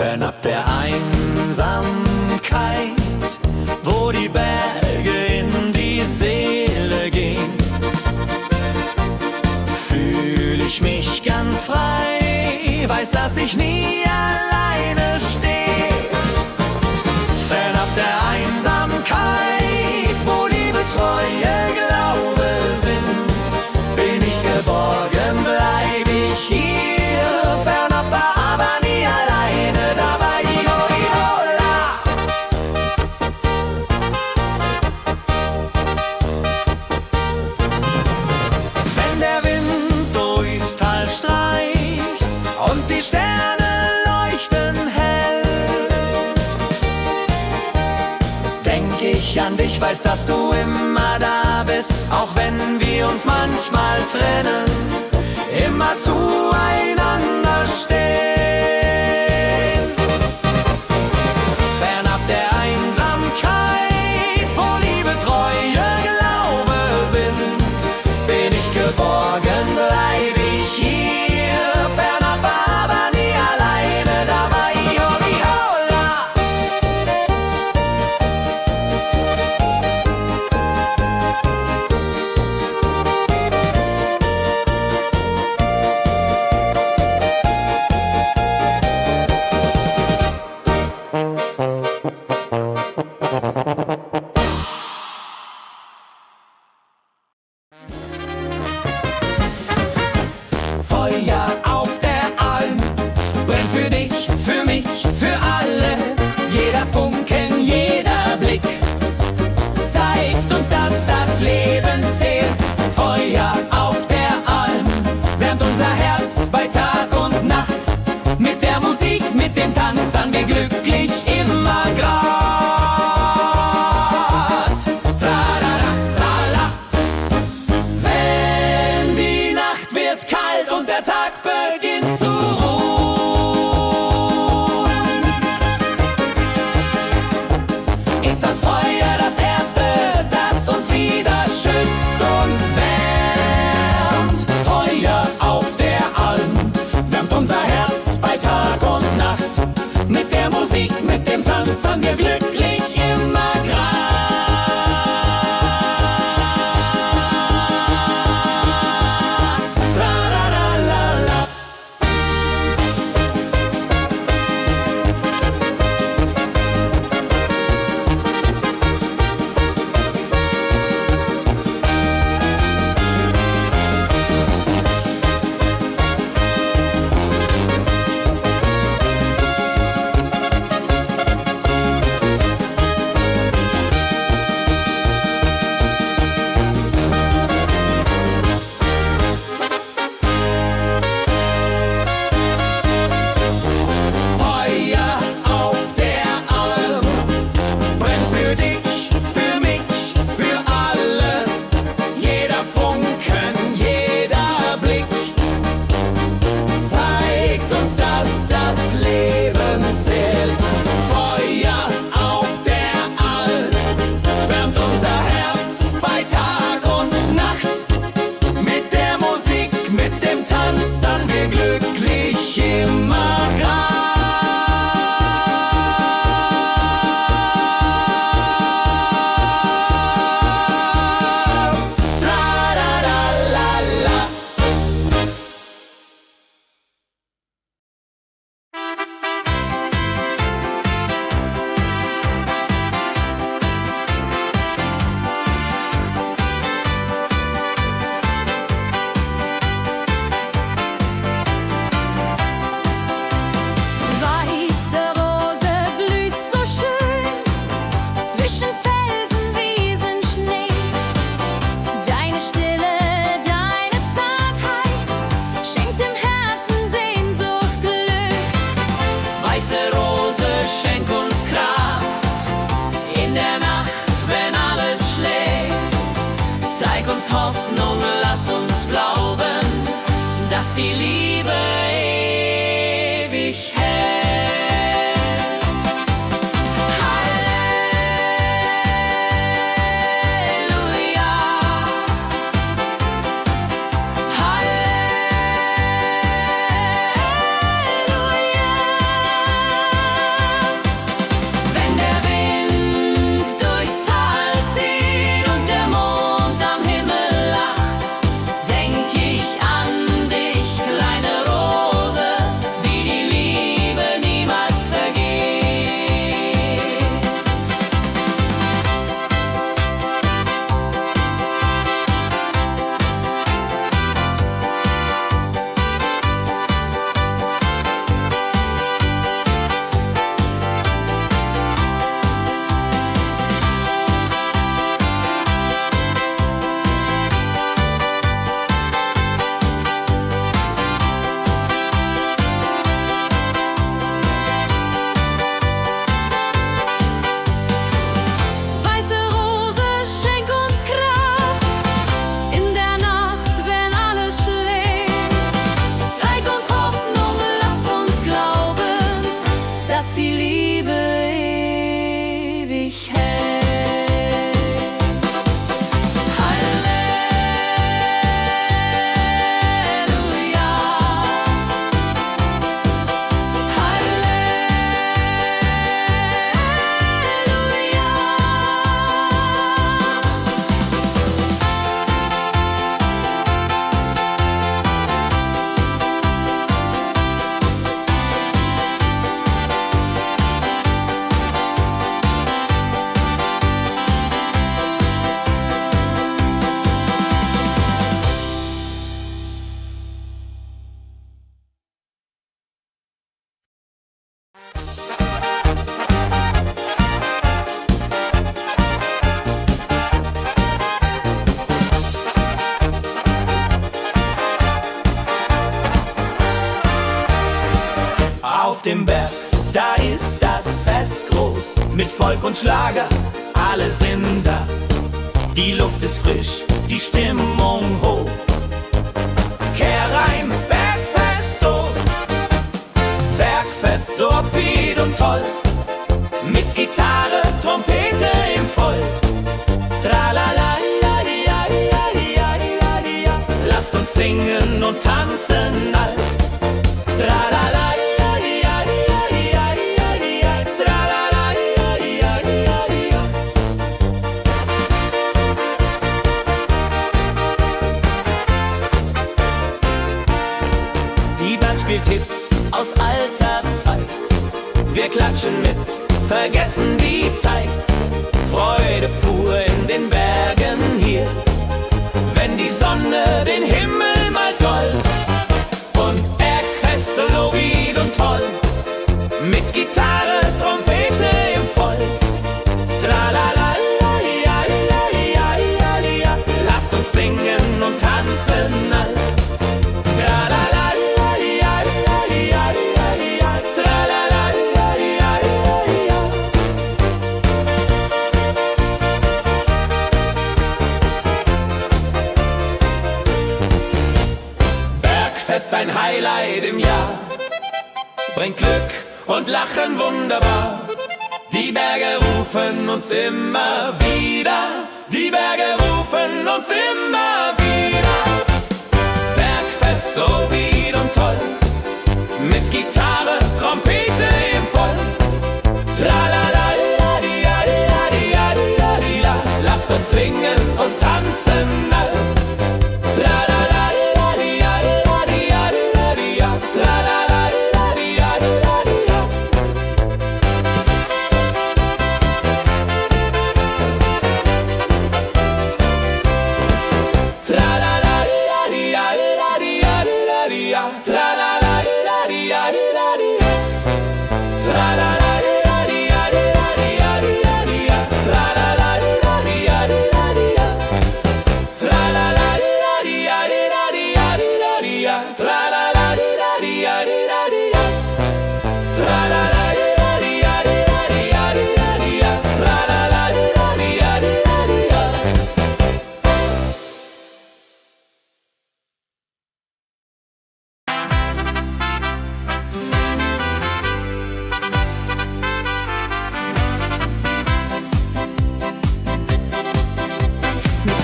fernab der Einsamkeit, wo die Berge in die Seele gehen, fühl ich mich ganz frei, weiß, dass ich nie alleine steh. Fernab der Einsamkeit, wo Liebe, Treue, Glaube sind, bin ich geborgen, bleib ich hier. Fernab, aber nie alleine dabei. Iho, iho, la. Wenn der Wind durchs Tal streicht und die Sterne leuchten hell, denk ich an dich, weiß, dass du immer da bist, auch wenn wir uns manchmal trennen, immer zueinander stehen. Fernab der Einsamkeit, wo Liebe, Treue, Glaube sind, bin ich geborgen, bleib ich hier. Fernab, aber nie alleine dabei. Iho, iho, la. Feuer auf der Alm brennt für dich, für mich, für alle. Jeder Funken, jeder Blick zeigt uns, dass das Leben zählt. Feuer auf der Alm wärmt unser Herz bei Tag und Nacht. Mit der Musik, mit dem Tanz an wir glücklich immer grad. Tralala, trala. Wenn die Nacht wird kalt und der Tag beginnt zu ruhen, ist das Feuer das Erste, das uns wieder schützt und wärmt. Feuer auf der Alm wärmt unser Herz bei Tag und Nacht. Mit der Musik, mit dem Tanz an wir glücklich immer grad. Trararalala. Feuer auf der Alm brennt für dich, für mich, für alle. Jeder Funken, jeder Blick zeigt uns, dass das Leben zählt. Feuer auf der Alm wärmt unser Herz bei Tag und Nacht. Mit der Musik, mit dem Tanz an wir glücklich immer grad. Trararalala. Weiße Rose blüht so schön zwischen Felsen, Wiesen, Schnee. Deine Stille, deine Zartheit schenkt dem Herzen Sehnsucht, Glück. Weiße Rose, schenk uns Kraft in der Nacht, wenn alles schläft. Zeig uns Hoffnung, lass uns glauben, dass die Liebe ewig hält. Halleluja. Halleluja. Auf dem Berg, da ist das Fest groß, mit Volk und Schlager, alle sind da. Die Luft ist frisch, die Stimmung hoch. Kehr rein, Bergfest, oh. Bergfest, so upbeat und toll. Mit Gitarre, Trompete im Voll. Tralala, lasst uns singen und tanzen all. Tralala, die Band spielt Hits aus alter Zeit. Wir klatschen mit, vergessen die Zeit. Freude pur in den Bergen hier, wenn die Sonne den Himmel malt gold. Und Bergfest, Lovid und toll, mit Gitarre, Trompete im Voll. Tralala, lasst uns singen und tanzen all. Tralala, Bergfest, ein Highlight im Jahr, bringt Glück und Lachen wunderbar. Die Berge rufen uns immer wieder, die Berge rufen uns immer wieder. Bergfest, so wied und toll, mit Gitarre, Trompete im Voll. Tralala, lasst uns singen und tanzen all. Tralala,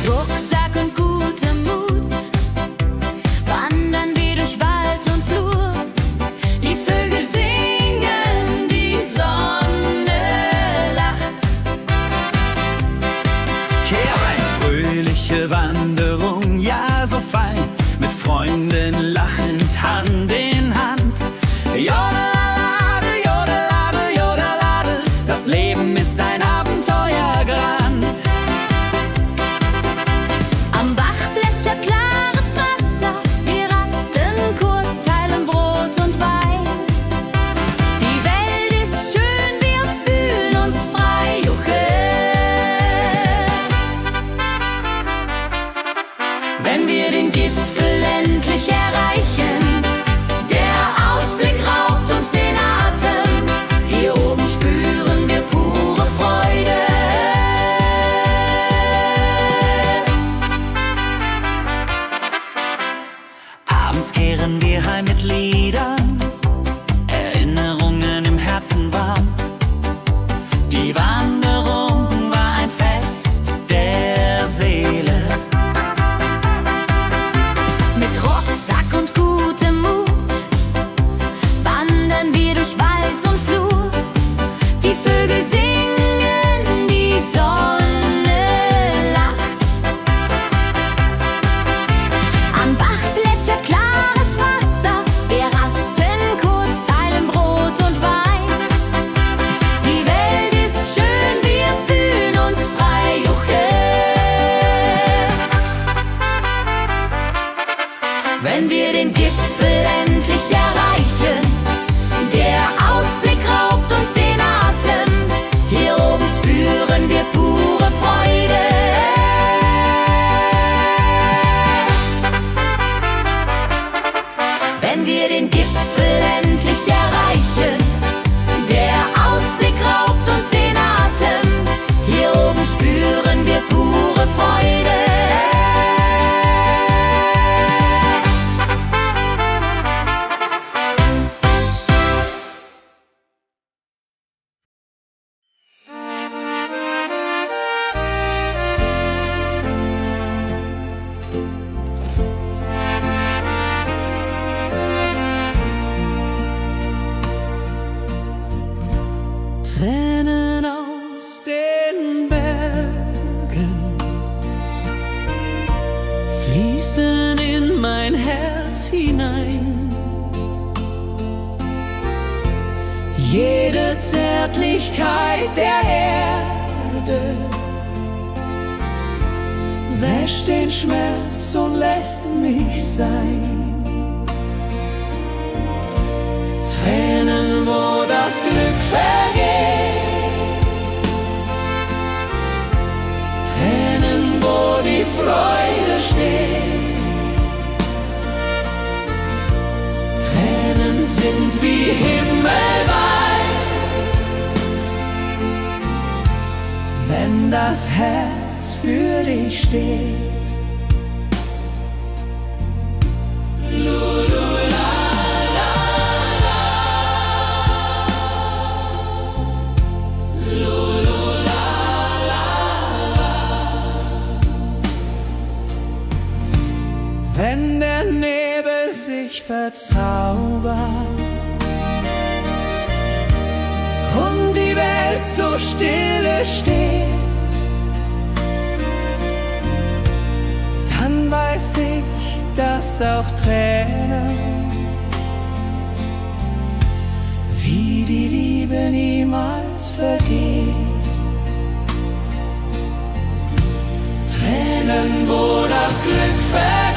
Rucksack und gutem Mut wandern wir durch Wald und Flur. Die Vögel singen, die Sonne lacht. kehr rein, fröhliche Wanderung, ja so fein, mit Freunden lachend Hand in Hand. Jodelade, jodelade, jodelade, das Leben ist ein Abenteuergrand. Am Bach plätschert klares Wasser, wir rasten kurz, teilen Brot und Wein. Die Welt ist schön, wir fühlen uns frei, juche. Wenn wir den Gipfel endlich erreichen, der Ausblick raubt uns den Atem. Hier oben spüren wir pure Freude. Abends kehren wir heim mit Liedern, Erinnerungen im Herzen warm. Die Wanderung war ein Fest der Seele. Mit Rucksack und gutem Mut wandern wir durch Wald und Flur. Die Vögel singen, die Sonne lacht. Am Bach plätschert klares Wasser, wir rasten kurz, teilen Brot und Wein. Die Welt ist schön, wenn wir den Gipfel endlich erreichen. Der Ausblick raubt uns den Atem, hier oben spüren wir pure Freude. Tränen aus den Bergen fließen in mein Herz hinein. Jede Zärtlichkeit der Erde wäscht den Schmerz und lässt mich sein. Tränen, wo das Glück vergeht, Tränen, wo die Freude steht. Tränen sind wie himmelweit, wenn das Herz für dich steht. Wenn der Nebel sich verzaubert und die Welt so stille steht, dann weiß ich, dass auch Tränen wie die Liebe niemals vergeht. Tränen, wo das Glück vergeht,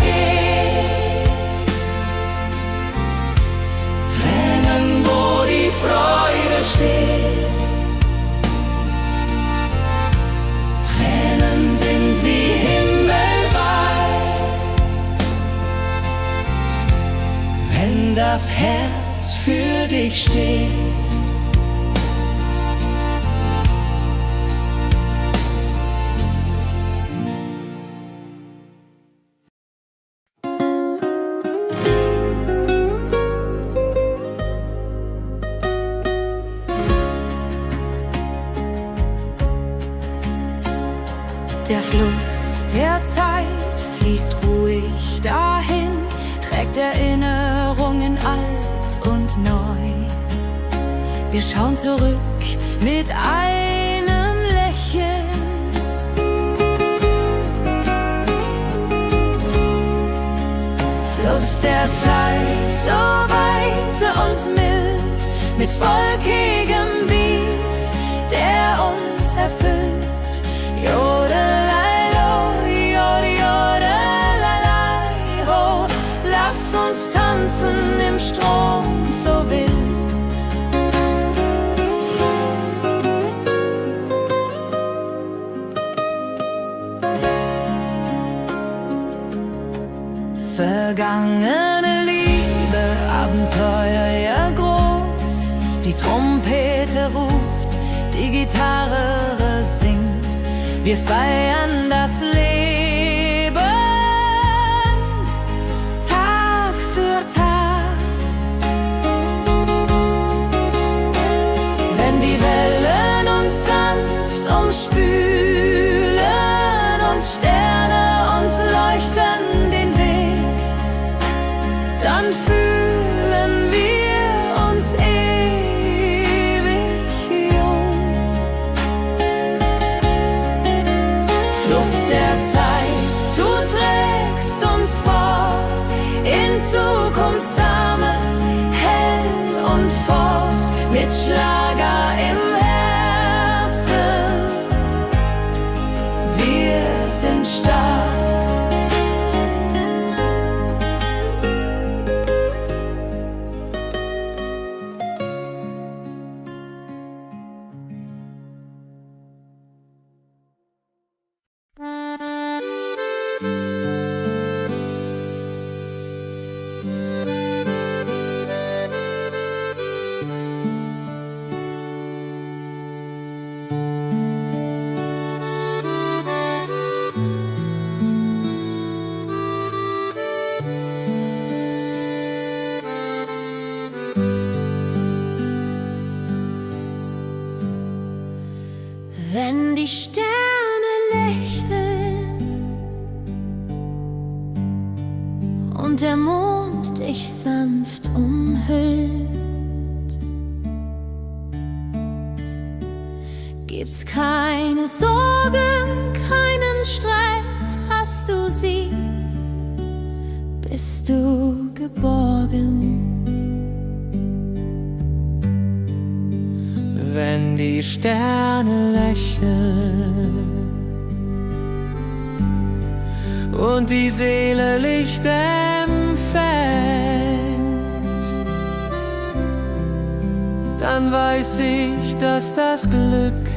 Tränen, wo die Freude steht. Tränen sind wie himmelweit, wenn das Herz für dich steht. Der Fluss der Zeit fließt ruhig dahin, trägt Erinnerungen alt und neu. Wir schauen zurück mit einem Lächeln. Fluss der Zeit, so weise und mild, mit wolkigem Beat, der uns erfüllt. Lass uns tanzen im Strom so wild. Vergangene Liebe, Abenteuer ja groß. Die Trompete ruft, die Gitarre singt. Wir feiern das Leben. Spülen und Sterne uns leuchten den Weg, dann fühlen wir uns ewig jung. Fluss der Zeit, du trägst uns fort in Zukunftssame, hell und fort mit Schlager im Herzen. Sind stark. Sterne lächeln und der Mond dich sanft umhüllt, gibt's keine Sorgen, keinen Streit, hast du sie, bist du geborgen. Wenn die Sterne lächeln und die Seele Licht empfängt, dann weiß ich, dass das Glück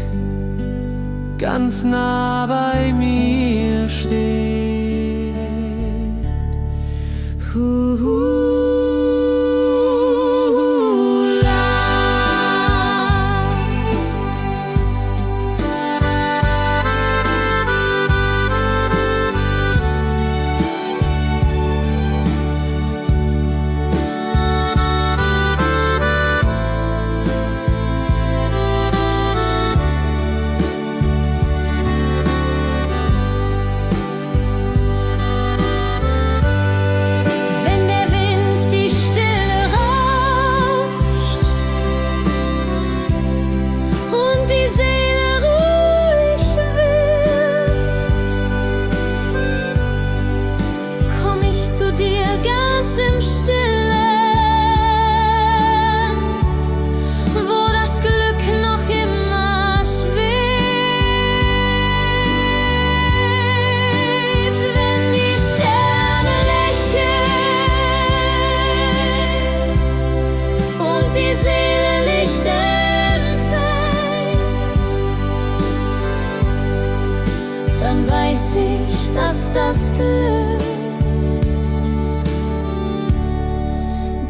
ganz nah bei mir steht. Dass das Glück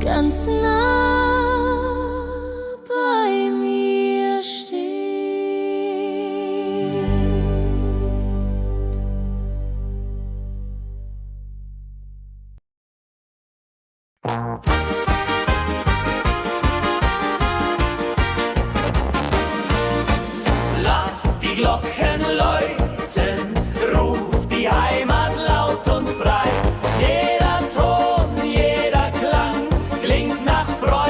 ganz nah bei mir steht. Lass die Glocken läuten, ruf die Heimat laut und frei. Jeder Ton, jeder Klang klingt nach Freude.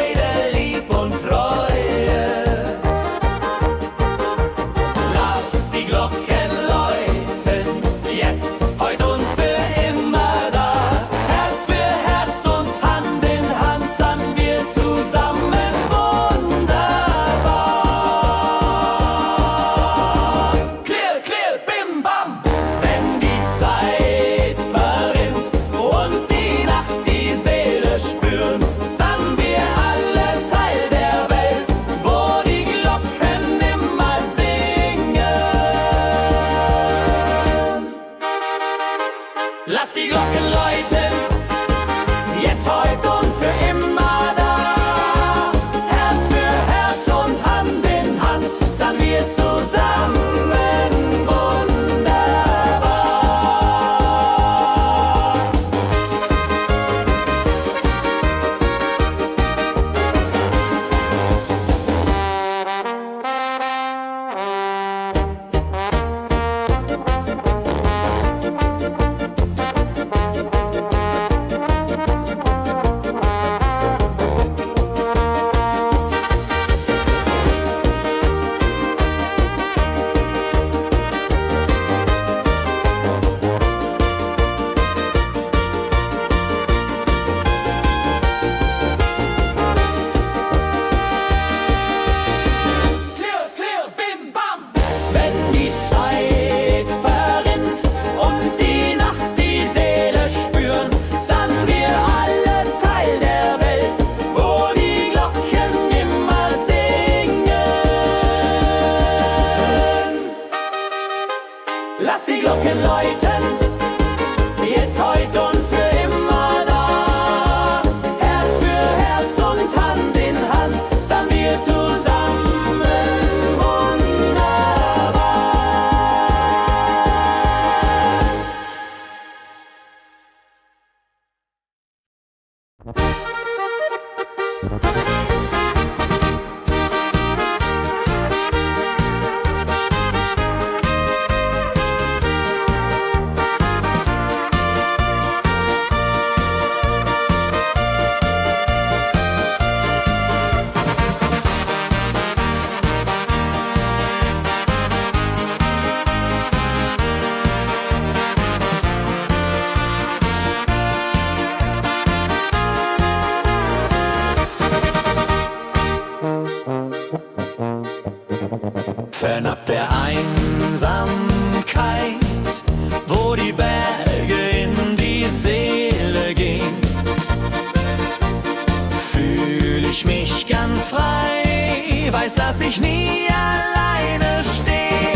ich mich ganz frei, weiß, dass ich nie alleine stehe.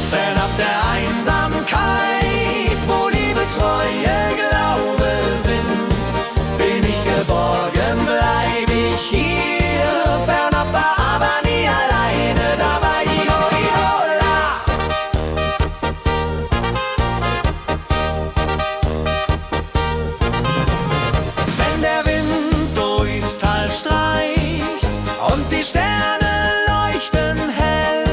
Fernab der Einsamkeit, wo Liebe, Treue, Glaube sind, bin ich geborgen, bleib ich hier. Fernab, aber nie alleine, dabei Iho, Ihola. Wenn der Wind durchs Tal streicht und die Sterne leuchten hell,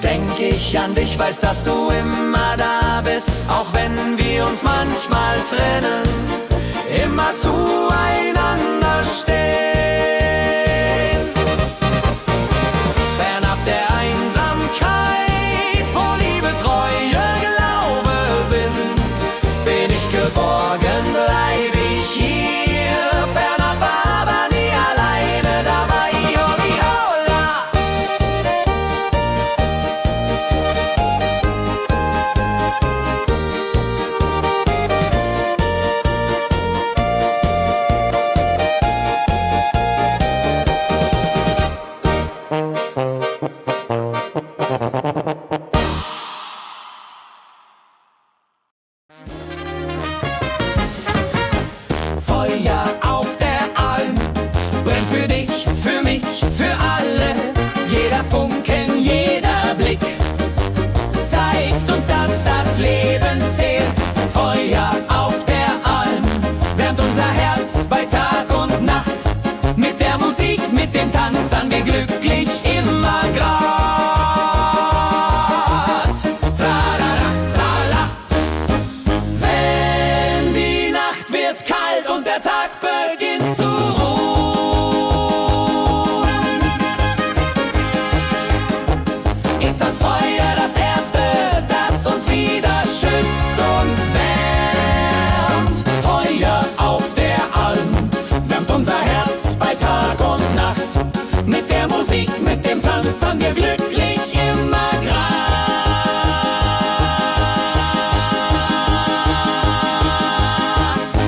denk ich an dich, weiß, dass du immer da bist, auch wenn wir uns manchmal trennen, immer zueinander stehen. Fernab der Einsamkeit, wo Liebe, Treue, Glaube sind, bin ich geborgen, bleib ich hier. Fernab, aber nie alleine, dabei Iho, Ihola. Feuer auf der Alm brennt für dich, für mich, für alle. Jeder Funken, jeder Blick zeigt uns, dass das Leben zählt. Feuer auf der Alm wärmt unser Herz bei Tag und Nacht. Mit der Musik, mit dem Tanz an wir glücklich immer grad. Tralala, trala. Wenn die Nacht wird kalt und der Tag beginnt zu ruhen, ist das Feuer das Erste, das uns wieder schützt und wärmt. Feuer auf der Alm wärmt unser Herz bei Tag und Nacht. Mit der Musik, mit dem Tanz an wir glücklich immer grad.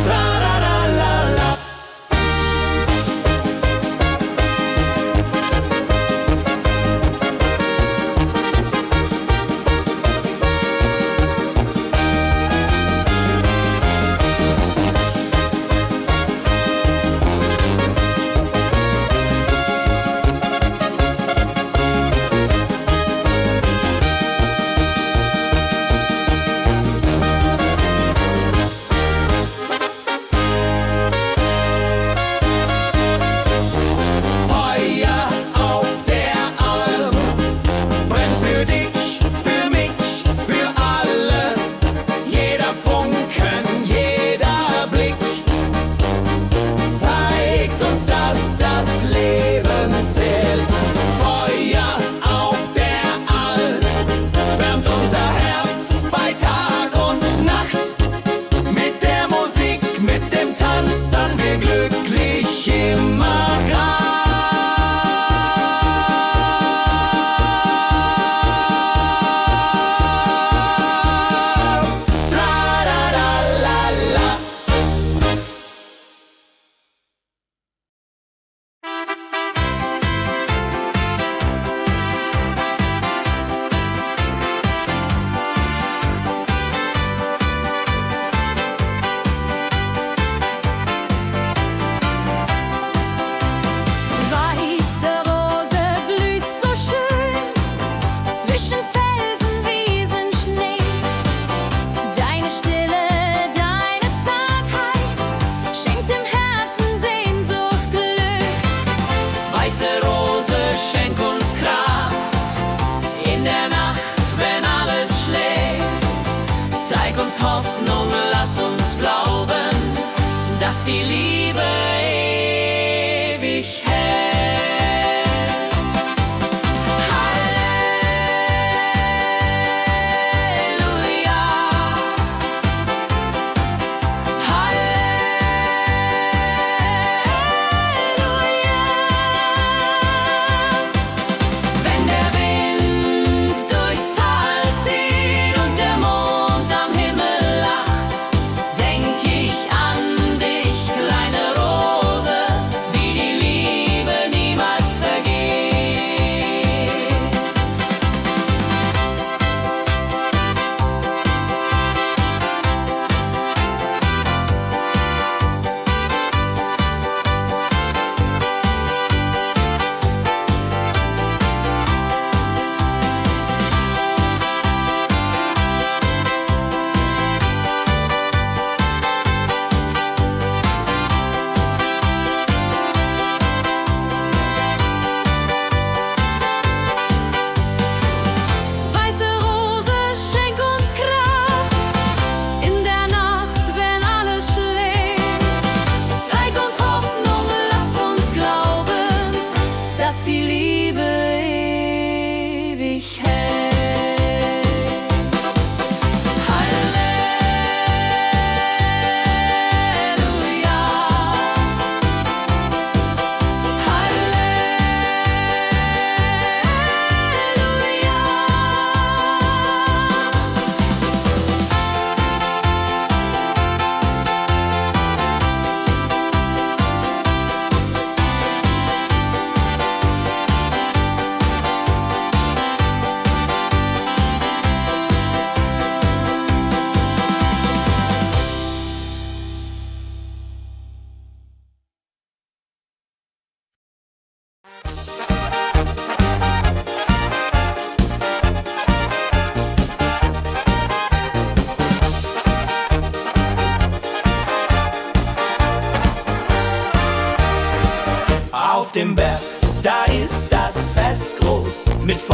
Tralala. Feuer auf der Alm brennt für dich, für mich, für alle. Jeder Funken, jeder Blick zeigt uns, dass das Leben zählt. Feuer auf der Alm wärmt unser Herz bei Tag und Nacht. Mit der Musik, mit dem Tanz an wir glücklich immer grad. Tralala. Weiße Rose blüht so schön zwischen Felsen, Wiesen, Schnee. Deine Stille, deine Zartheit schenkt dem Herzen Sehnsucht, Glück. Weiße Rose, schenk uns Kraft in der Nacht, wenn alles schläft. Zeig uns Hoffnung, lass uns glauben, dass die Liebe ewig hält. Halleluja. Halleluja. Wenn der Wind durchs Tal zieht und der Mond am Himmel lacht, denk ich an dich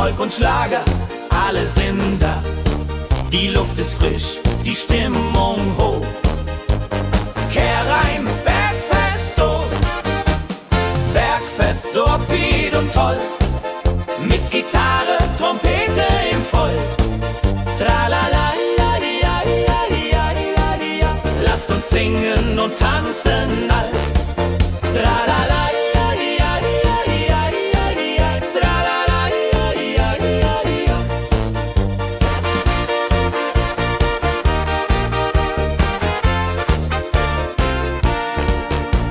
Volk und Schlager, alle sind da. Die Luft ist frisch, die Stimmung hoch. Kehr rein, Bergfest, oh. Bergfest, so upbeat und toll. Mit Gitarre, Trompete im Voll. Tralala, lasst uns singen und tanzen all. Tralala,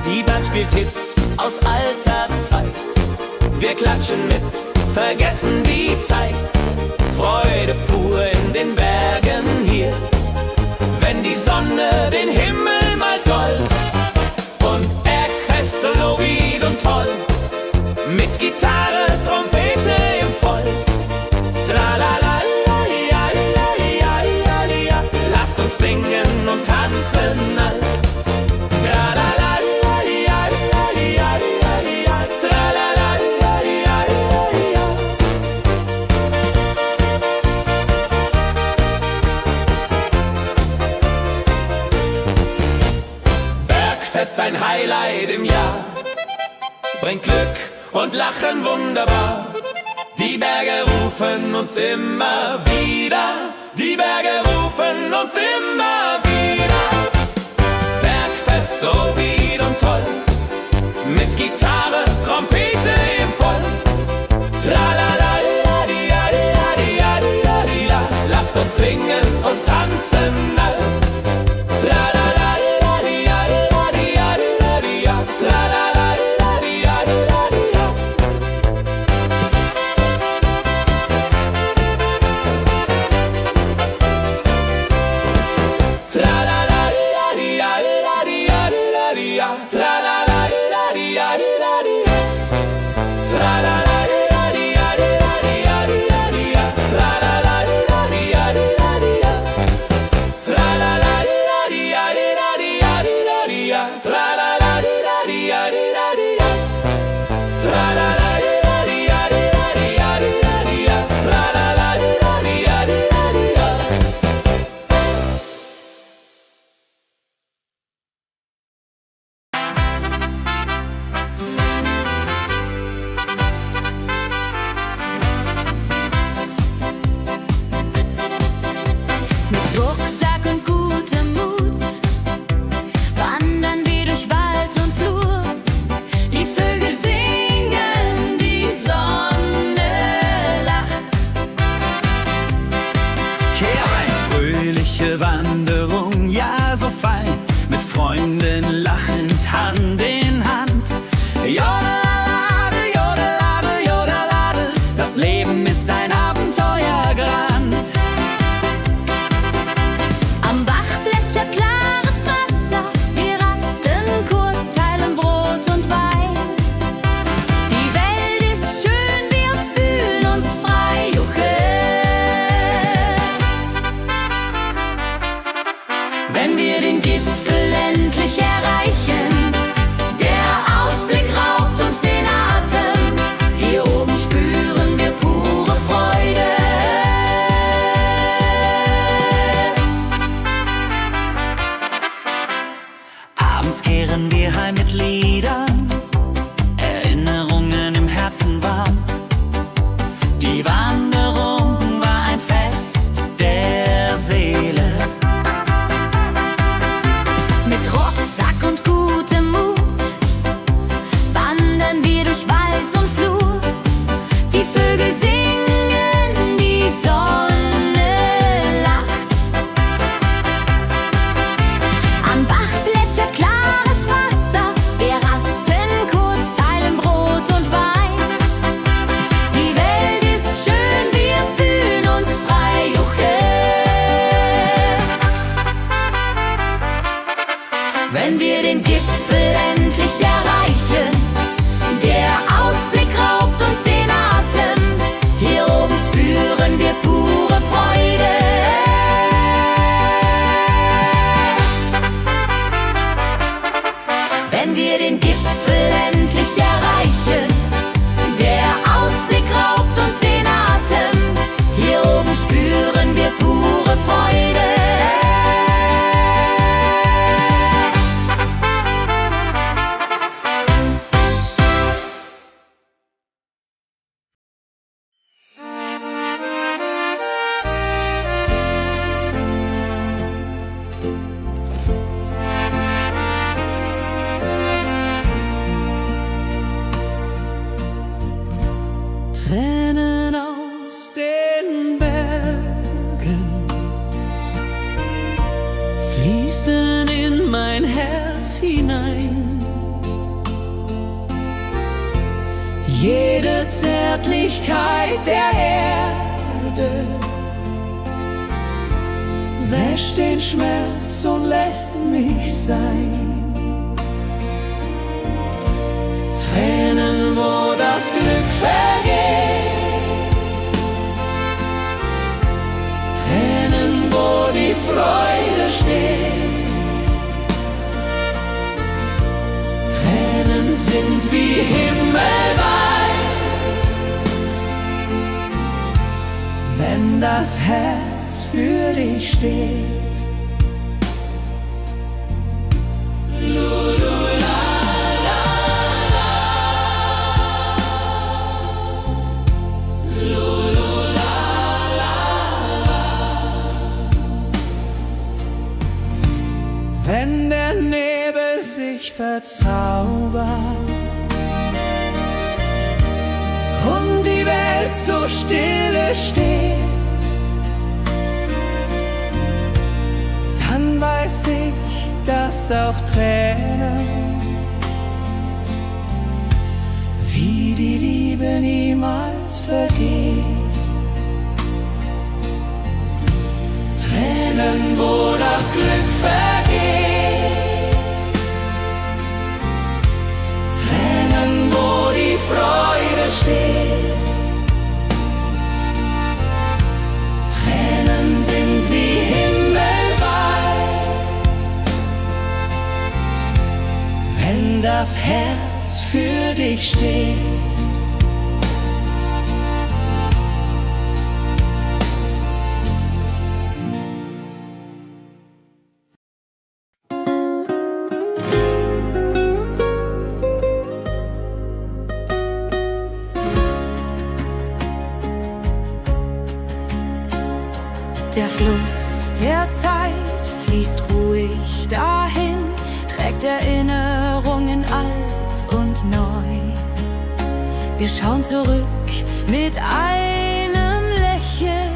die Band spielt Hits aus alter Zeit. Wir klatschen mit, vergessen die Zeit. Freude pur in den Bergen hier, wenn die Sonne den Himmel malt gold. Und Bergfest, Lorid und toll, mit Gitarre, Trompete im Voll. Tralala, lasst uns singen und tanzen all. Tralala, Bergfest, ein Highlight im Jahr, bringt Glück und Lachen wunderbar. Die Berge rufen uns immer wieder, die Berge rufen uns immer wieder. Bergfest, so wied und toll, mit Gitarre, Trompete im Voll. Tralala, lasst uns singen und tanzen all. Tralala, Rucksack und gutem Mut wandern wir durch Wald und Flur. Die Vögel singen, die Sonne lacht. Kehr rein, fröhliche Wanderung, ja so fein, mit Freunden lachend Hand in Hand. Jodelade, jodelade, jodelade, das Leben ist ein Abenteuergrand. Am Bach plätschert klares Wasser, wir rasten kurz, teilen Brot und Wein. Die Welt ist schön, wir fühlen uns frei, juche. Wenn wir den Gipfel endlich erreichen, der Ausblick raubt uns den Atem. Hier oben spüren wir pure Freude. Abends kehren wir heim mit Liedern, Erinnerungen im Herzen warm. Die Wanderung war ein Fest der Seele. Mit Rucksack und gutem Mut wandern wir durch Wald und Flur. Die Vögel singen, die Sonne lacht. Am Bach plätschert klares Wasser, wir rasten kurz, teilen Brot und Wein. Die Welt ist schön, wir fühlen uns frei, juche. Wenn wir den Gipfel endlich erreichen, der Ausblick raubt uns den Atem. Hier oben spüren wir pure Freude. Wenn wir den Gipfel endlich erreichen, der Ausblick raubt uns den Atem. Zärtlichkeit der Erde wäscht den Schmerz und lässt mich sein. Tränen, wo das Glück vergeht, Tränen, wo die Freude steht. Tränen sind wie himmelweit, wenn das Herz für dich steht. Wenn der Nebel sich verzaubert und die Welt so stille steht, dann weiß ich, dass auch Tränen wie die Liebe niemals vergehen. Tränen, wo das Glück vergeht, Tränen, wo die Freude steht. Tränen sind wie himmelweit, wenn das Herz für dich steht. Der Fluss der Zeit fließt ruhig dahin, trägt Erinnerungen alt und neu. Wir schauen zurück mit einem Lächeln.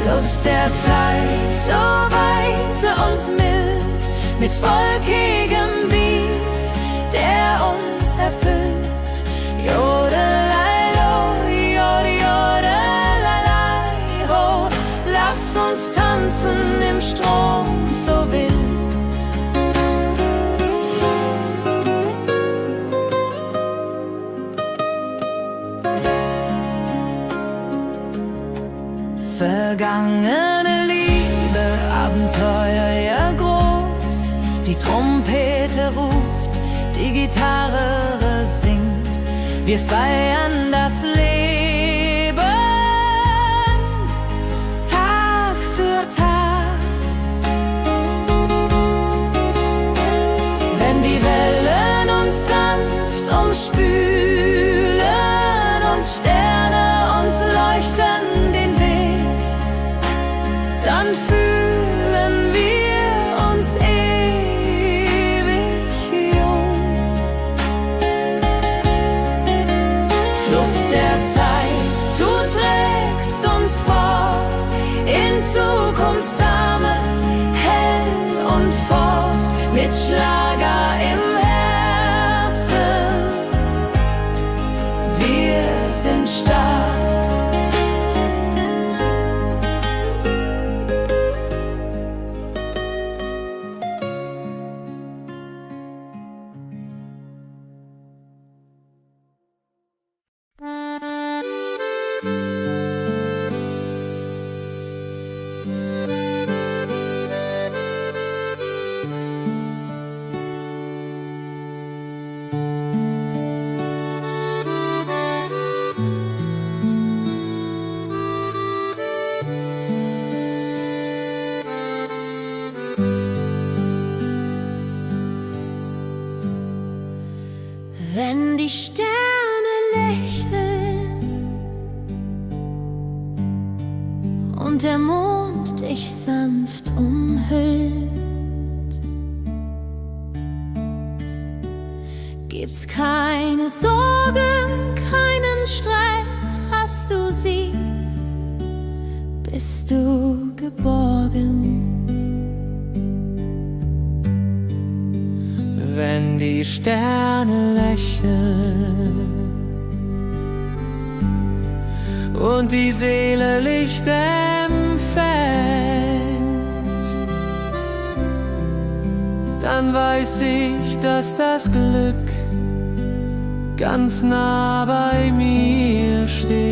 Fluss der Zeit, so weise und mild, mit wolkigem Beat, der uns erfüllt. Lass uns tanzen im Strom so wild. Vergangene Liebe, Abenteuer ja groß. Die Trompete ruft, die Gitarre singt. Wir feiern das Leben. Spülen und Sterne uns leuchten den Weg, dann fühlen wir uns ewig jung. Fluss der Zeit, du trägst uns fort in Zukunftsarme, hell und fort mit Schlager im Herzen. Sind stark. Wenn die Sterne lächeln und der Mond dich sanft umhüllt, gibt's keine Sorgen, keinen Streit, hast du sie, bist du geborgen. wenn die Sterne lächeln und die Seele Licht empfängt, dann weiß ich, dass das Glück ganz nah bei mir steht.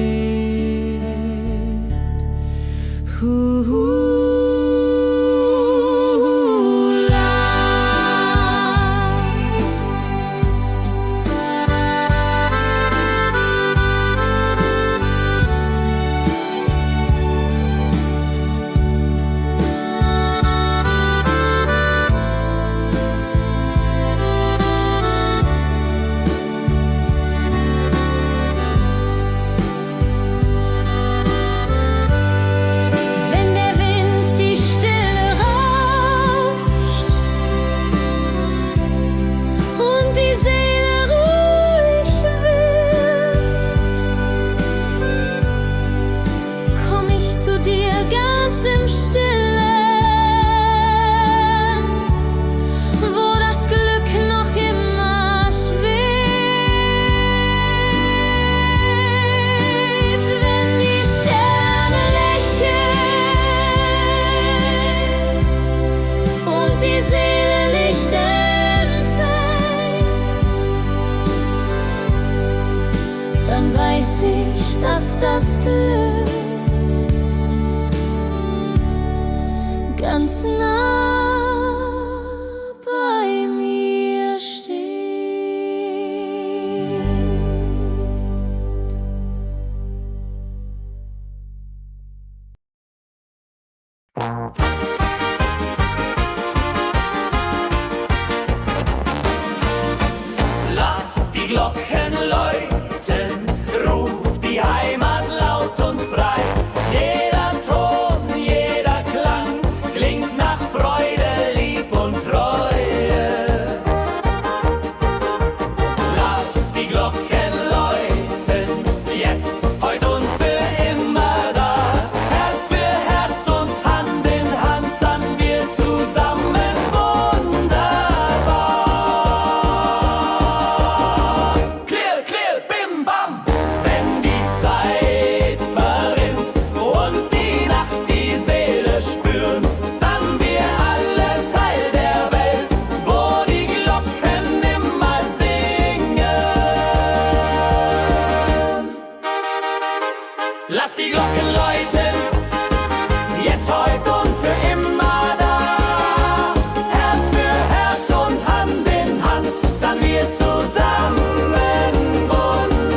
Wenn der Wind die Stille rauscht und die Seele ruhig wird, komm ich zu dir ganz im Stillen, wo das Glück noch immer schwebt. Wenn die Sterne lächeln und die Seele Licht empfängt, dann weiß ich, dass das Glück ganz nah bei mir steht. Lass die Glocken läuten, ruf die Heimat laut und frei. Jeder Ton, jeder Klang klingt nach Freude, Lieb und Treue. Lass die Glocken läuten, jetzt, heute und für immer da. Herz für Herz und Hand in Hand sangen wir zusammen wunderbar. Clear, clear, bim, bam. Wenn die Zeit verrinnt und die Nacht die Seele spüren, sangen wir alle Teil der Welt, wo die Glocken immer singen. Lass die Glocken läuten, jetzt, heute und für immer da. Herz für Herz und Hand in Hand sangen wir zusammen wunderbar.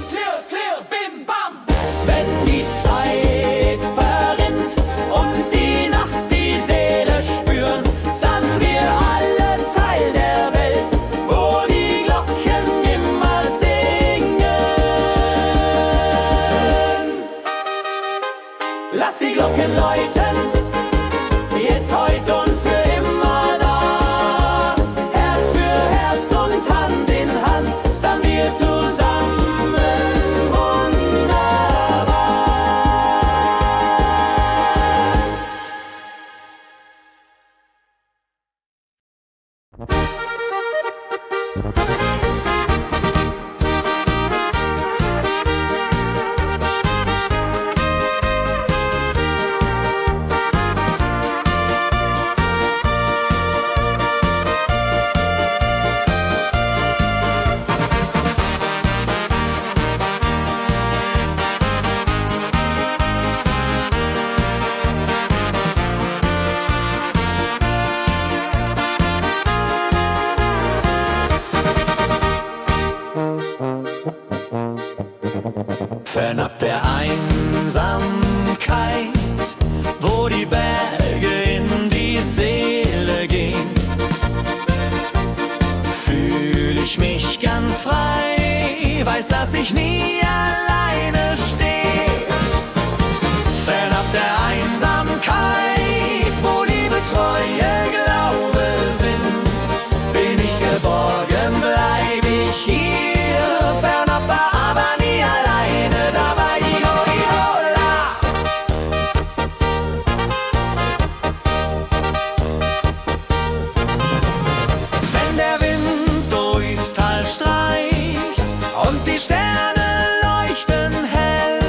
Clear, clear, bim, bam. Wenn die Zeit verrinnt und die Nacht die Seele spüren, sangen wir alle Teil der Welt, wo die Glocken immer singen. Lass die Glocken läuten, jetzt, heute und für immer da. Herz für Herz und Hand in Hand sangen wir zusammen wunderbar. ich nie alleine stehe. Fernab der Einsamkeit, wo Liebe, Treue, Glaube sind, bin ich geborgen, bleib ich hier. Fernab, aber nie alleine dabei. Iho, iho, la. Wenn der Wind durchs Tal streicht und die Sterne leuchten hell,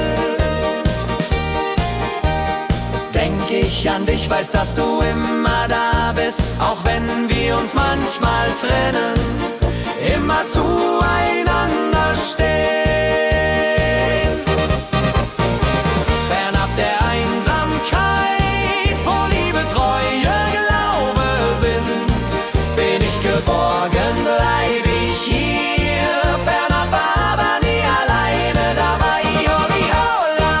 denk ich an dich, weiß, dass du immer da bist, auch wenn wir uns manchmal trennen, immer zueinander stehen. Fernab der Einsamkeit, wo Liebe, Treue, Glaube sind, bin ich geborgen, bleib ich hier. Fernab, aber nie alleine dabei. Iho, iho, la.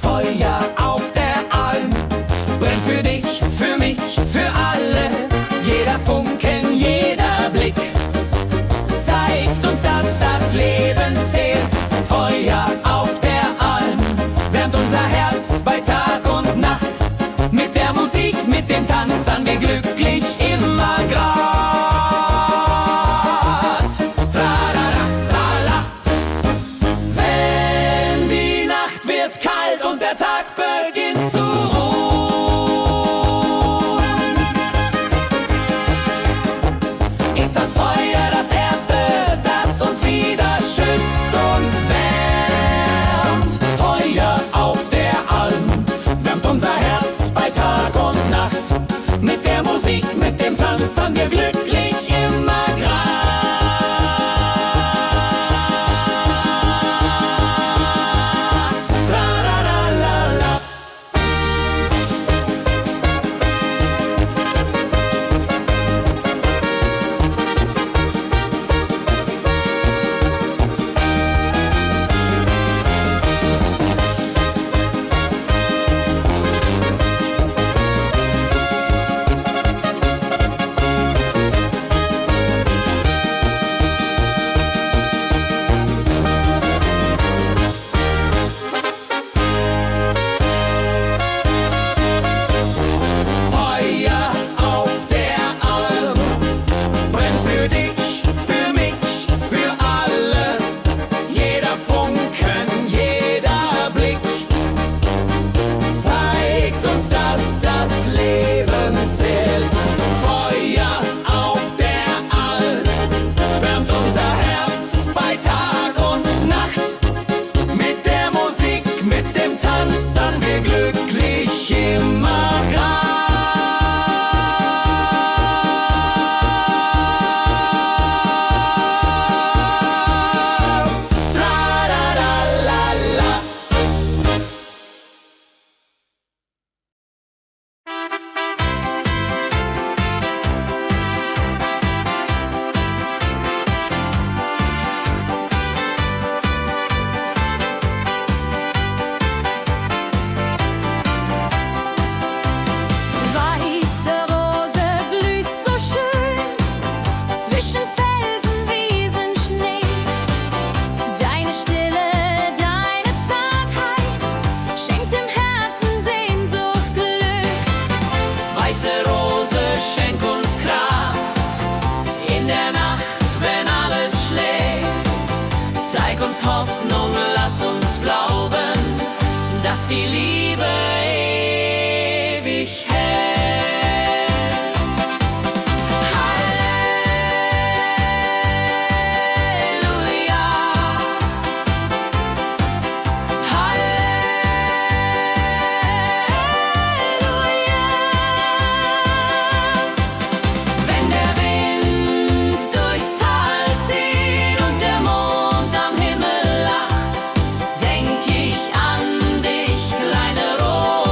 Feuer auf der Alm brennt für dich, für mich, für alle. Jeder Funken, jeder Blick zeigt uns, dass das Leben zählt. Feuer auf der Alm wärmt unser Herz bei Tag und Nacht. Mit der Musik, mit dem Tanz an wir glücklich immer grad. Trarara, trala. Wenn die Nacht wird kalt und der Tag beginnt zu ruhen, ist das Feuer das Erste, das uns wieder schützt und wärmt. Feuer auf der Alm wärmt unser Herz bei Tag und Nacht. Mit der Musik, mit dem Tanz an wir glücklich immer grad. Trararalala. Feuer auf der Alm brennt für dich, für mich, für alle. Jeder Funken, jeder Blick zeigt uns, dass das Leben zählt. Feuer auf der Alm wärmt unser Herz bei Tag und Nacht. Mit der Musik, mit dem Tanz an wir glücklich immer grad. Trararalala. Weiße Rose blüht so schön zwischen Felsen, Wiesen, Schnee. Deine Stille, deine Zartheit schenkt dem Herzen Sehnsucht, Glück. Weiße Rose, schenk uns Kraft in der Nacht, wenn alles schläft. Zeig uns Hoffnung, lass uns glauben, dass die Liebe ewig hält. Halleluja. Rose.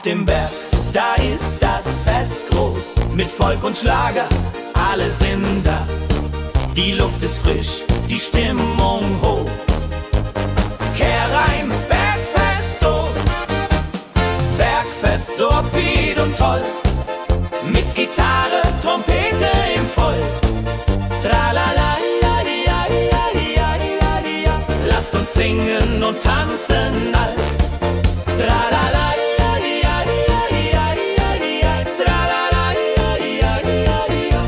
auf dem Berg, da ist das Fest groß, mit Volk und Schlager, alle sind da. Die Luft ist frisch, die Stimmung hoch. Kehr rein, Bergfest, oh. Bergfest, so upbeat und toll. Mit Gitarre, Trompete im Voll. Tralala, ja, ja, ja, ja, ja, ja. Lasst uns singen und tanzen all. Tralala, ja, ja, ja, ja, ja, ja. Tralala, ja, ja, ja, ja.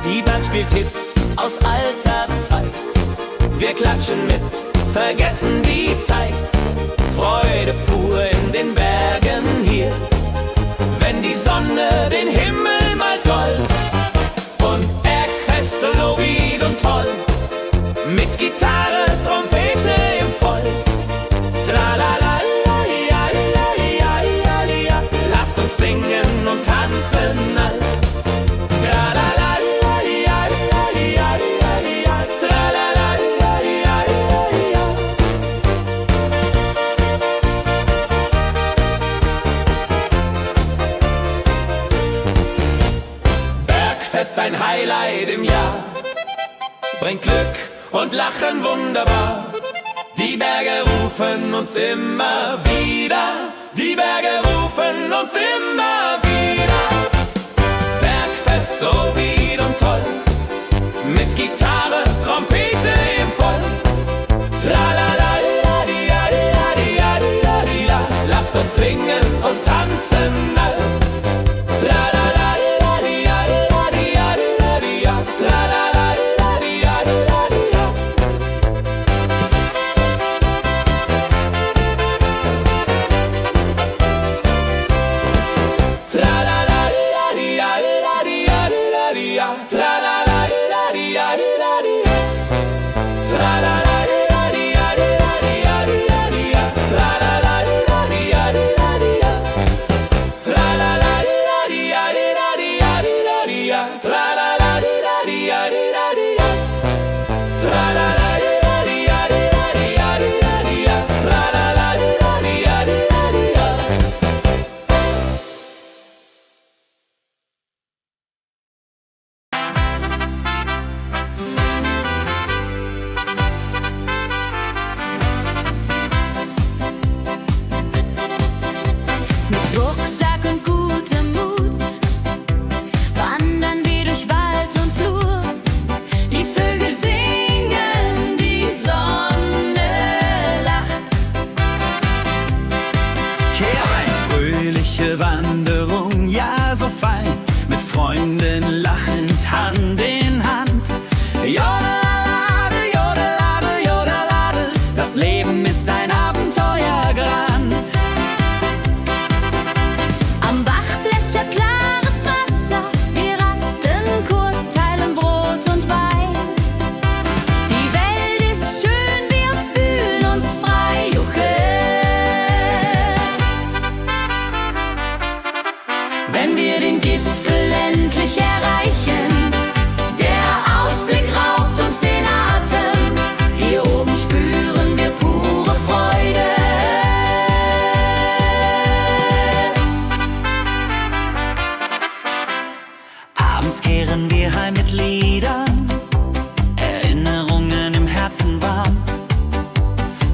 Die Band spielt Hits aus alter Zeit. Wir klatschen mit, vergessen die Zeit. Freude pur in den Bergen hier, wenn die Sonne den Himmel malt gold. Und Bergfest, Lovid und toll, mit Gitarre, Trompete im Voll. Tralala, ja, ja, ja, ja, ja. Lasst uns singen und tanzen all. Tralala, ja, ja, ja, ja, ja. Tralala, ja, ja, ja, ja. Bergfest, ein Highlight im Jahr, bringt Glück und Lachen wunderbar. Die Berge rufen uns immer wieder, die Berge rufen uns immer wieder. Bergfest, so wied und toll, mit Gitarre, Trompete im Voll. Tralala, la, di, la, di, la, di, la, di, la, di, la. Lasst uns singen und tanzen all. Tralala, la, di, la, di, la, di, la, di, la, di, la. Tralala, la, di, la, di, la, di, la. Tralala, la, di, la, di, la, di, la, di, la. Tralala, la, di, la, di, la, di, la. Tralala, la, di, la, di, la, di, la, di, la, di, la. Tralala, la, di, la, di, la, di, la. Tralala, la, di, la, di, la, di, la, di, la, di, la. Tralala, la, di, la, di, la, di, la. Tralala, la, di, la, di, la, di, la, di, la, di, la. Tralala, la, di, la, di, la, di, la. Mit Rucksack und gutem Mut wandern wir durch Wald und Flur. Die Vögel singen, die Sonne lacht. Kehr ein, fröhliche Wanderung, ja so fein, mit Freunden lachend Hand in Hand. Jodelade, jodelade, jodelade, das Leben ist ein Abenteuergrand. Am Bach plätschert klares Wasser, wir rasten kurz, teilen Brot und Wein. Die Welt ist schön, wir fühlen uns frei, juche. Wenn wir den Gipfel endlich erreichen, der Ausblick raubt uns den Atem. Hier oben spüren wir pure Freude. Abends kehren wir heim mit Liedern, Erinnerungen im Herzen warm.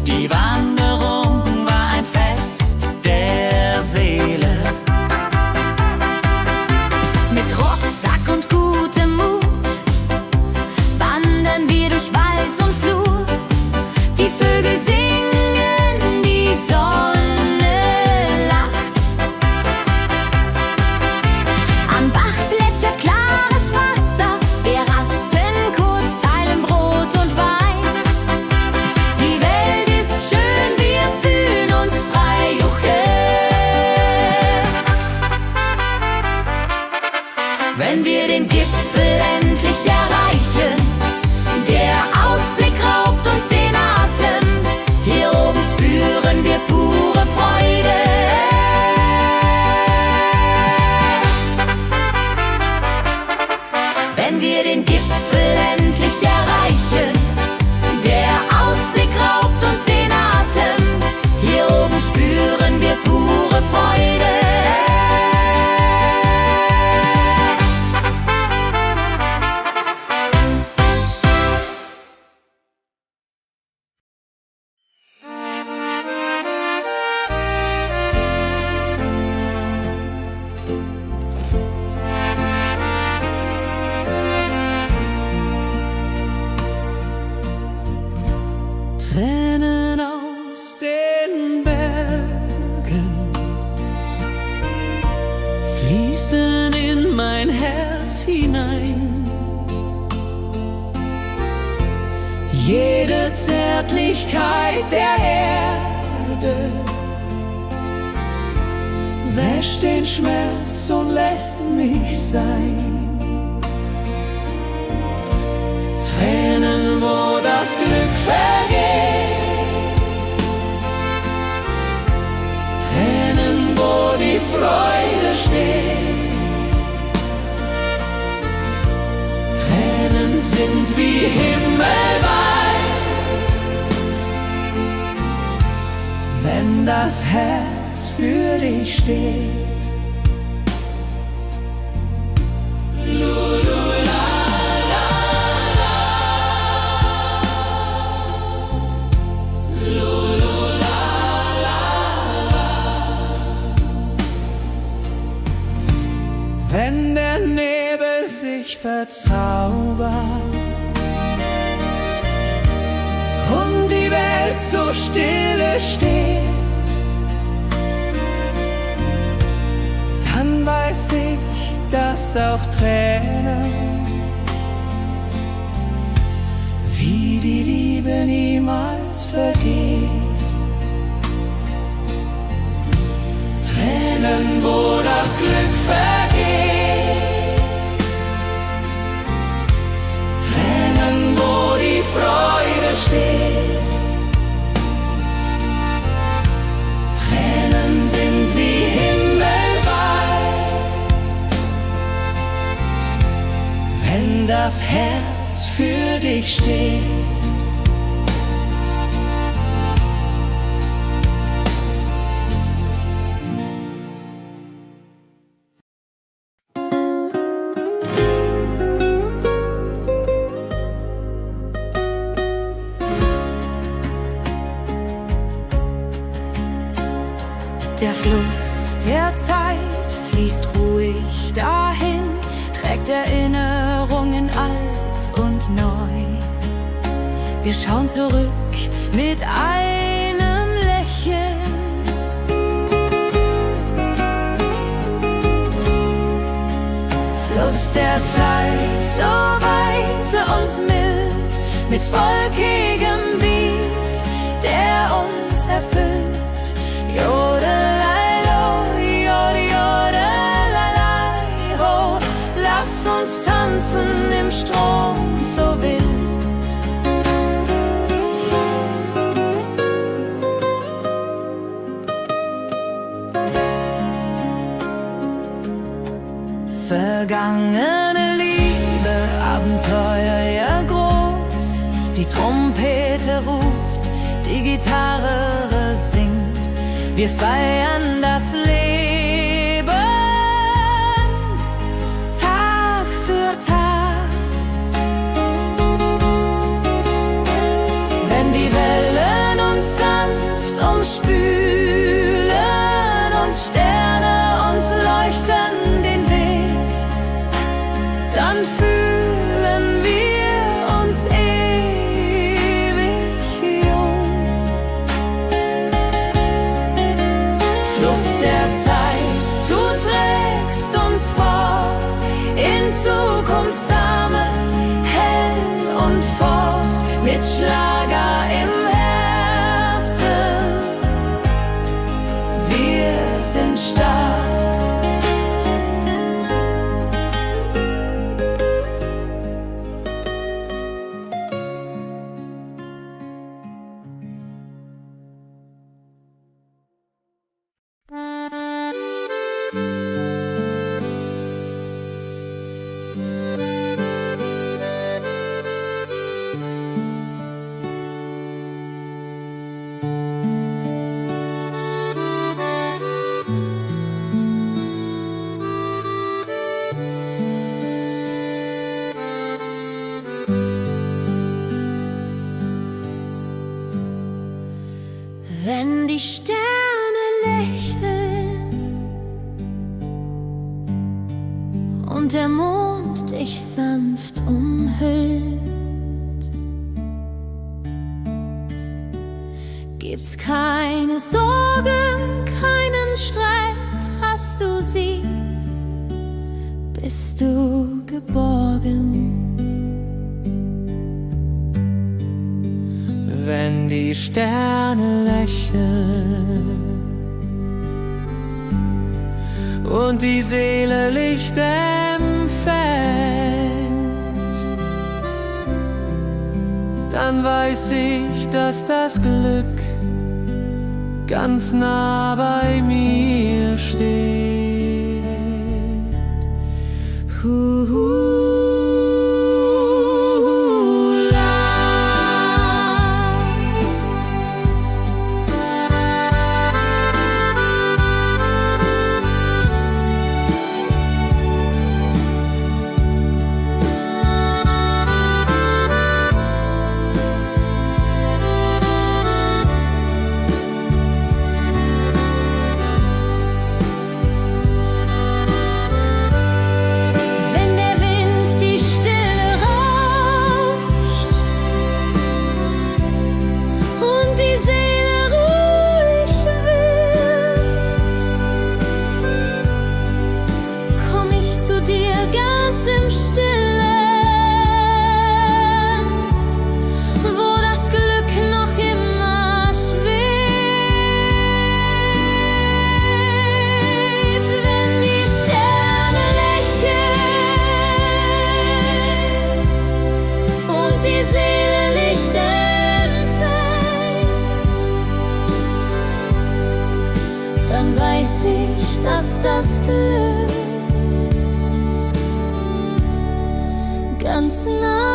Die Wanderung war ein Fest der Seele. Mit Rucksack und gutem Mut wandern wir durch Wald und Flur. Die Vögel singen, die Sonne lacht. Am Bach plätschert klares Wasser, wir rasten kurz, teilen Brot und Wein. Die Welt ist schön, wir fühlen uns frei, juche. Wenn wir den Gipfel endlich erreichen, der Ausblick raubt uns den Atem. Hier oben spüren wir pure Freude. Wenn wir den Gipfel endlich erreichen, hinein. Jede Zärtlichkeit der Erde wäscht den Schmerz und lässt mich sein. Tränen, wo das Glück vergeht, Tränen, wo die Freude steht. Tränen sind wie himmelweit, wenn das Herz für dich steht. Wenn der Nebel sich verzaubert und die Welt so stille steht, dann weiß ich, dass auch Tränen wie die Liebe niemals vergeht. Tränen, wo das Glück vergeht, Tränen, wo die Freude steht. Tränen sind wie himmelweit, wenn das Herz für dich steht. Der Fluss der Zeit fließt ruhig dahin, trägt Erinnerungen alt und neu. Wir schauen zurück mit einem Lächeln. Fluss der Zeit, so weise und mild, mit wolkigem Beat, der uns erfüllt. Lass uns tanzen im Strom so wild. Vergangene Liebe, Abenteuer ja groß. Die Trompete ruft, die Gitarre singt. Wir feiern das Leben. Spülen und Sterne uns leuchten den Weg, dann fühlen wir uns ewig jung. Fluss der Zeit, du trägst uns fort in Zukunftssame, hell und fort, mit Schlager im Herzen. Sind stark. Wenn die Sterne lächeln und der Mond dich sanft umhüllt, gibt's keine Sorgen, keinen Streit, hast du sie bist du geborgen. Wenn die Sterne lächeln und die Seele Licht empfängt, dann weiß ich, dass das Glück ganz nah bei mir steht. Dann weiß ich, dass das Glück ganz nah